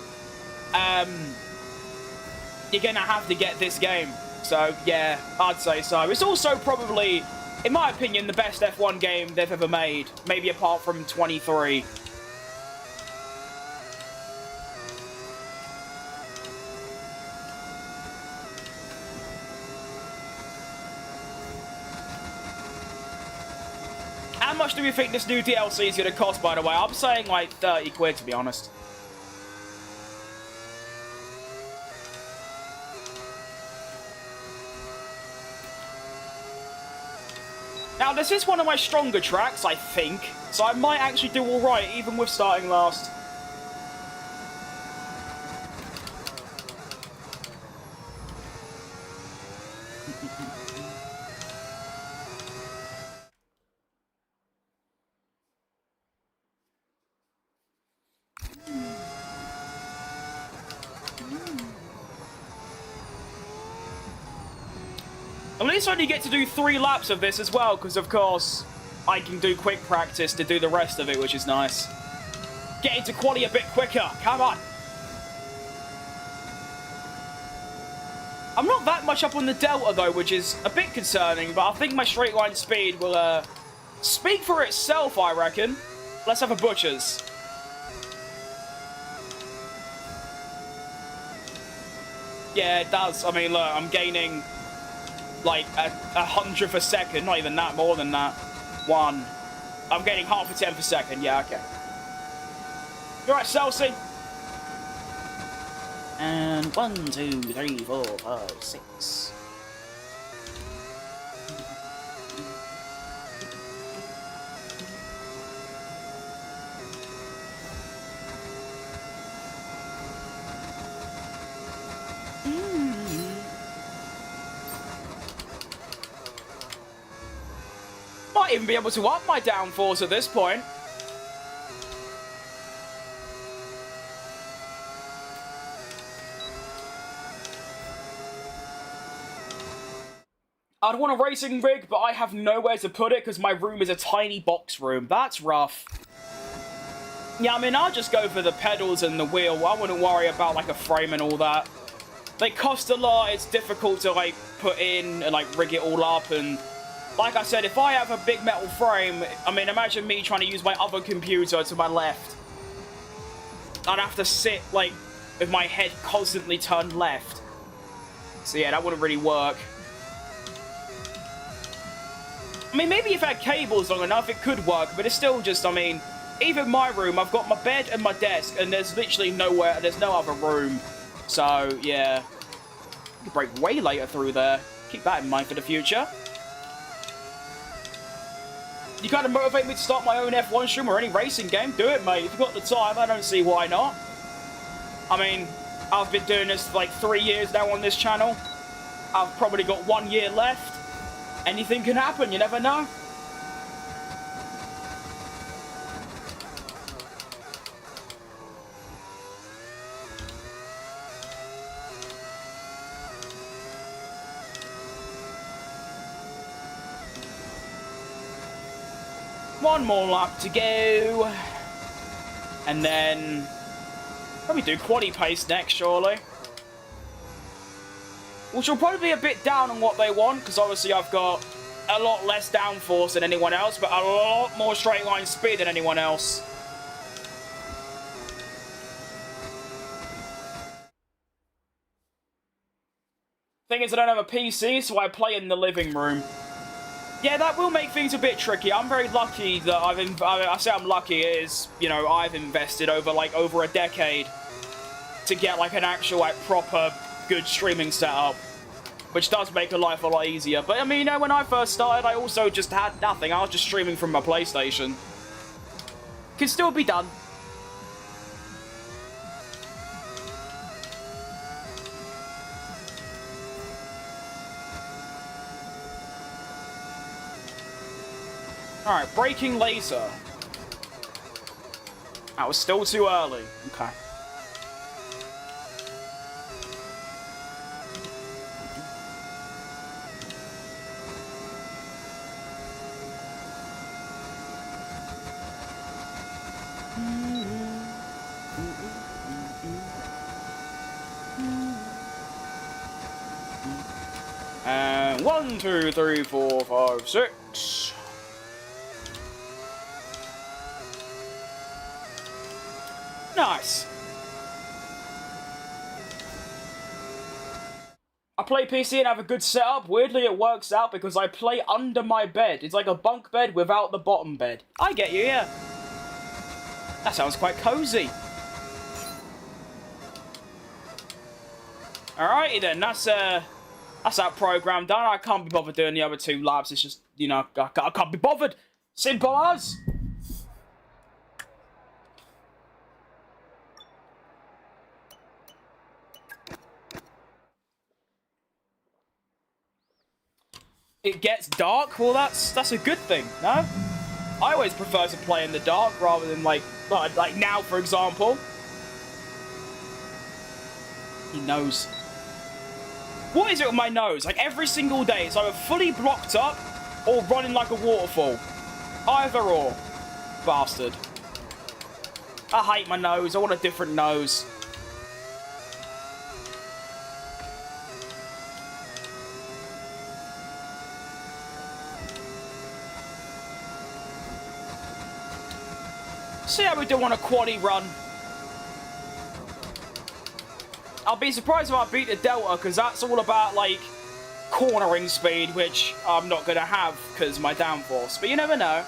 S1: you're going to have to get this game. So, yeah, I'd say so. It's also probably, in my opinion, the best F1 game they've ever made. Maybe apart from 23. How much do we think this new DLC is going to cost, by the way? I'm saying like 30 quid, to be honest. Now, this is one of my stronger tracks, I think, so I might actually do alright, even with starting last. At least I only get to do 3 laps of this as well, because of course, I can do quick practice to do the rest of it, which is nice. Get into quali a bit quicker, come on! I'm not that much up on the delta though, which is a bit concerning, but I think my straight line speed will speak for itself, I reckon. Let's have a butcher's. Yeah, it does. I mean, look, I'm gaining like a 100th a second, not even that, more than that. 1. I'm getting half a 10th per second, yeah, okay. You alright, Celsi? And 1, 2, 3, 4, 5, 6. Might even be able to up my downforce at this point. I'd want a racing rig, but I have nowhere to put it because my room is a tiny box room. That's rough. Yeah, I mean, I'll just go for the pedals and the wheel. I wouldn't worry about, like, a frame and all that. They cost a lot. It's difficult to, like, put in and, like, rig it all up. And, like I said, if I have a big metal frame, I mean, imagine me trying to use my other computer to my left. I'd have to sit, like, with my head constantly turned left. So, yeah, that wouldn't really work. I mean, maybe if I had cables long enough, it could work, but it's still just, I mean, even my room, I've got my bed and my desk, and there's literally nowhere, there's no other room. So, yeah. I could break way later through there. Keep that in mind for the future. You kind of motivate me to start my own F1 stream or any racing game? Do it, mate. If you've got the time, I don't see why not. I mean, I've been doing this for like 3 years now on this channel. I've probably got 1 year left. Anything can happen, you never know. One more lap to go. And then probably do quali pace next, surely. Which will probably be a bit down on what they want, because obviously I've got a lot less downforce than anyone else, but a lot more straight line speed than anyone else. Thing is, I don't have a PC, so I play in the living room. Yeah, that will make things a bit tricky. I'm very lucky that I say I'm lucky is, you know, I've invested over a decade to get like an actual like proper good streaming setup, which does make a life a lot easier. But I mean, you know, when I first started, I also just had nothing. I was just streaming from my PlayStation. Can still be done. Alright, breaking laser. That was still too early. Okay. And 1, 2, 3, 4, 5, 6. Nice. I play PC and have a good setup. Weirdly, it works out because I play under my bed. It's like a bunk bed without the bottom bed. I get you, yeah. That sounds quite cozy. Alrighty then, that's that program done. I can't be bothered doing the other 2 labs. It's just, you know, I can't be bothered. Simple as. It gets dark? Well, that's a good thing, no? I always prefer to play in the dark rather than like now, for example. He knows. What is it with my nose? Like every single day, it's either fully blocked up or running like a waterfall. Either or. Bastard. I hate my nose. I want a different nose. See how we do on a quaddie run. I'll be surprised if I beat the Delta, because that's all about, like, cornering speed, which I'm not going to have because of my downforce. But you never know.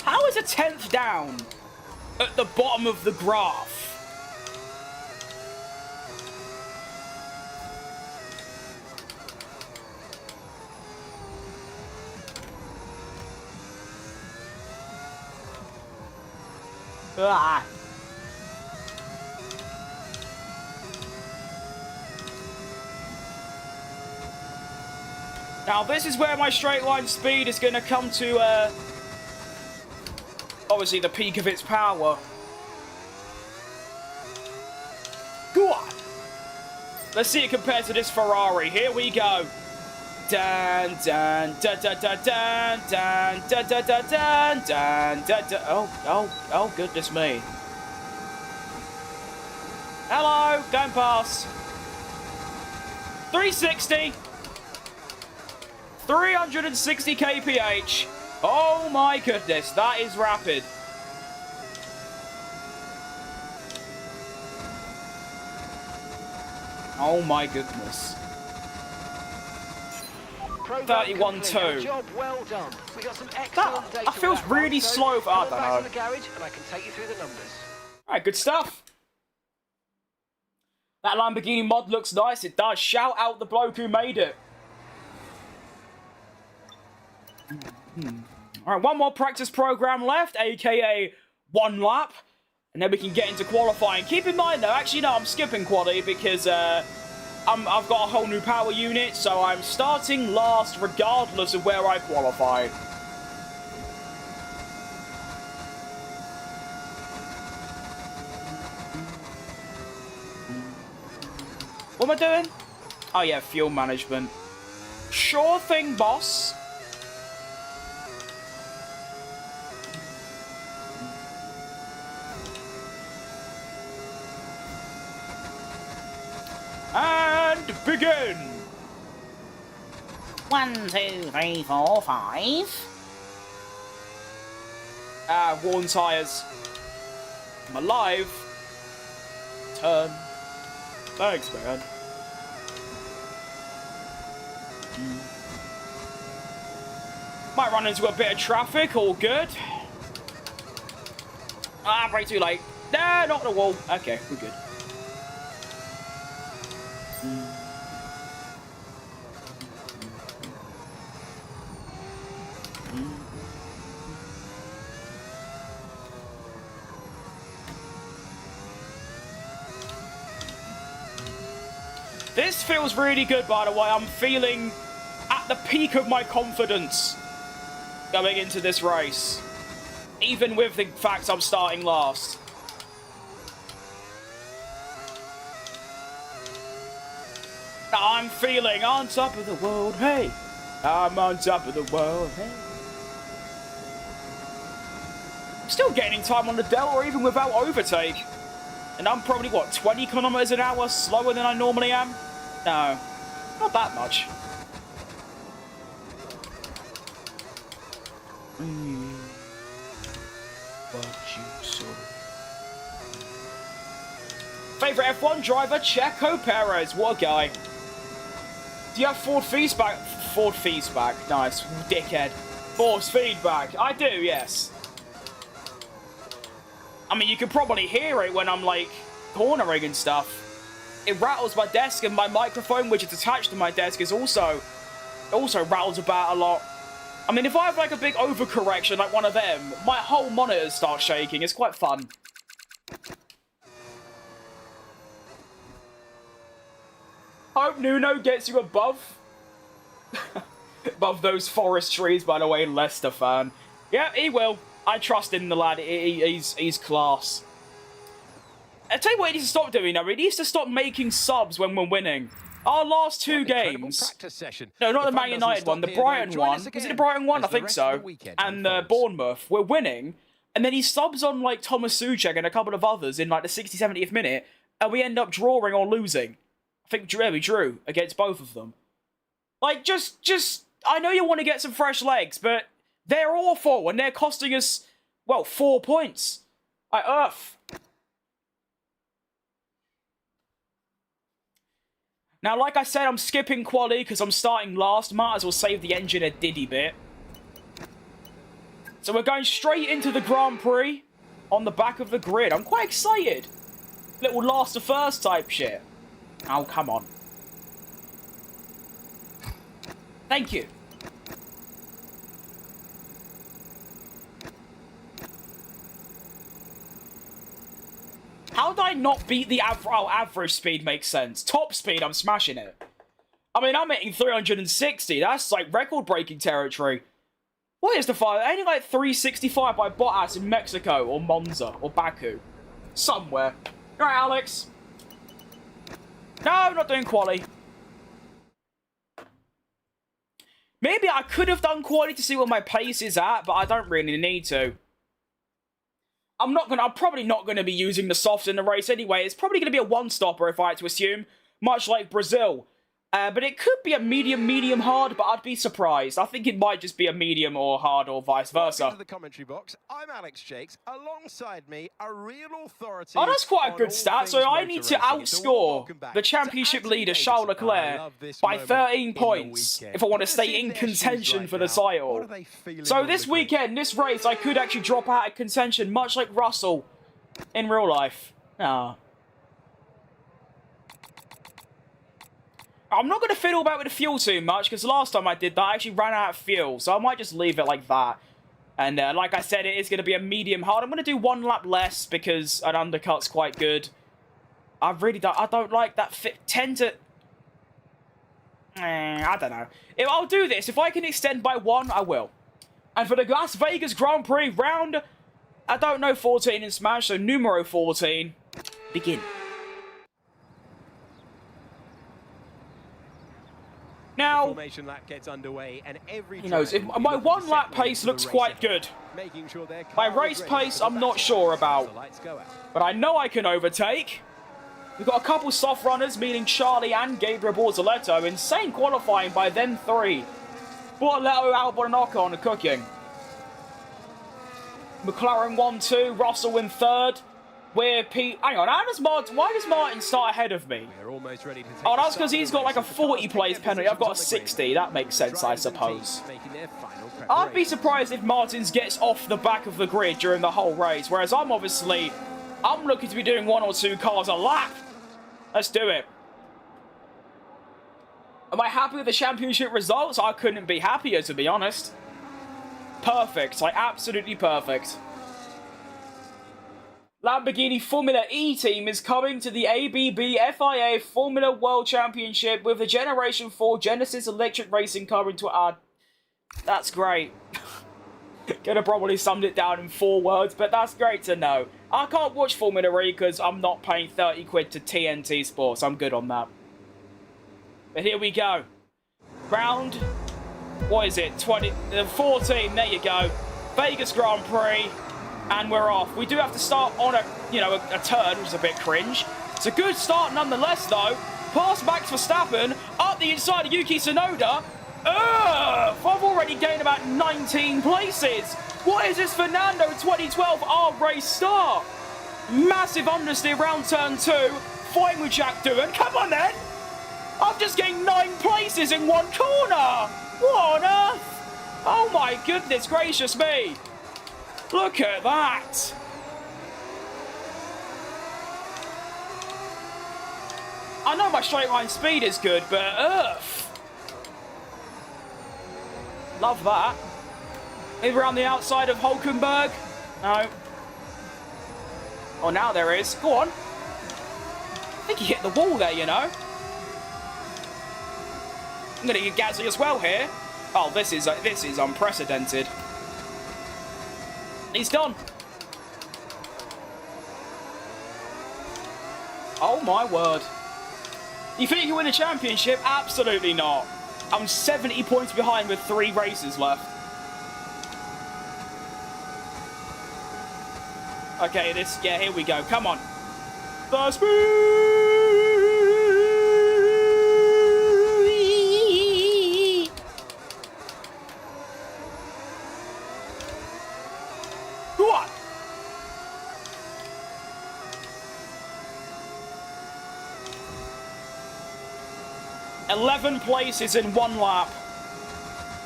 S1: How is a 10th down at the bottom of the graph? Ah. Now this is where my straight line speed is going to come to obviously the peak of its power. Go on. Let's see it compared to this Ferrari. Here we go. Dan dan da da da dan dan da da da dan dan da da. Oh goodness me. Hello, going past. 360. 360 kph. Oh my goodness, that is rapid. Oh my goodness. 31.2.
S3: Job well done. We got some excellent data.
S1: That feels really slow for, I don't know.
S3: In the garage and I can take you through the numbers.
S1: Alright, good stuff. That Lamborghini mod looks nice, it does. Shout out the bloke who made it. Alright, one more practice program left, aka 1 lap. And then we can get into qualifying. Keep in mind though, actually no, I'm skipping quali because I've got a whole new power unit, so I'm starting last regardless of where I qualify. What am I doing? Oh yeah, fuel management. Sure thing, boss. And begin!
S6: 1, 2, 3, 4, 5.
S1: Worn tyres. I'm alive. Turn. Thanks, man. Might run into a bit of traffic, all good. Ah, way too late. Nah, not the wall. Okay, we're good. This feels really good, by the way. I'm feeling at the peak of my confidence going into this race. Even with the fact I'm starting last. I'm feeling on top of the world, hey. I'm on top of the world, hey. I'm still gaining time on the Delta even without overtake. And I'm probably, what, 20 kilometers an hour slower than I normally am? No, not that much. Favorite F1 driver, Checo Perez. What a guy. Do you have Ford feedback? Ford feedback. Nice, dickhead. Force feedback. I do, yes. I mean, you can probably hear it when I'm, like, cornering and stuff. It rattles my desk, and my microphone, which is attached to my desk, is also rattles about a lot. I mean, if I have, like, a big overcorrection, like one of them, my whole monitor starts shaking. It's quite fun. Hope Nuno gets you above. Above those forest trees, by the way, Leicester fan. Yeah, he will. I trust in the lad. He's class. I tell you what he needs to stop doing now. He needs to stop making subs when we're winning. Our last two games. No, not the Man United one. The Brighton one. Was it the Brighton one? I think so. And Bournemouth. We're winning. And then he subs on, like, Thomas Souček and a couple of others in, like, the 60th, 70th minute. And we end up drawing or losing. I think we drew against both of them. Like, just... I know you want to get some fresh legs, but they're awful. And they're costing us, well, 4 points. Earth. Now, like I said, I'm skipping quali because I'm starting last. Might as well save the engine a diddy bit. So we're going straight into the Grand Prix on the back of the grid. I'm quite excited. Little last to first type shit. Oh, come on. Thank you. How did I not beat the average? Oh, average speed makes sense. Top speed, I'm smashing it. I mean, I'm hitting 360. That's like record-breaking territory. What is the file? Only like 365 by Bottas in Mexico or Monza or Baku. Somewhere. All right, Alex. No, I'm not doing quali. Maybe I could have done quali to see where my pace is at, but I don't really need to. I'm probably not gonna be using the soft in the race anyway. It's probably gonna be a one-stopper if I had to assume, much like Brazil. But it could be a medium hard, but I'd be surprised. I think it might just be a medium or hard or vice versa.
S4: Welcome to the commentary box. I'm Alex Jakes. Alongside me, a real authority.
S1: Oh, that's quite a good stat. So I need to outscore the championship leader, Charles Leclerc, by 13 points if I want to stay in contention for the title. So this weekend, this race, I could actually drop out of contention, much like Russell in real life. Ah. I'm not going to fiddle about with the fuel too much, because last time I did that, I actually ran out of fuel. So I might just leave it like that. And like I said, it is going to be a medium hard. I'm going to do one lap less, because an undercut's quite good. I don't like that fit. I don't know. If I'll do this. If I can extend by one, I will. And for the Las Vegas Grand Prix round, I don't know, 14 in Smash, so numero 14, begin. Now, he knows, if my one lap pace looks quite good. My race pace, I'm not sure about. But I know I can overtake. We've got a couple soft runners, meaning Charlie and Gabriel Bortoletto. Insane qualifying by them three. Bortoletto, Albon and Ocon are cooking. McLaren 1-2, Russell in third. Hang on, why does Martin start ahead of me?
S4: They're almost ready to take
S1: Oh,
S4: the
S1: that's because
S4: start
S1: he's
S4: of the
S1: got like a
S4: race.
S1: 40 place penalty. I've got a 60. That makes sense, I suppose.
S4: Making their final
S1: I'd be
S4: preparations.
S1: surprised if Martins gets off the back of the grid during the whole race, whereas I'm looking to be doing 1 or 2 cars a lap. Let's do it. Am I happy with the championship results? I couldn't be happier, to be honest. Perfect. Like, absolutely perfect. Lamborghini Formula E team is coming to the ABB FIA Formula World Championship with the Generation 4 Genesis electric racing car into our... That's great. Could have probably summed it down in 4 words, but that's great to know. I can't watch Formula E because I'm not paying 30 quid to TNT Sports. I'm good on that. But here we go. Round... What is it? 14. There you go. Vegas Grand Prix. And we're off. We do have to start on a turn, which is a bit cringe. It's a good start nonetheless, though. Past Max Verstappen, up the inside of Yuki Tsunoda. I've already gained about 19 places. What is this Fernando 2012 R-Race start? Massive understeer around turn 2. Fighting with Jack Doohan. Come on, then. I've just gained 9 places in 1 corner. What on earth? Oh, my goodness gracious me. Look at that! I know my straight line speed is good, but love that. Maybe around the outside of Hulkenberg? No. Oh, now there is. Go on. I think he hit the wall there, you know. I'm gonna get Gasly as well here. Oh, this is unprecedented. He's gone. Oh my word. You think you can win a championship? Absolutely not. I'm 70 points behind with 3 races left. Okay, here we go. Come on. The speed! Go on. $11 places in 1 lap.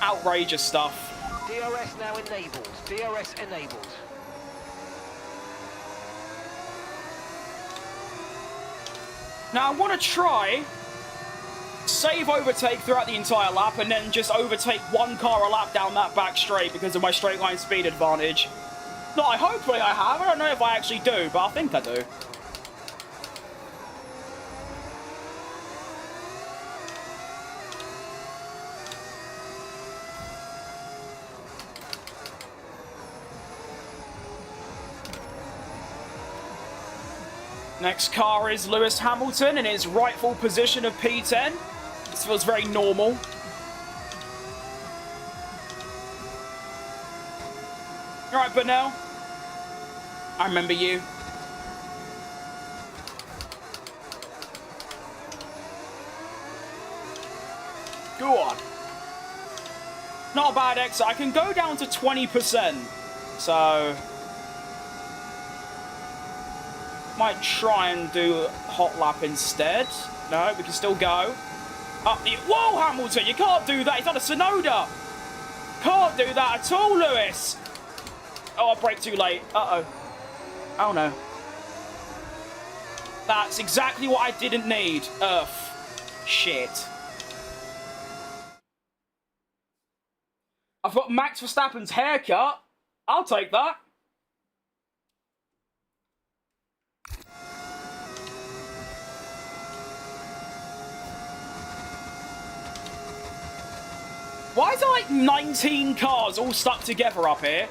S1: Outrageous stuff.
S3: DRS now enabled. DRS enabled.
S1: Now I want to try save overtake throughout the entire lap and then just overtake 1 car a lap down that back straight because of my straight line speed advantage. No, hopefully I have. I don't know if I actually do, but I think I do. Next car is Lewis Hamilton in his rightful position of P10. This feels very normal. Alright, Burnell. I remember you. Go on. Not a bad exit. I can go down to 20%. So... might try and do hot lap instead. No, we can still go. Up the... Whoa, Hamilton, you can't do that. He's on a Tsunoda. Can't do that at all, Lewis. Oh, I braked too late. Uh-oh. Oh, no. That's exactly what I didn't need. Shit. I've got Max Verstappen's haircut. I'll take that. Why is there like 19 cars all stuck together up here?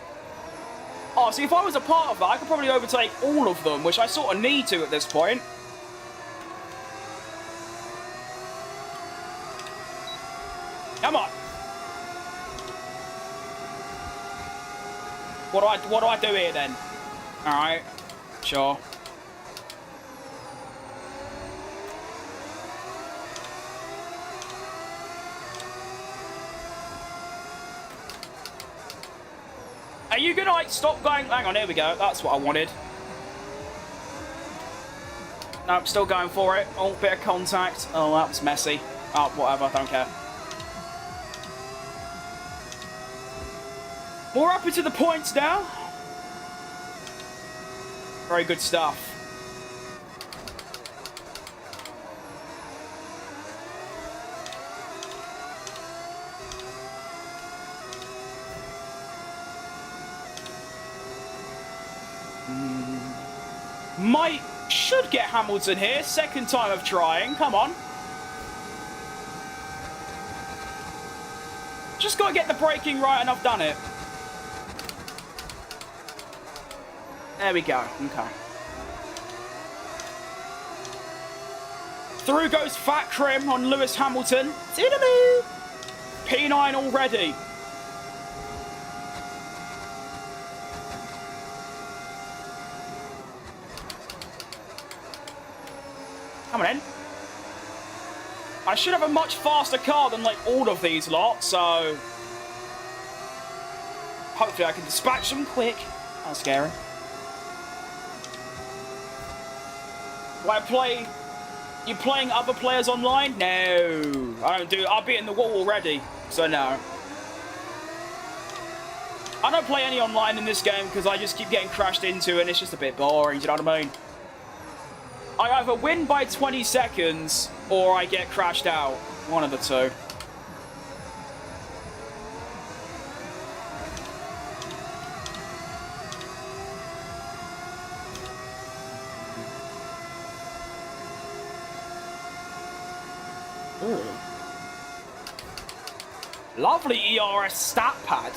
S1: Oh, see, if I was a part of that, I could probably overtake all of them, which I sort of need to at this point. Come on. What do I do here then? All right, sure. Are you gonna like stop going? Hang on, here we go. That's what I wanted. Nope, still going for it. Oh, bit of contact. Oh, that was messy. Oh, whatever, don't care. More up into the points now. Very good stuff. Should get Hamilton here. Second time of trying. Come on. Just got to get the braking right and I've done it. There we go. Okay. Through goes Fat Crim on Lewis Hamilton. P9 already. Come on in. I should have a much faster car than, like, all of these lot, so... hopefully I can dispatch them quick. That's scary. Do I play... You playing other players online? No. I don't do... I've beaten the wall already, so no. I don't play any online in this game because I just keep getting crashed into and it's just a bit boring, do you know what I mean? I either win by 20 seconds or I get crashed out. One of the two. Ooh. Lovely ERS stat pad.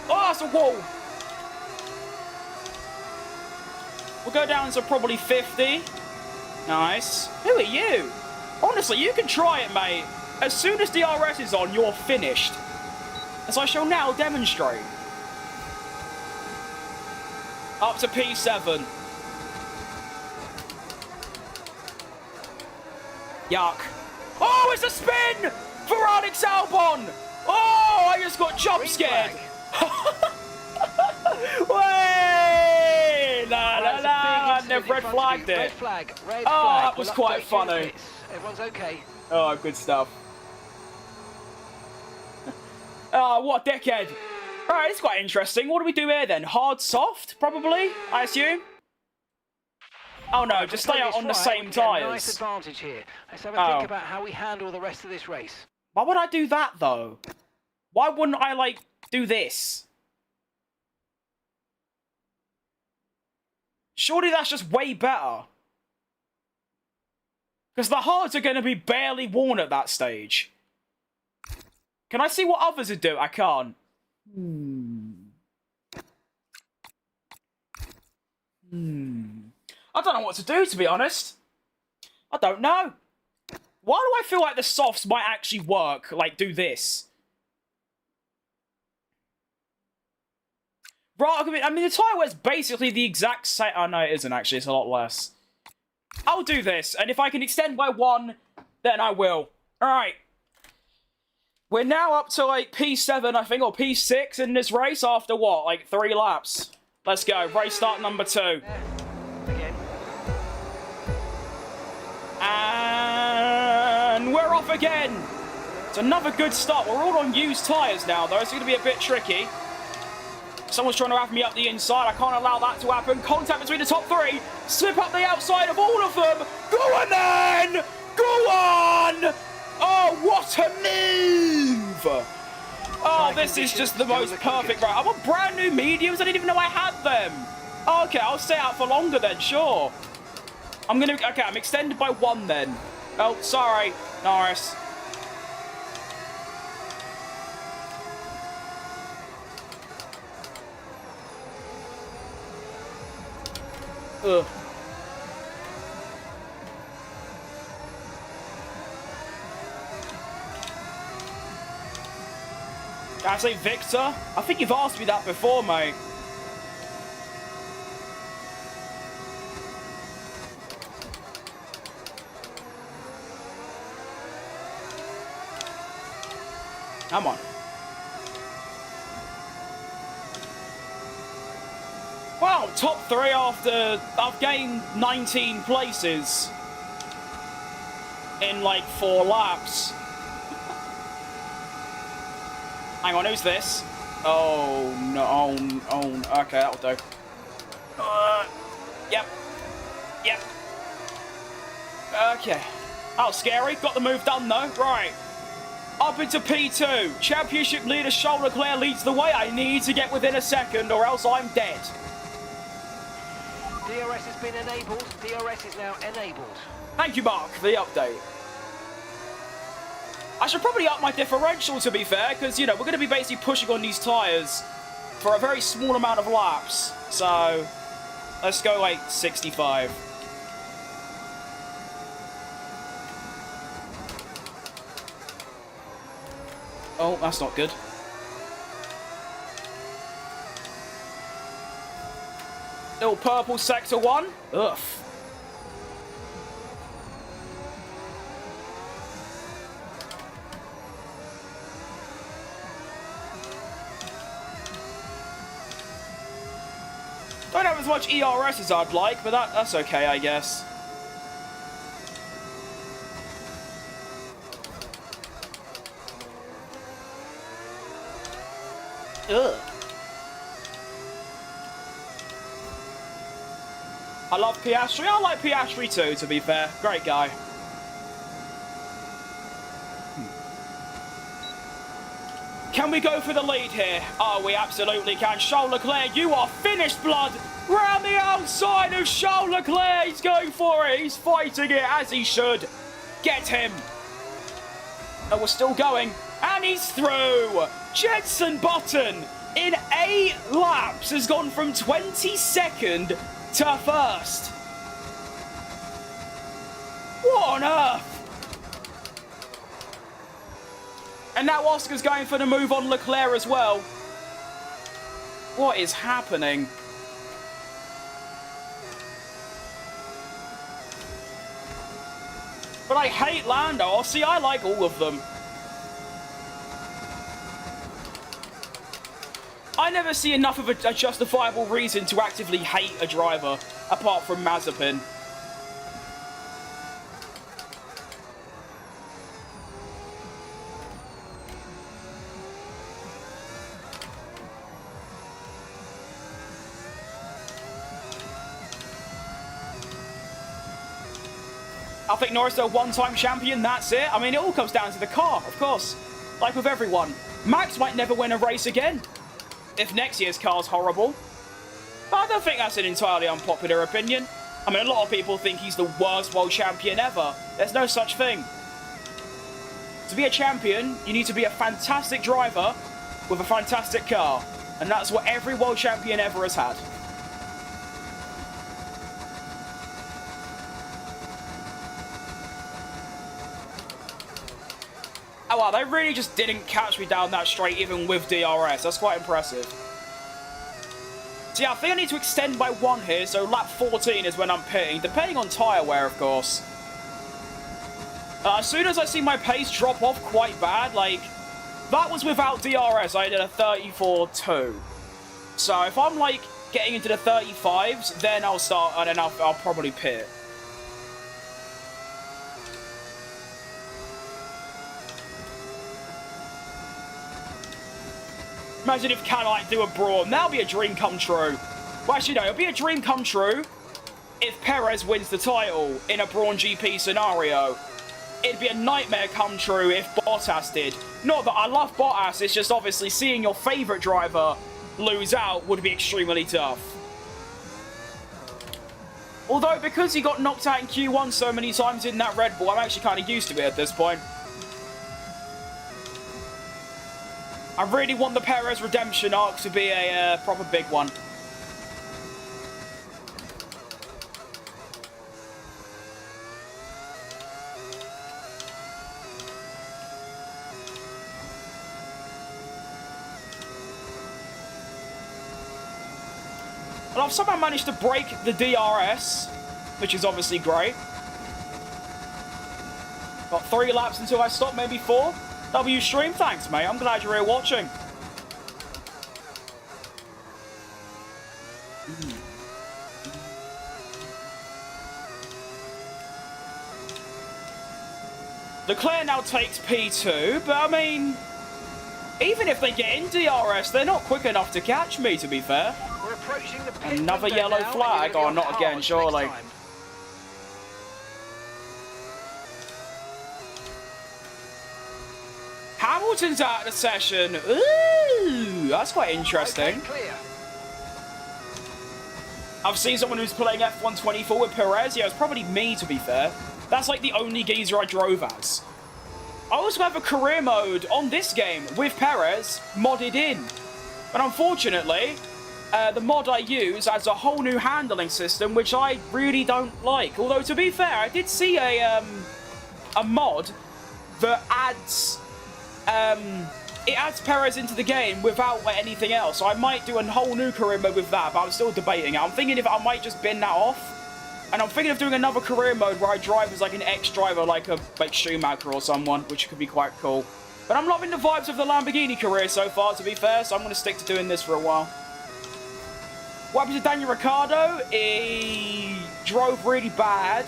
S1: Oh, that's a wall. We'll go down to probably 50. Nice. Who are you? Honestly, you can try it, mate. As soon as DRS is on, you're finished. As I shall now demonstrate. Up to P7. Yuck. Oh, it's a spin for Alex Albon. Oh, I just got jump scared. Way! La la la! And they've red flagged it.
S3: Red flag.
S1: Oh, that was quite funny.
S3: Everyone's okay.
S1: Oh, good stuff. Oh, what a dickhead. Alright, it's quite interesting. What do we do here then? Hard, soft, probably, I assume? Oh no, just stay out on the same tyres.
S3: Nice advantage here. Let's have a think about how we handle the rest of this race.
S1: Why would I do that, though? Why wouldn't I, like, do this? Surely that's just way better. Because the hards are going to be barely worn at that stage. Can I see what others would do? I can't. I don't know what to do, to be honest. I don't know. Why do I feel like the softs might actually work? Like, do this. Right, I mean, the tyre wear's basically the exact same... Oh, no, it isn't, actually. It's a lot less. I'll do this, and if I can extend by 1, then I will. Alright. We're now up to, like, P7, I think, or P6 in this race after, what, like, 3 laps. Let's go. Race start number 2.
S3: Again.
S1: And we're off again. It's another good start. We're all on used tyres now, though. It's going to be a bit tricky. Someone's trying to have me up the inside. I can't allow that to happen. Contact between the top 3. Slip up the outside of all of them. Go on, then! Go on! Oh, what a move! Oh, this is just the most perfect ride. I want brand new mediums. I didn't even know I had them. Oh, okay, I'll stay out for longer then, sure. Okay, I'm extended by 1 then. Oh, sorry, Norris. Ugh. Can I say Victor? I think you've asked me that before, mate. Come on. Well, Wow, top 3 after I've gained 19 places in like 4 laps. Hang on, who's this? Oh, no. Oh, okay, that'll do. Yep. Yep. Okay. That was scary. Got the move done, though. Right. Up into P2. Championship leader Charles Leclerc leads the way. I need to get within a second or else I'm dead.
S3: DRS has been enabled. DRS is now enabled.
S1: Thank you, Mark, for the update. I should probably up my differential, to be fair, because, you know, we're going to be basically pushing on these tyres for a very small amount of laps. So, let's go, like, 65. Oh, that's not good. Little purple sector 1. Ugh. Don't have as much ERS as I'd like, but that's okay, I guess. Ugh. I love Piastri. I like Piastri too, to be fair. Great guy. Can we go for the lead here? Oh, we absolutely can. Charles Leclerc, you are finished, blood. Round the outside of Charles Leclerc. He's going for it. He's fighting it as he should. Get him. And we're still going. And he's through. Jenson Button, in 8 laps, has gone from 22nd to 1st. What on earth? And now Oscar's going for the move on Leclerc as well. What is happening? But I hate Lando. See, I like all of them. I never see enough of a justifiable reason to actively hate a driver, apart from Mazepin. I think Norris is a one-time champion, that's it. I mean, it all comes down to the car, of course. Like with everyone. Max might never win a race again, if next year's car's horrible. But I don't think that's an entirely unpopular opinion. I mean, a lot of people think he's the worst world champion ever. There's no such thing. To be a champion, you need to be a fantastic driver with a fantastic car. And that's what every world champion ever has had. Oh wow, they really just didn't catch me down that straight even with DRS. That's quite impressive. So yeah, I think I need to extend by 1 here, so lap 14 is when I'm pitting, depending on tyre wear, of course. As soon as I see my pace drop off quite bad, like, that was without DRS, I did a 34.2. So if I'm, like, getting into the 35s, then I'll start, and then I'll probably pit. Imagine if Can I do a brawn. That'll be a dream come true. Well, actually, no, it'll be a dream come true if Perez wins the title in a Brawn GP scenario. It'd be a nightmare come true if Bottas did. Not that I love Bottas, it's just obviously seeing your favourite driver lose out would be extremely tough. Although, because he got knocked out in Q1 so many times in that Red Bull, I'm actually kind of used to it at this point. I really want the Perez redemption arc to be a proper big one. And I've somehow managed to break the DRS, which is obviously great. Got 3 laps until I stop, maybe 4. W stream, thanks mate, I'm glad you're here watching. Leclerc now takes P2, but I mean, even if they get in DRS, they're not quick enough to catch me, to be fair.
S3: We're approaching the pit
S1: Another
S3: window
S1: yellow
S3: now,
S1: flag?
S3: and you're
S1: Oh,
S3: gonna be
S1: not
S3: on
S1: again,
S3: hards
S1: surely.
S3: next time.
S1: Hamilton's out of the session. Ooh, that's quite interesting.
S3: Okay, clear.
S1: I've seen someone who's playing F124 with Perez. Yeah, it's probably me, to be fair. That's like the only geezer I drove as. I also have a career mode on this game with Perez modded in. But unfortunately, the mod I use has a whole new handling system, which I really don't like. Although, to be fair, I did see a mod that adds... it adds Perez into the game without anything else. So I might do a whole new career mode with that, but I'm still debating it. I'm thinking if I might just bin that off. And I'm thinking of doing another career mode where I drive as like an ex-driver, like Schumacher or someone, which could be quite cool. But I'm loving the vibes of the Lamborghini career so far, to be fair, so I'm going to stick to doing this for a while. What happened to Daniel Ricciardo? He drove really bad,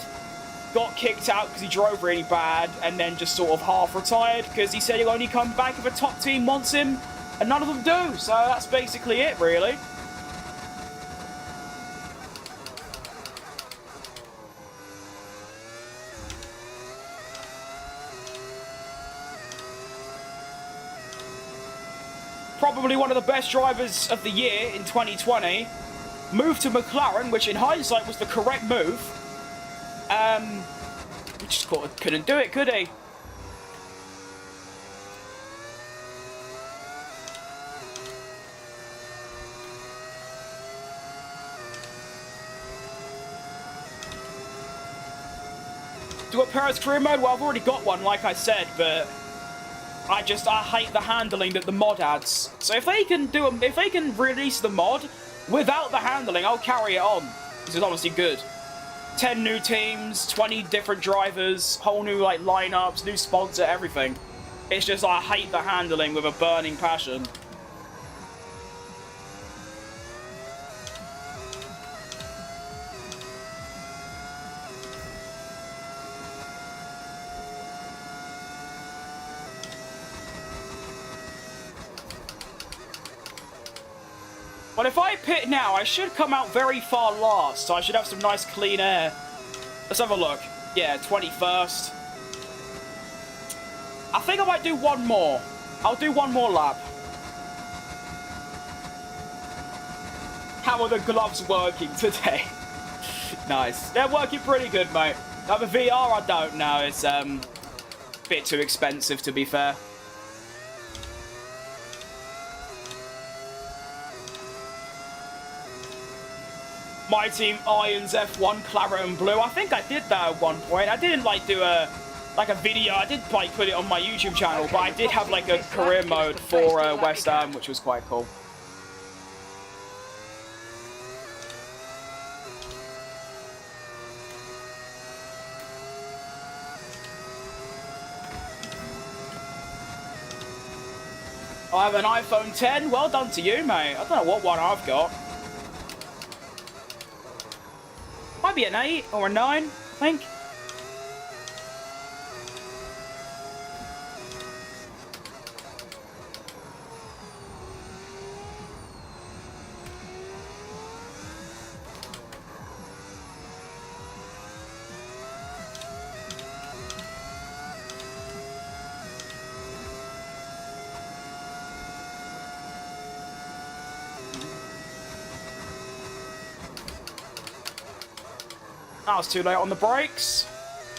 S1: got kicked out because he drove really bad, and then just sort of half retired because he said he'll only come back if a top team wants him, and none of them do. So that's basically it, really. Probably one of the best drivers of the year in 2020. Moved to McLaren, which in hindsight was the correct move. He just couldn't do it, could he? Do a Perez career mode? Well, I've already got one, like I said, but I hate the handling that the mod adds. So if they can release the mod without the handling, I'll carry it on. This is obviously good. 10 new teams, 20 different drivers, whole new like lineups, new sponsor, everything. It's just I hate the handling with a burning passion. But if I pit now, I should come out very far last, so I should have some nice clean air. Let's have a look. Yeah, 21st. I think I might do one more. I'll do one more lap. How are the gloves working today? Nice. They're working pretty good, mate. Now the VR, I don't know. It's a bit too expensive, to be fair. My team Irons F1 Claret and Blue. I think I did that at one point. I didn't like do a video. I did like put it on my YouTube channel, but I did have like a career mode for West Ham, which was quite cool. I have an iPhone 10. Well done to you, mate. I don't know what one I've got. Might be an 8 or a 9, I think. That was too late on the brakes.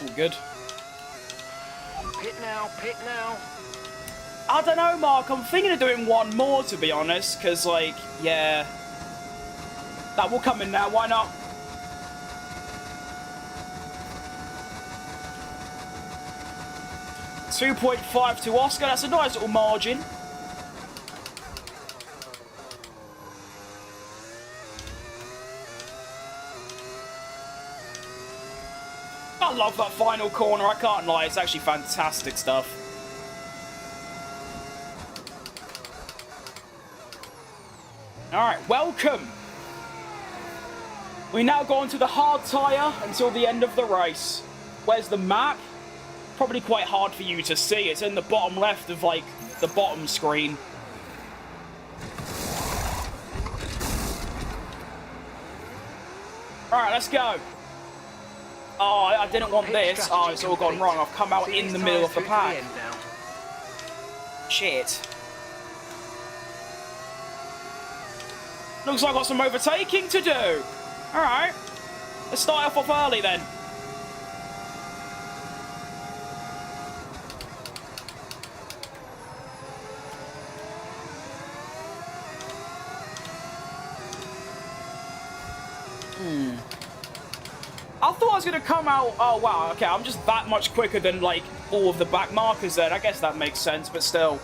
S1: All good.
S3: Pit now, pit now.
S1: I don't know, Mark. I'm thinking of doing one more, to be honest, because, like, yeah. That will come in now. Why not? .5 to Oscar. That's a nice little margin. I love that final corner, I can't lie, it's actually fantastic stuff. Alright, welcome. We now go on to the hard tyre until the end of the race. Where's the map? probably quite hard for you to see. It's in the bottom left of, like, the bottom screen. Alright, let's go. Oh, I didn't want this. Oh, it's all gone wrong. I've come out in the middle of the pack. Shit. Looks like I've got some overtaking to do. Alright. Let's start off early then. I thought I was going to come out... Oh, wow. Okay, I'm just that much quicker than, like, all of the back markers then. I guess that makes sense, but still.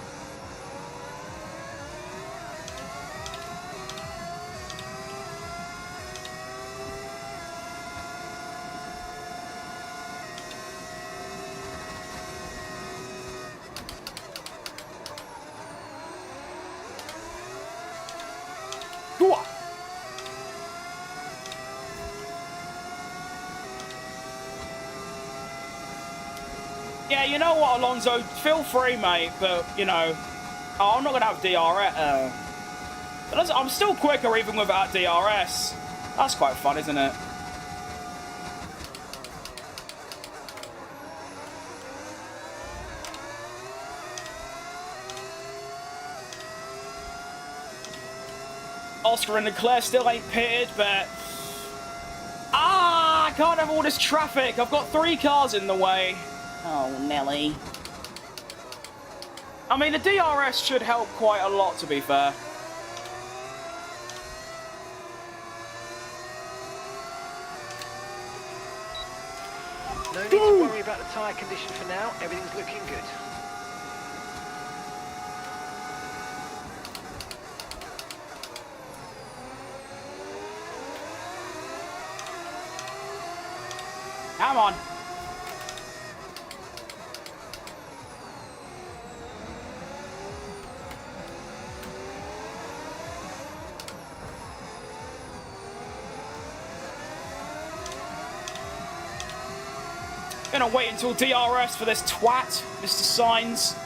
S1: Go on. Yeah, you know what, Alonso? Feel free, mate, but, you know... Oh, I'm not going to have DRS. But I'm still quicker even without DRS. That's quite fun, isn't it? Oscar and Leclerc still ain't pitted, but... Ah, I can't have all this traffic. I've got 3 cars in the way.
S6: Oh, Nelly.
S1: I mean, the DRS should help quite a lot, to be fair.
S3: No need to worry about the tyre condition for now. Everything's looking good.
S1: Come on. Gonna wait until DRS for this twat, Mr. Sainz.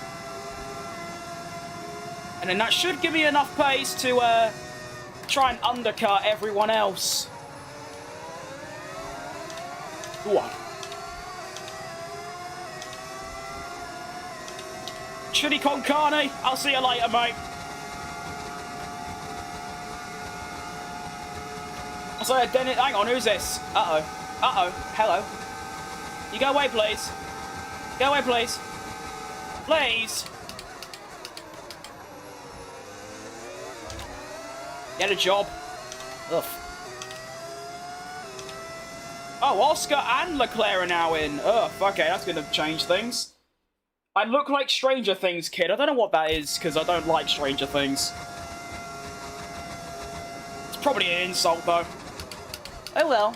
S1: And then that should give me enough pace to try and undercut everyone else. Go on. Chili con carne. I'll see you later, mate. So, Dennis, hang on, who's this? Uh-oh. Uh-oh. Hello. You go away, please. Go away, please. Please. Get a job. Ugh. Oh, Oscar and Leclerc are now in. Ugh, okay, that's gonna change things. I look like Stranger Things, kid. I don't know what that is, because I don't like Stranger Things. It's probably an insult, though. Oh well.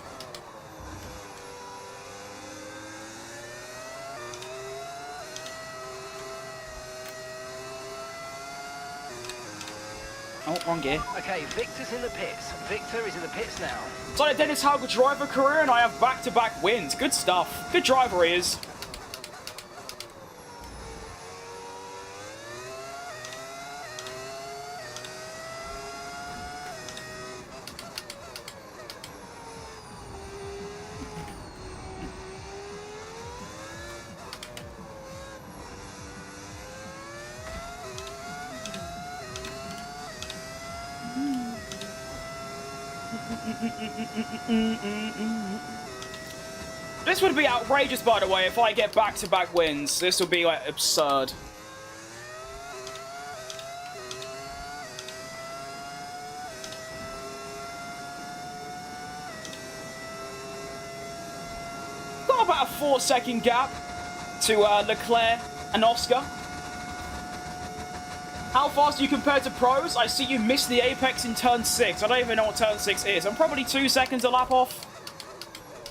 S1: Oh, wrong gear.
S3: Okay, Victor's in the pits. Victor is in the pits now.
S1: It's like a Dennis Hauger driver career, and I have back-to-back wins. Good stuff. Good driver he is. This would be outrageous, by the way, if I get back-to-back wins. This would be, like, absurd. Got about a 4-second gap to Leclerc and Oscar. How fast do you compare to pros? I see you missed the apex in turn 6. I don't even know what turn 6 is. I'm probably 2 seconds a lap off.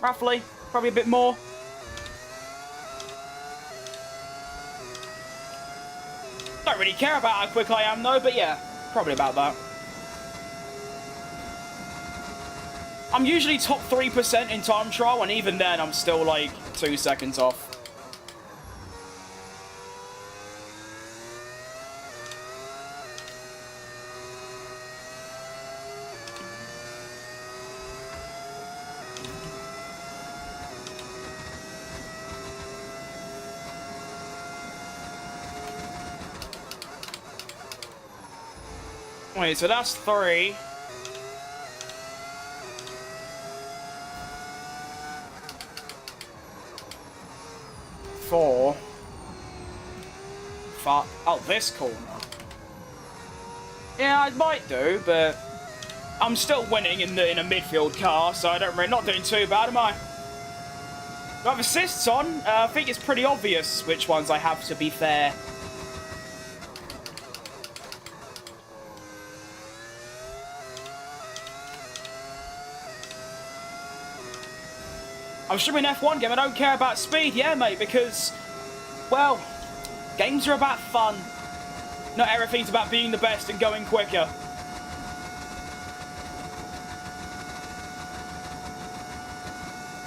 S1: Roughly. Probably a bit more. Don't really care about how quick I am though, but yeah. Probably about that. I'm usually top 3% in time trial, and even then I'm still like 2 seconds off. Wait, so that's 3. Four. Fuck. Oh, this corner. Yeah, I might do, but I'm still winning in a midfield car, so I don't really not doing too bad, am I? Do I have assists on? I think it's pretty obvious which ones I have, to be fair. I'm streaming an F1 game. I don't care about speed. Yeah, mate, because, well, games are about fun. Not everything's about being the best and going quicker.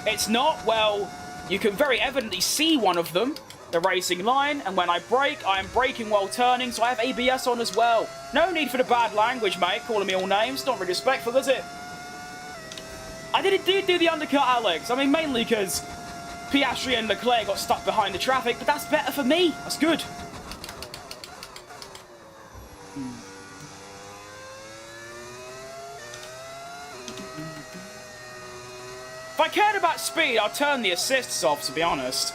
S1: It's not. Well, you can very evidently see one of them, the racing line, and when I brake, I am braking while turning, so I have ABS on as well. No need for the bad language, mate, calling me all names. Not really respectful, is it? I did do the undercut, Alex. I mean, mainly because Piastri and Leclerc got stuck behind the traffic, but that's better for me. That's good. If I cared about speed, I'd turn the assists off, to be honest.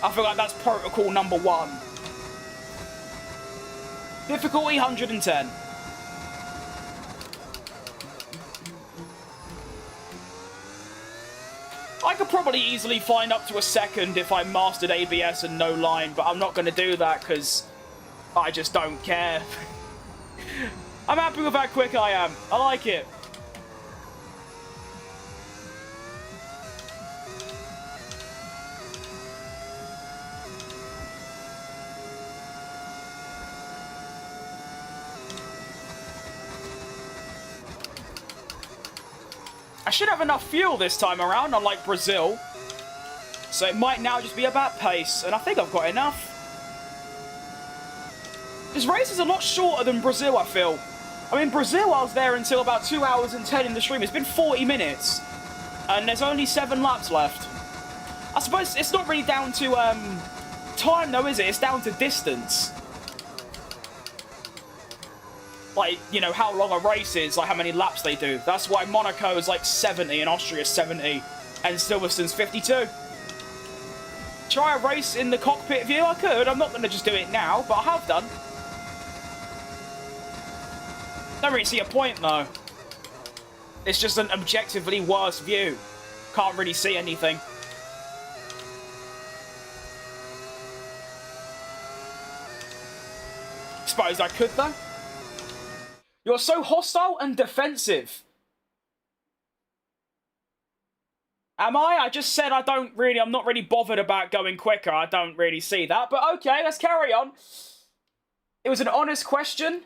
S1: I feel like that's protocol number 1. Difficulty 110. I could probably easily find up to a second if I mastered ABS and no line, but I'm not going to do that because I just don't care. I'm happy with how quick I am. I like it. I should have enough fuel this time around, unlike Brazil. So it might now just be about pace, and I think I've got enough. This race is a lot shorter than Brazil, I feel. I mean, Brazil, I was there until about 2 hours and 10 in the stream. It's been 40 minutes, and there's only 7 laps left. I suppose it's not really down to time, though, is it? It's down to distance. Like, you know, how long a race is, like how many laps they do. That's why Monaco is like 70 and Austria is 70 and Silverstone's 52. Try a race in the cockpit view? I could. I'm not going to just do it now, but I have done. Don't really see a point, though. It's just an objectively worse view. Can't really see anything. Suppose I could, though. You're so hostile and defensive. Am I? I just said I'm not really bothered about going quicker. I don't really see that. But okay, let's carry on. It was an honest question.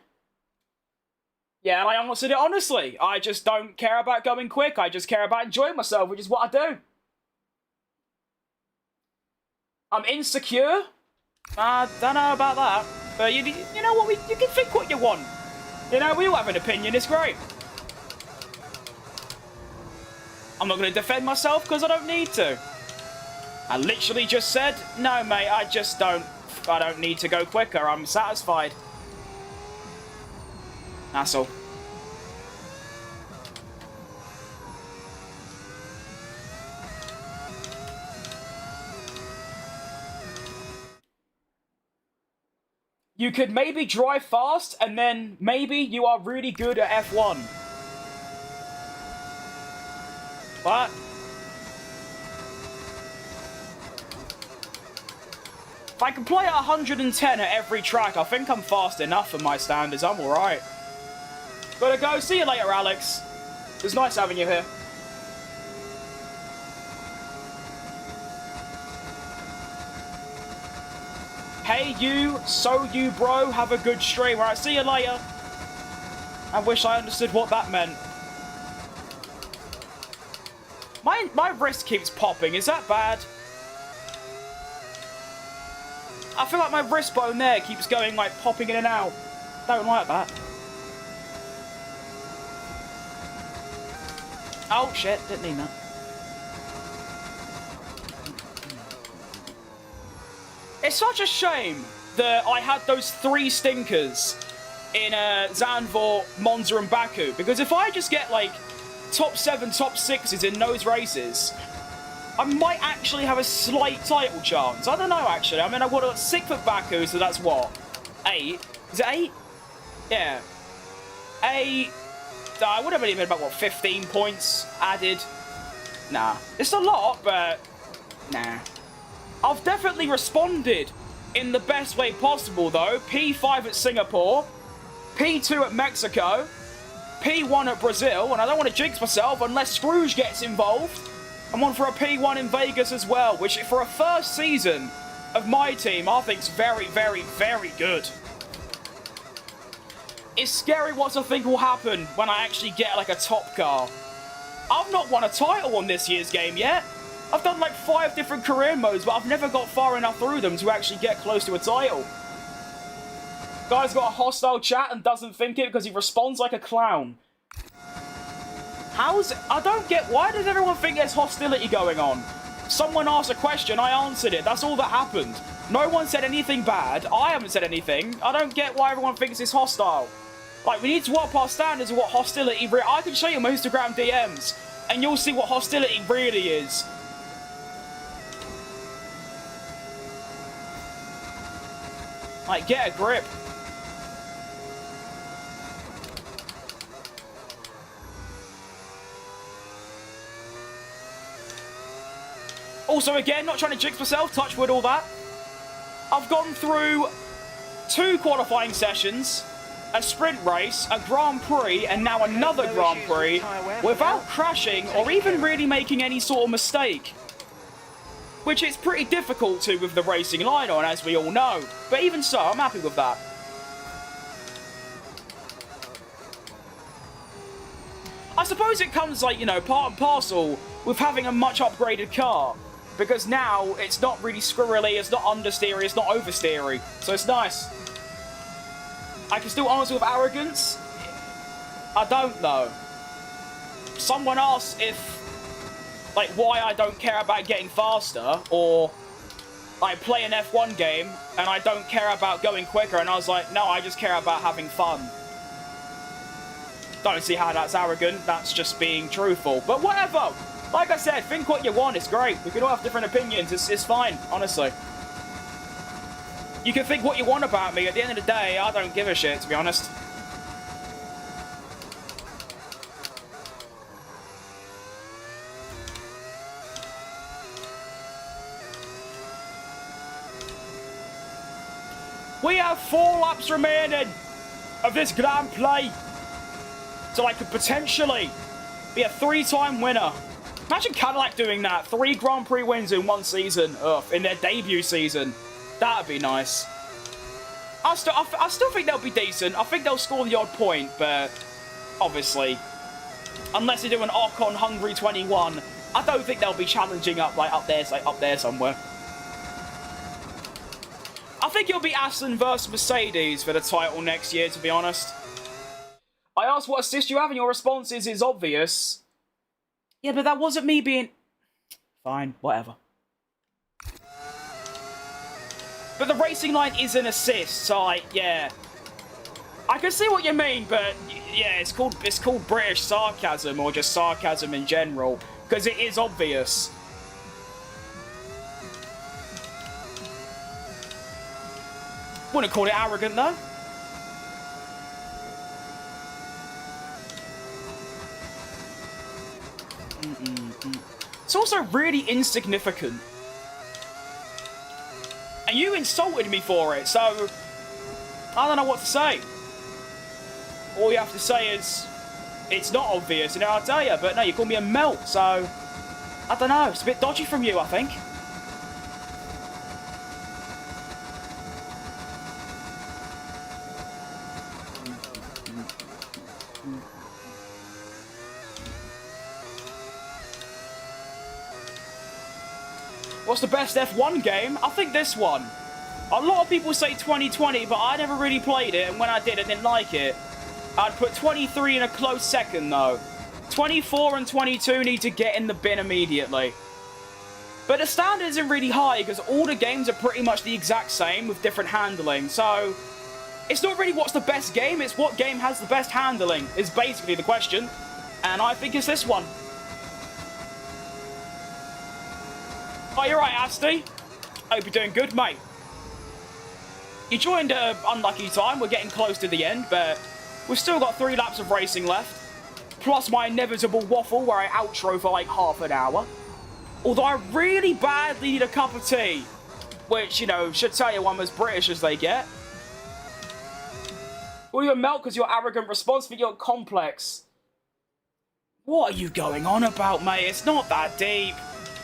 S1: Yeah, and I answered it honestly. I just don't care about going quick. I just care about enjoying myself, which is what I do. I'm insecure. I don't know about that. But you know what? You can think what you want. You know, we all have an opinion, it's great. I'm not going to defend myself because I don't need to. I literally just said, no mate, I don't need to go quicker, I'm satisfied. That's all. You could maybe drive fast, and then maybe you are really good at F1. But if I can play at 110 at every track, I think I'm fast enough for my standards. I'm alright. Gotta go. See you later, Alex. It was nice having you here. Hey you, so you bro, have a good stream. Alright, see you later. I wish I understood what that meant. My wrist keeps popping, is that bad? I feel like my wrist bone there keeps going, like, popping in and out. Don't like that. Oh shit, didn't mean that. It's such a shame that I had those 3 stinkers in Zandvoort, Monza, and Baku. Because if I just get, like, top 7, top 6s in those races, I might actually have a slight title chance. I don't know, actually. I mean, I've got a 6th at Baku, so that's what? 8? Is it 8? Yeah. 8. I would have only been about, what, 15 points added? Nah. It's a lot, but nah. I've definitely responded in the best way possible, though. P5 at Singapore, P2 at Mexico, P1 at Brazil, and I don't want to jinx myself unless Scrooge gets involved. I'm on for a P1 in Vegas as well, which for a first season of my team, I think is very, very, very good. It's scary what I think will happen when I actually get, like, a top car. I've not won a title on this year's game yet. I've done, like, 5 different career modes, but I've never got far enough through them to actually get close to a title. Guy's got a hostile chat and doesn't think it because he responds like a clown. I don't get... Why does everyone think there's hostility going on? Someone asked a question, I answered it. That's all that happened. No one said anything bad. I haven't said anything. I don't get why everyone thinks it's hostile. Like, we need to up our standards of what hostility... I can show you my Instagram DMs, and you'll see what hostility really is. Like, get a grip. Also, again, not trying to jinx myself, touch wood, all that. I've gone through 2 qualifying sessions, a sprint race, a Grand Prix, and now another Grand Prix without crashing or even really making any sort of mistake. Which it's pretty difficult to with the racing line on, as we all know. But even so, I'm happy with that. I suppose it comes, like, you know, part and parcel with having a much upgraded car. Because now, it's not really squirrely, it's not understeery, it's not oversteery. So it's nice. I can still answer with arrogance? I don't know. Someone asked if, like, why I don't care about getting faster, or I play an F1 game and I don't care about going quicker, and I was like, no, I just care about having fun. Don't see how that's arrogant, that's just being truthful. But whatever! Like I said, think what you want, it's great. We can all have different opinions, it's fine, honestly. You can think what you want about me, at the end of the day, I don't give a shit, to be honest. We have 4 laps remaining of this Grand Prix. So I could potentially be a 3-time winner. Imagine Cadillac doing that. 3 Grand Prix wins in 1 season. Ugh, in their debut season. That'd be nice. I still think they'll be decent. I think they'll score the odd point, but obviously, unless they do an Ocon Hungary 21, I don't think they'll be challenging up there somewhere. I think it'll be Aston versus Mercedes for the title next year, to be honest. I asked what assist you have, and your response is obvious. Yeah, but that wasn't me being... Fine, whatever. But the racing line is an assist, so, like, yeah. I can see what you mean, but, yeah, it's called British sarcasm, or just sarcasm in general, because it is obvious. Wouldn't call it arrogant, though. It's also really insignificant. And you insulted me for it, so I don't know what to say. All you have to say is, it's not obvious, and I'll tell you, but no, you call me a melt, so I don't know, it's a bit dodgy from you, I think. What's the best F1 game? I think this one. A lot of people say 2020, but I never really played it, and when I didn't like it. I'd put 23 in a close second, though. 24 and 22 need to get in the bin immediately. But the standard isn't really high, because all the games are pretty much the exact same, with different handling, so It's not really what's the best game, it's what game has the best handling, is basically the question. And I think it's this one. Oh, you're right, Asti. Hope you're doing good, mate. You joined at an unlucky time. We're getting close to the end, but we've still got 3 laps of racing left. Plus my inevitable waffle where I outro for like half an hour. Although I really badly need a cup of tea. Which, you know, should tell you I'm as British as they get. Will you melt because your arrogant response for your complex? What are you going on about, mate? It's not that deep.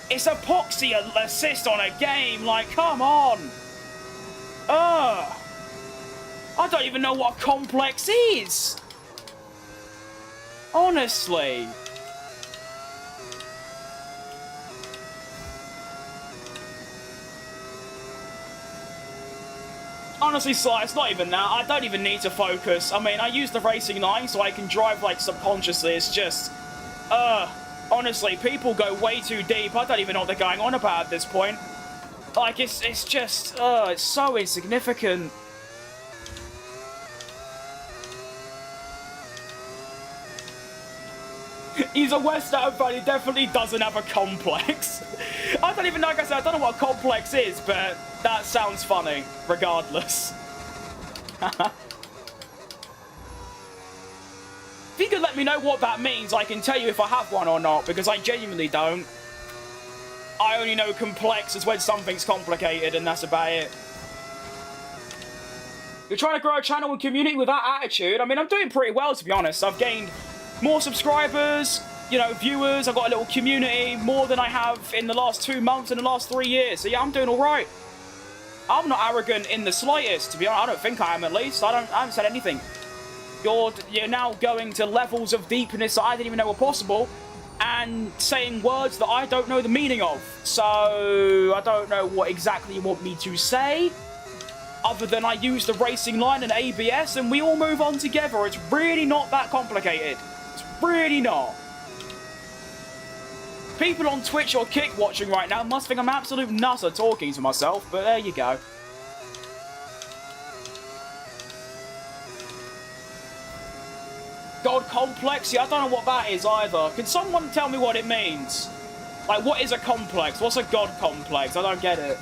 S1: It's epoxy assist on a game. Like, come on. I don't even know what complex is. Honestly. Honestly, Sly, it's not even that. I don't even need to focus. I mean, I use the racing line so I can drive, like, subconsciously. It's just, honestly, people go way too deep. I don't even know what they're going on about at this point. Like, it's just, it's so insignificant. He's a West Ham fan, he definitely doesn't have a complex. I don't even know, like I said, I don't know what a complex is, but that sounds funny, regardless. If you could let me know what that means, I can tell you if I have one or not, because I genuinely don't. I only know complex is when something's complicated, and that's about it. You're trying to grow a channel and community with that attitude? I mean, I'm doing pretty well, to be honest. I've gained more subscribers, you know, viewers. I've got a little community, more than I have in the last 2 months and the last 3 years. So yeah, I'm doing all right. I'm not arrogant in the slightest, to be honest. I don't think I am, at least. I haven't said anything. You're now going to levels of deepness that I didn't even know were possible, and saying words that I don't know the meaning of. So I don't know what exactly you want me to say, other than I use the racing line and ABS, and we all move on together. It's really not that complicated. It's really not. People on Twitch or Kick watching right now must think I'm absolute nutter talking to myself, but there you go. God complex? Yeah, I don't know what that is either. Can someone tell me what it means? Like, what is a complex? What's a God complex? I don't get it.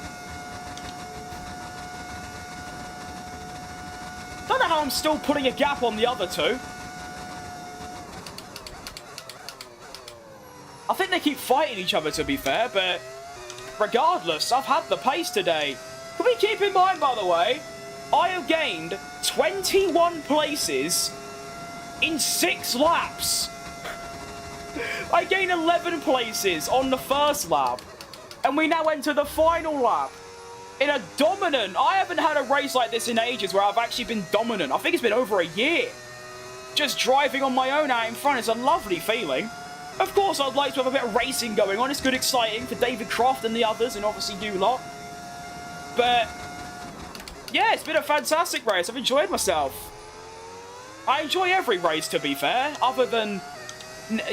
S1: Don't know how I'm still putting a gap on the other two. I think they keep fighting each other, to be fair, but regardless, I've had the pace today. Can we keep in mind, by the way, I have gained 21 places in 6 laps. I gained 11 places on the first lap, and we now enter the final lap in a dominant. I haven't had a race like this in ages where I've actually been dominant. I think it's been over a year. Just driving on my own out in front is a lovely feeling. Of course, I'd like to have a bit of racing going on. It's good, exciting for David Croft and the others, and obviously you lot. But yeah, it's been a fantastic race. I've enjoyed myself. I enjoy every race, to be fair, other than,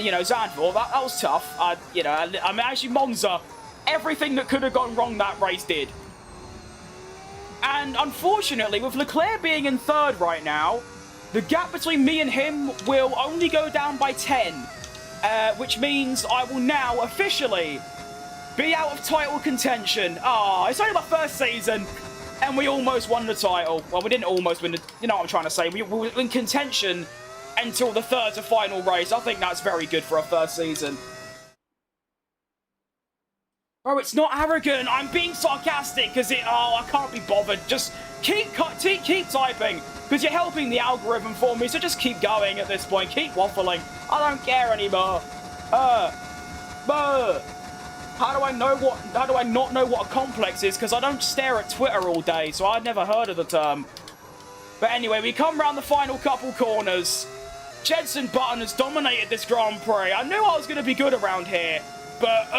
S1: you know, Zandvoort. That was tough. You know, I mean, actually, Monza, everything that could have gone wrong that race did. And unfortunately, with Leclerc being in 3rd right now, the gap between me and him will only go down by 10. Which means I will now officially be out of title contention. It's only my first season, and we almost won the title. Well, we didn't almost win the... You know what I'm trying to say. We were in contention until the 3rd to final race. I think that's very good for a first season. Bro, it's not arrogant. I'm being sarcastic because I can't be bothered. Just keep typing, because you're helping the algorithm for me, so just keep going at this point. Keep waffling. I don't care anymore. How do I not know what a complex is? Because I don't stare at Twitter all day, so I'd never heard of the term. But anyway, we come round the final couple corners. Jenson Button has dominated this Grand Prix. I knew I was going to be good around here, but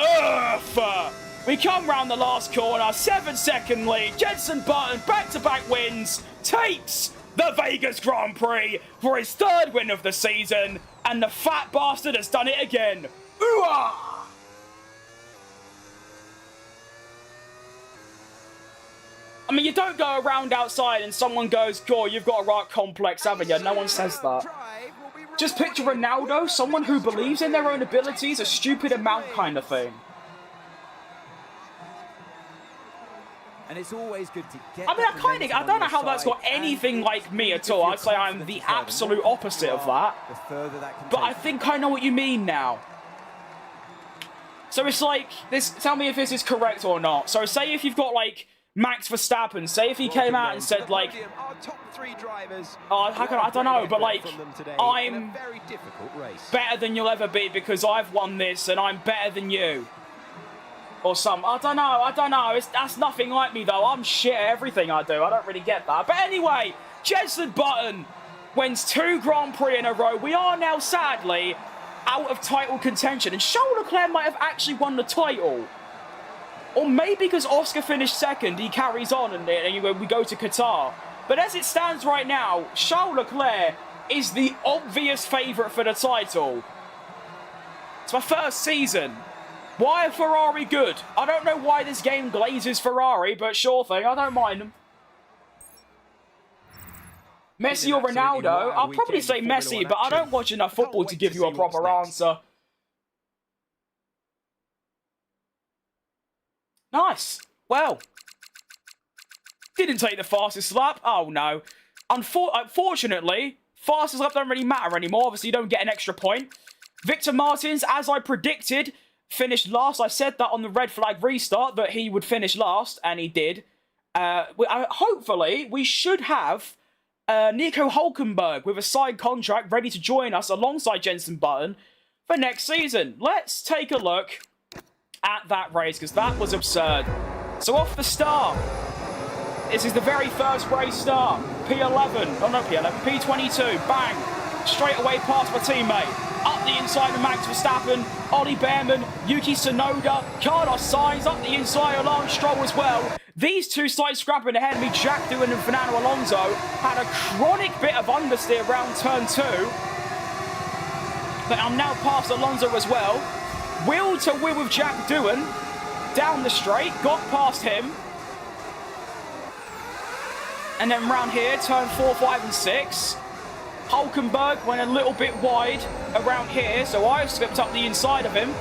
S1: we come round the last corner, 7-second lead. Jenson Button, back-to-back wins, takes the Vegas Grand Prix for his 3rd win of the season, and the fat bastard has done it again. Ooh-ah! I mean, you don't go around outside and someone goes, "God, you've got a right complex, haven't you?" No one says that. Just picture Ronaldo, someone who believes in their own abilities, a stupid amount kind of thing.
S7: And it's always good to get.
S1: I mean, I don't know how that's got anything like me at all. I'd say I'm the absolute opposite of that. But I think I know what you mean now. So it's like, this. Tell me if this is correct or not. So say if you've got, like, Max Verstappen, say if he came out and said, like, oh, I don't know, but, like, I'm better than you'll ever be because I've won this and I'm better than you. Or some, I don't know, that's nothing like me though. I'm shit at everything I do. I don't really get that. But anyway, Jenson Button wins 2 Grand Prix in a row. We are now, sadly, out of title contention. And Charles Leclerc might have actually won the title. Or maybe because Oscar finished second, he carries on and we go to Qatar. But as it stands right now, Charles Leclerc is the obvious favourite for the title. It's my first season. Why are Ferrari good? I don't know why this game glazes Ferrari, but sure thing, I don't mind them. Messi or Ronaldo? I'll probably say Messi, but I don't watch enough football to give you a proper answer. Nice. Well, didn't take the fastest lap. Oh, no. Unfortunately, fastest lap don't really matter anymore. Obviously, you don't get an extra point. Victor Martins, as I predicted, finished last. I said that on the red flag restart, that he would finish last, and he did. Hopefully, we should have Nico Hulkenberg with a side contract ready to join us alongside Jenson Button for next season. Let's take a look at that race, because that was absurd. So off the start, this is the very first race start. P11, oh not P11, P22, bang, straight away past my teammate. Up the inside of Max Verstappen, Ollie Behrman, Yuki Tsunoda, Carlos Sainz up the inside of Lance Stroll as well. These two started scrapping ahead of me. Jack Doohan and Fernando Alonso had a chronic bit of understeer around turn 2. But I'm now past Alonso as well. Wheel to wheel with Jack Doohan. Down the straight, got past him. And then round here, turn 4, 5 and 6. Hulkenberg went a little bit wide around here, so I slipped up the inside of him.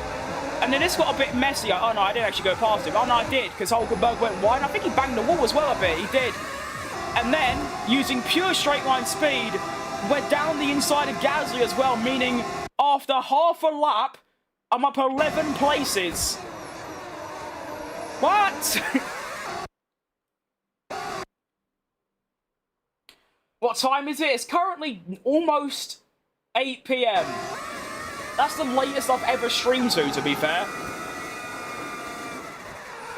S1: And then this got a bit messy. Oh no, I didn't actually go past him. Oh no, I did, because Hulkenberg went wide. I think he banged the wall as well a bit. He did. And then, using pure straight line speed, went down the inside of Gasly as well, meaning after half a lap, I'm up 11 places. What? What time is it? It's currently almost 8 PM. That's the latest I've ever streamed to be fair.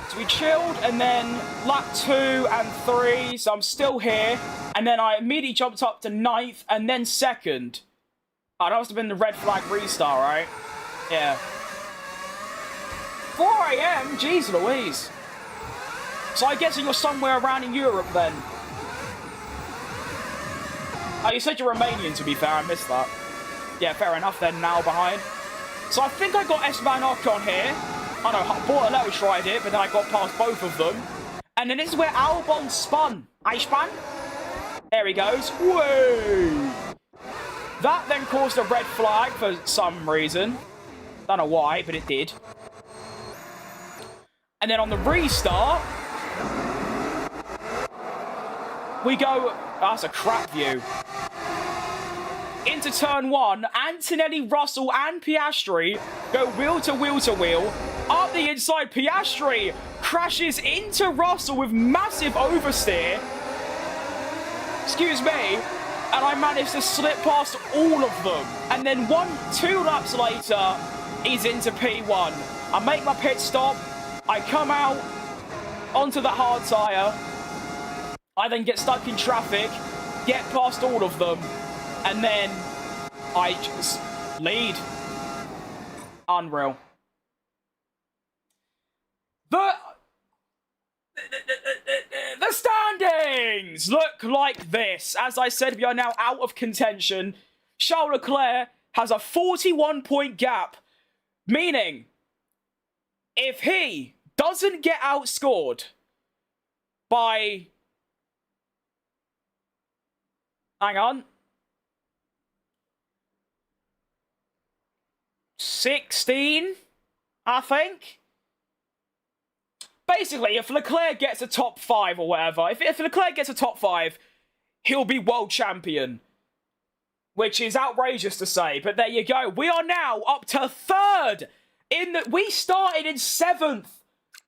S1: So we chilled, and then lap 2 and 3, so I'm still here. And then I immediately jumped up to 9th, and then 2nd. Oh, that must have been the red flag restart, right? Yeah. 4 AM? Jeez Louise. So I guess you're somewhere around in Europe then. Oh, you said you're Romanian, to be fair. I missed that. Yeah, fair enough then, now behind. So I think I got Esteban Ocon here. I know, Bortoletti tried it, but then I got past both of them. And then this is where Albon spun. I spun? There he goes. Whoa! That then caused a red flag for some reason. Don't know why, but it did. And then on the restart, we go... Oh, that's a crap view. Into turn 1, Antonelli, Russell and Piastri go wheel to wheel to wheel. Up the inside, Piastri crashes into Russell with massive oversteer. Excuse me. And I managed to slip past all of them. And then 2 laps later, he's into P1. I make my pit stop. I come out onto the hard tyre. I then get stuck in traffic, get past all of them, and then I just lead. Unreal. The standings look like this. As I said, we are now out of contention. Charles Leclerc has a 41-point gap, meaning if he doesn't get outscored by... Hang on. 16, I think. Basically, if Leclerc gets a top 5 or whatever, if Leclerc gets a top 5, he'll be world champion. Which is outrageous to say, but there you go. We are now up to 3rd. We started in 7th.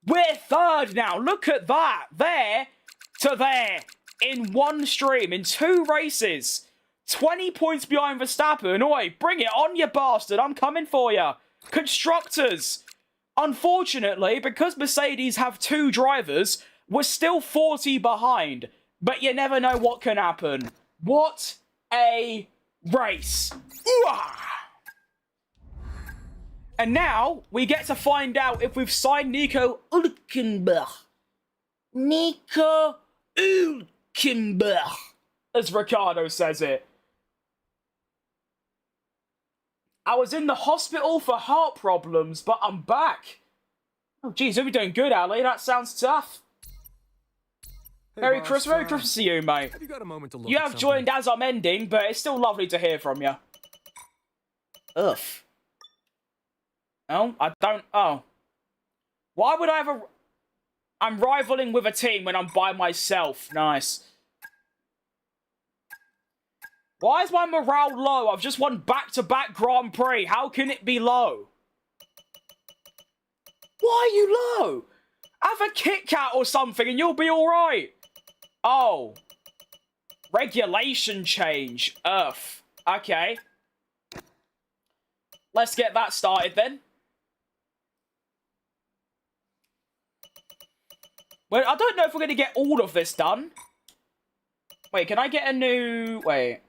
S1: We're 3rd now. Look at that. There to there. In one stream, in 2 races. 20 points behind Verstappen. Oi, bring it on, you bastard. I'm coming for you. Constructors. Unfortunately, because Mercedes have 2 drivers, we're still 40 behind. But you never know what can happen. What a race. Ooh-ah! And now, we get to find out if we've signed Nico Hülkenberg. Nico Hülkenberg, as Ricardo says it. I was in the hospital for heart problems, but I'm back. Oh, geez, you'll be doing good, Ali. That sounds tough.
S5: Hey,
S1: Merry
S5: boss,
S1: Christmas, Merry Christmas to you, mate.
S5: Have you got a moment to look
S1: You
S5: at
S1: have
S5: something?
S1: joined as I'm ending, but it's still lovely to hear from you. Ugh. Oh, I don't... Oh. Why would I have a... I'm rivaling with a team when I'm by myself. Nice. Why is my morale low? I've just won back-to-back Grand Prix. How can it be low? Why are you low? Have a Kit Kat or something and you'll be alright. Oh. Regulation change. Earth. Okay. Let's get that started then. Well, I don't know if we're going to get all of this done. Wait, can I get a new... Wait.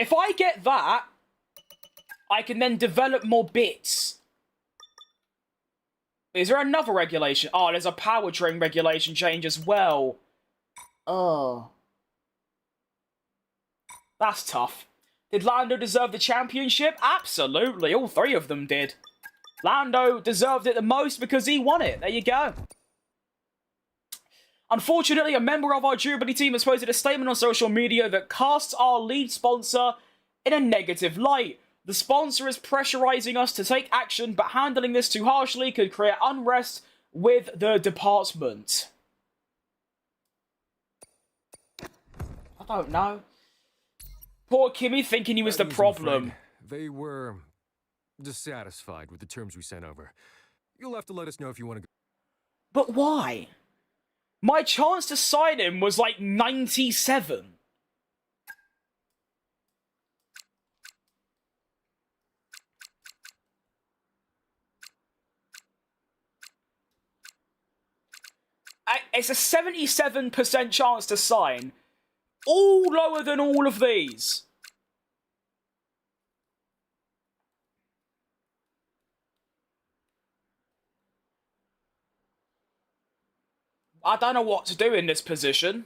S1: If I get that, I can then develop more bits. Is there another regulation? Oh, there's a powertrain regulation change as well. Oh. That's tough. Did Lando deserve the championship? Absolutely. All 3 of them did. Lando deserved it the most because he won it. There you go. Unfortunately, a member of our durability team has posted a statement on social media that casts our lead sponsor in a negative light. The sponsor is pressurizing us to take action, but handling this too harshly could create unrest with the department. I don't know. Poor Kimmy thinking he was the problem.
S5: They were dissatisfied with the terms we sent over. You'll have to let us know if you want to go.
S1: But why? My chance to sign him was like 97. It's a 77% chance to sign. All lower than all of these. I don't know what to do in this position.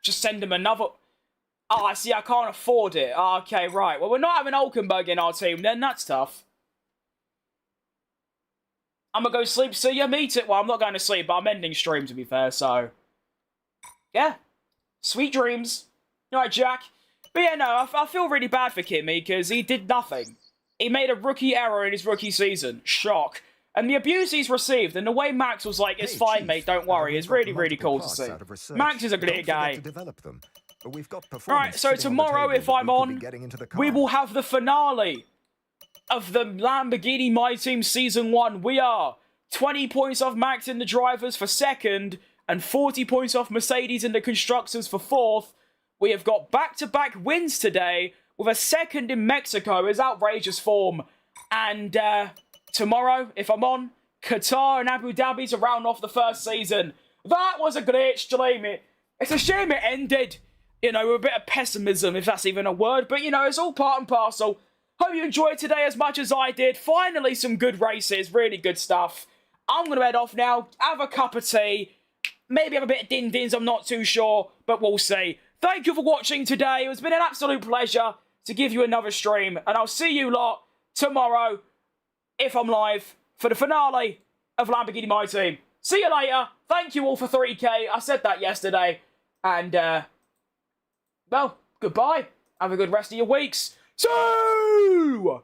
S1: Just send him another... Oh, I see, I can't afford it. Oh, okay, right. Well, we're not having Hülkenberg in our team then. That's tough. I'm gonna go sleep. See ya, meet it. Well, I'm not going to sleep, but I'm ending stream, to be fair, so... Yeah. Sweet dreams. Alright, Jack. But yeah, no, I feel really bad for Kimmy, because he did nothing. He made a rookie error in his rookie season. Shock. And the abuse he's received, and the way Max was like, it's fine, mate, don't worry, is really, really cool to see. Max is a great guy. Alright, so tomorrow, if I'm on, we will have the finale of the Lamborghini My Team Season 1. We are 20 points off Max in the drivers for 2nd, and 40 points off Mercedes in the constructors for 4th. We have got back-to-back wins today, with a 2nd in Mexico is outrageous form. And, tomorrow, if I'm on, Qatar and Abu Dhabi to round off the first season. That was a great stream. It's a shame it ended, you know, with a bit of pessimism, if that's even a word. But, you know, it's all part and parcel. Hope you enjoyed today as much as I did. Finally, some good races. Really good stuff. I'm going to head off now, have a cup of tea. Maybe have a bit of din-dins, I'm not too sure. But we'll see. Thank you for watching today. It's been an absolute pleasure. to give you another stream. And I'll see you lot tomorrow, if I'm live, for the finale of Lamborghini My Team. See you later. Thank you all for 3K. I said that yesterday. And, well, goodbye. Have a good rest of your weeks. So...
S8: You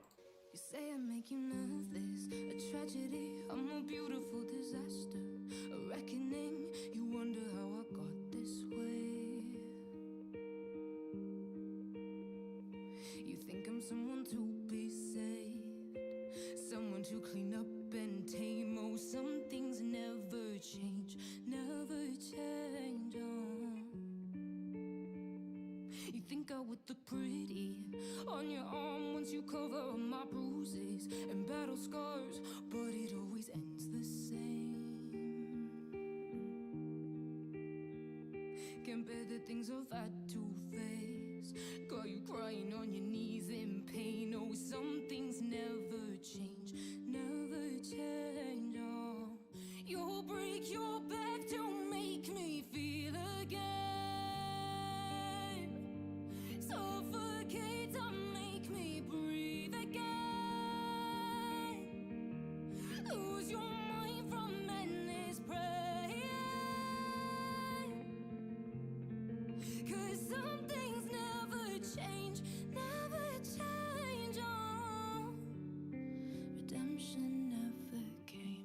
S8: say I make you nervous, a tragedy, I'm a beautiful disaster, a reckoning, you wonder how I got this way. You think I'm someone to be saved, someone to clean up and tame. Oh, some things never change, never change. You think I would look pretty on your arm once you cover up my bruises and battle scars, but it always ends the same. Can't bear the things I've had to face, got you crying on your knees in pain. Oh, some things never change, never change. Oh, you'll break your back to make me feel again. Suffocate to make me breathe again. Lose your mind from endless praying. 'Cause some things never change, never change. Oh, redemption never came.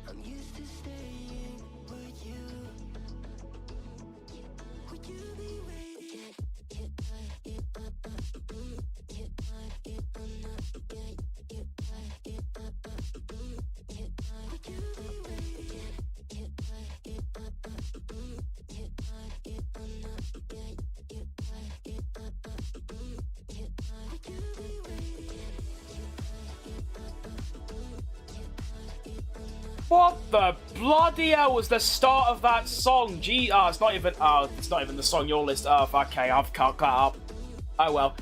S8: I'm used to staying with you. Would you be waiting?
S1: What the bloody hell was the start of that song? Gee, it's not even the song you're listening. Oh, okay, I've cut up. Oh well.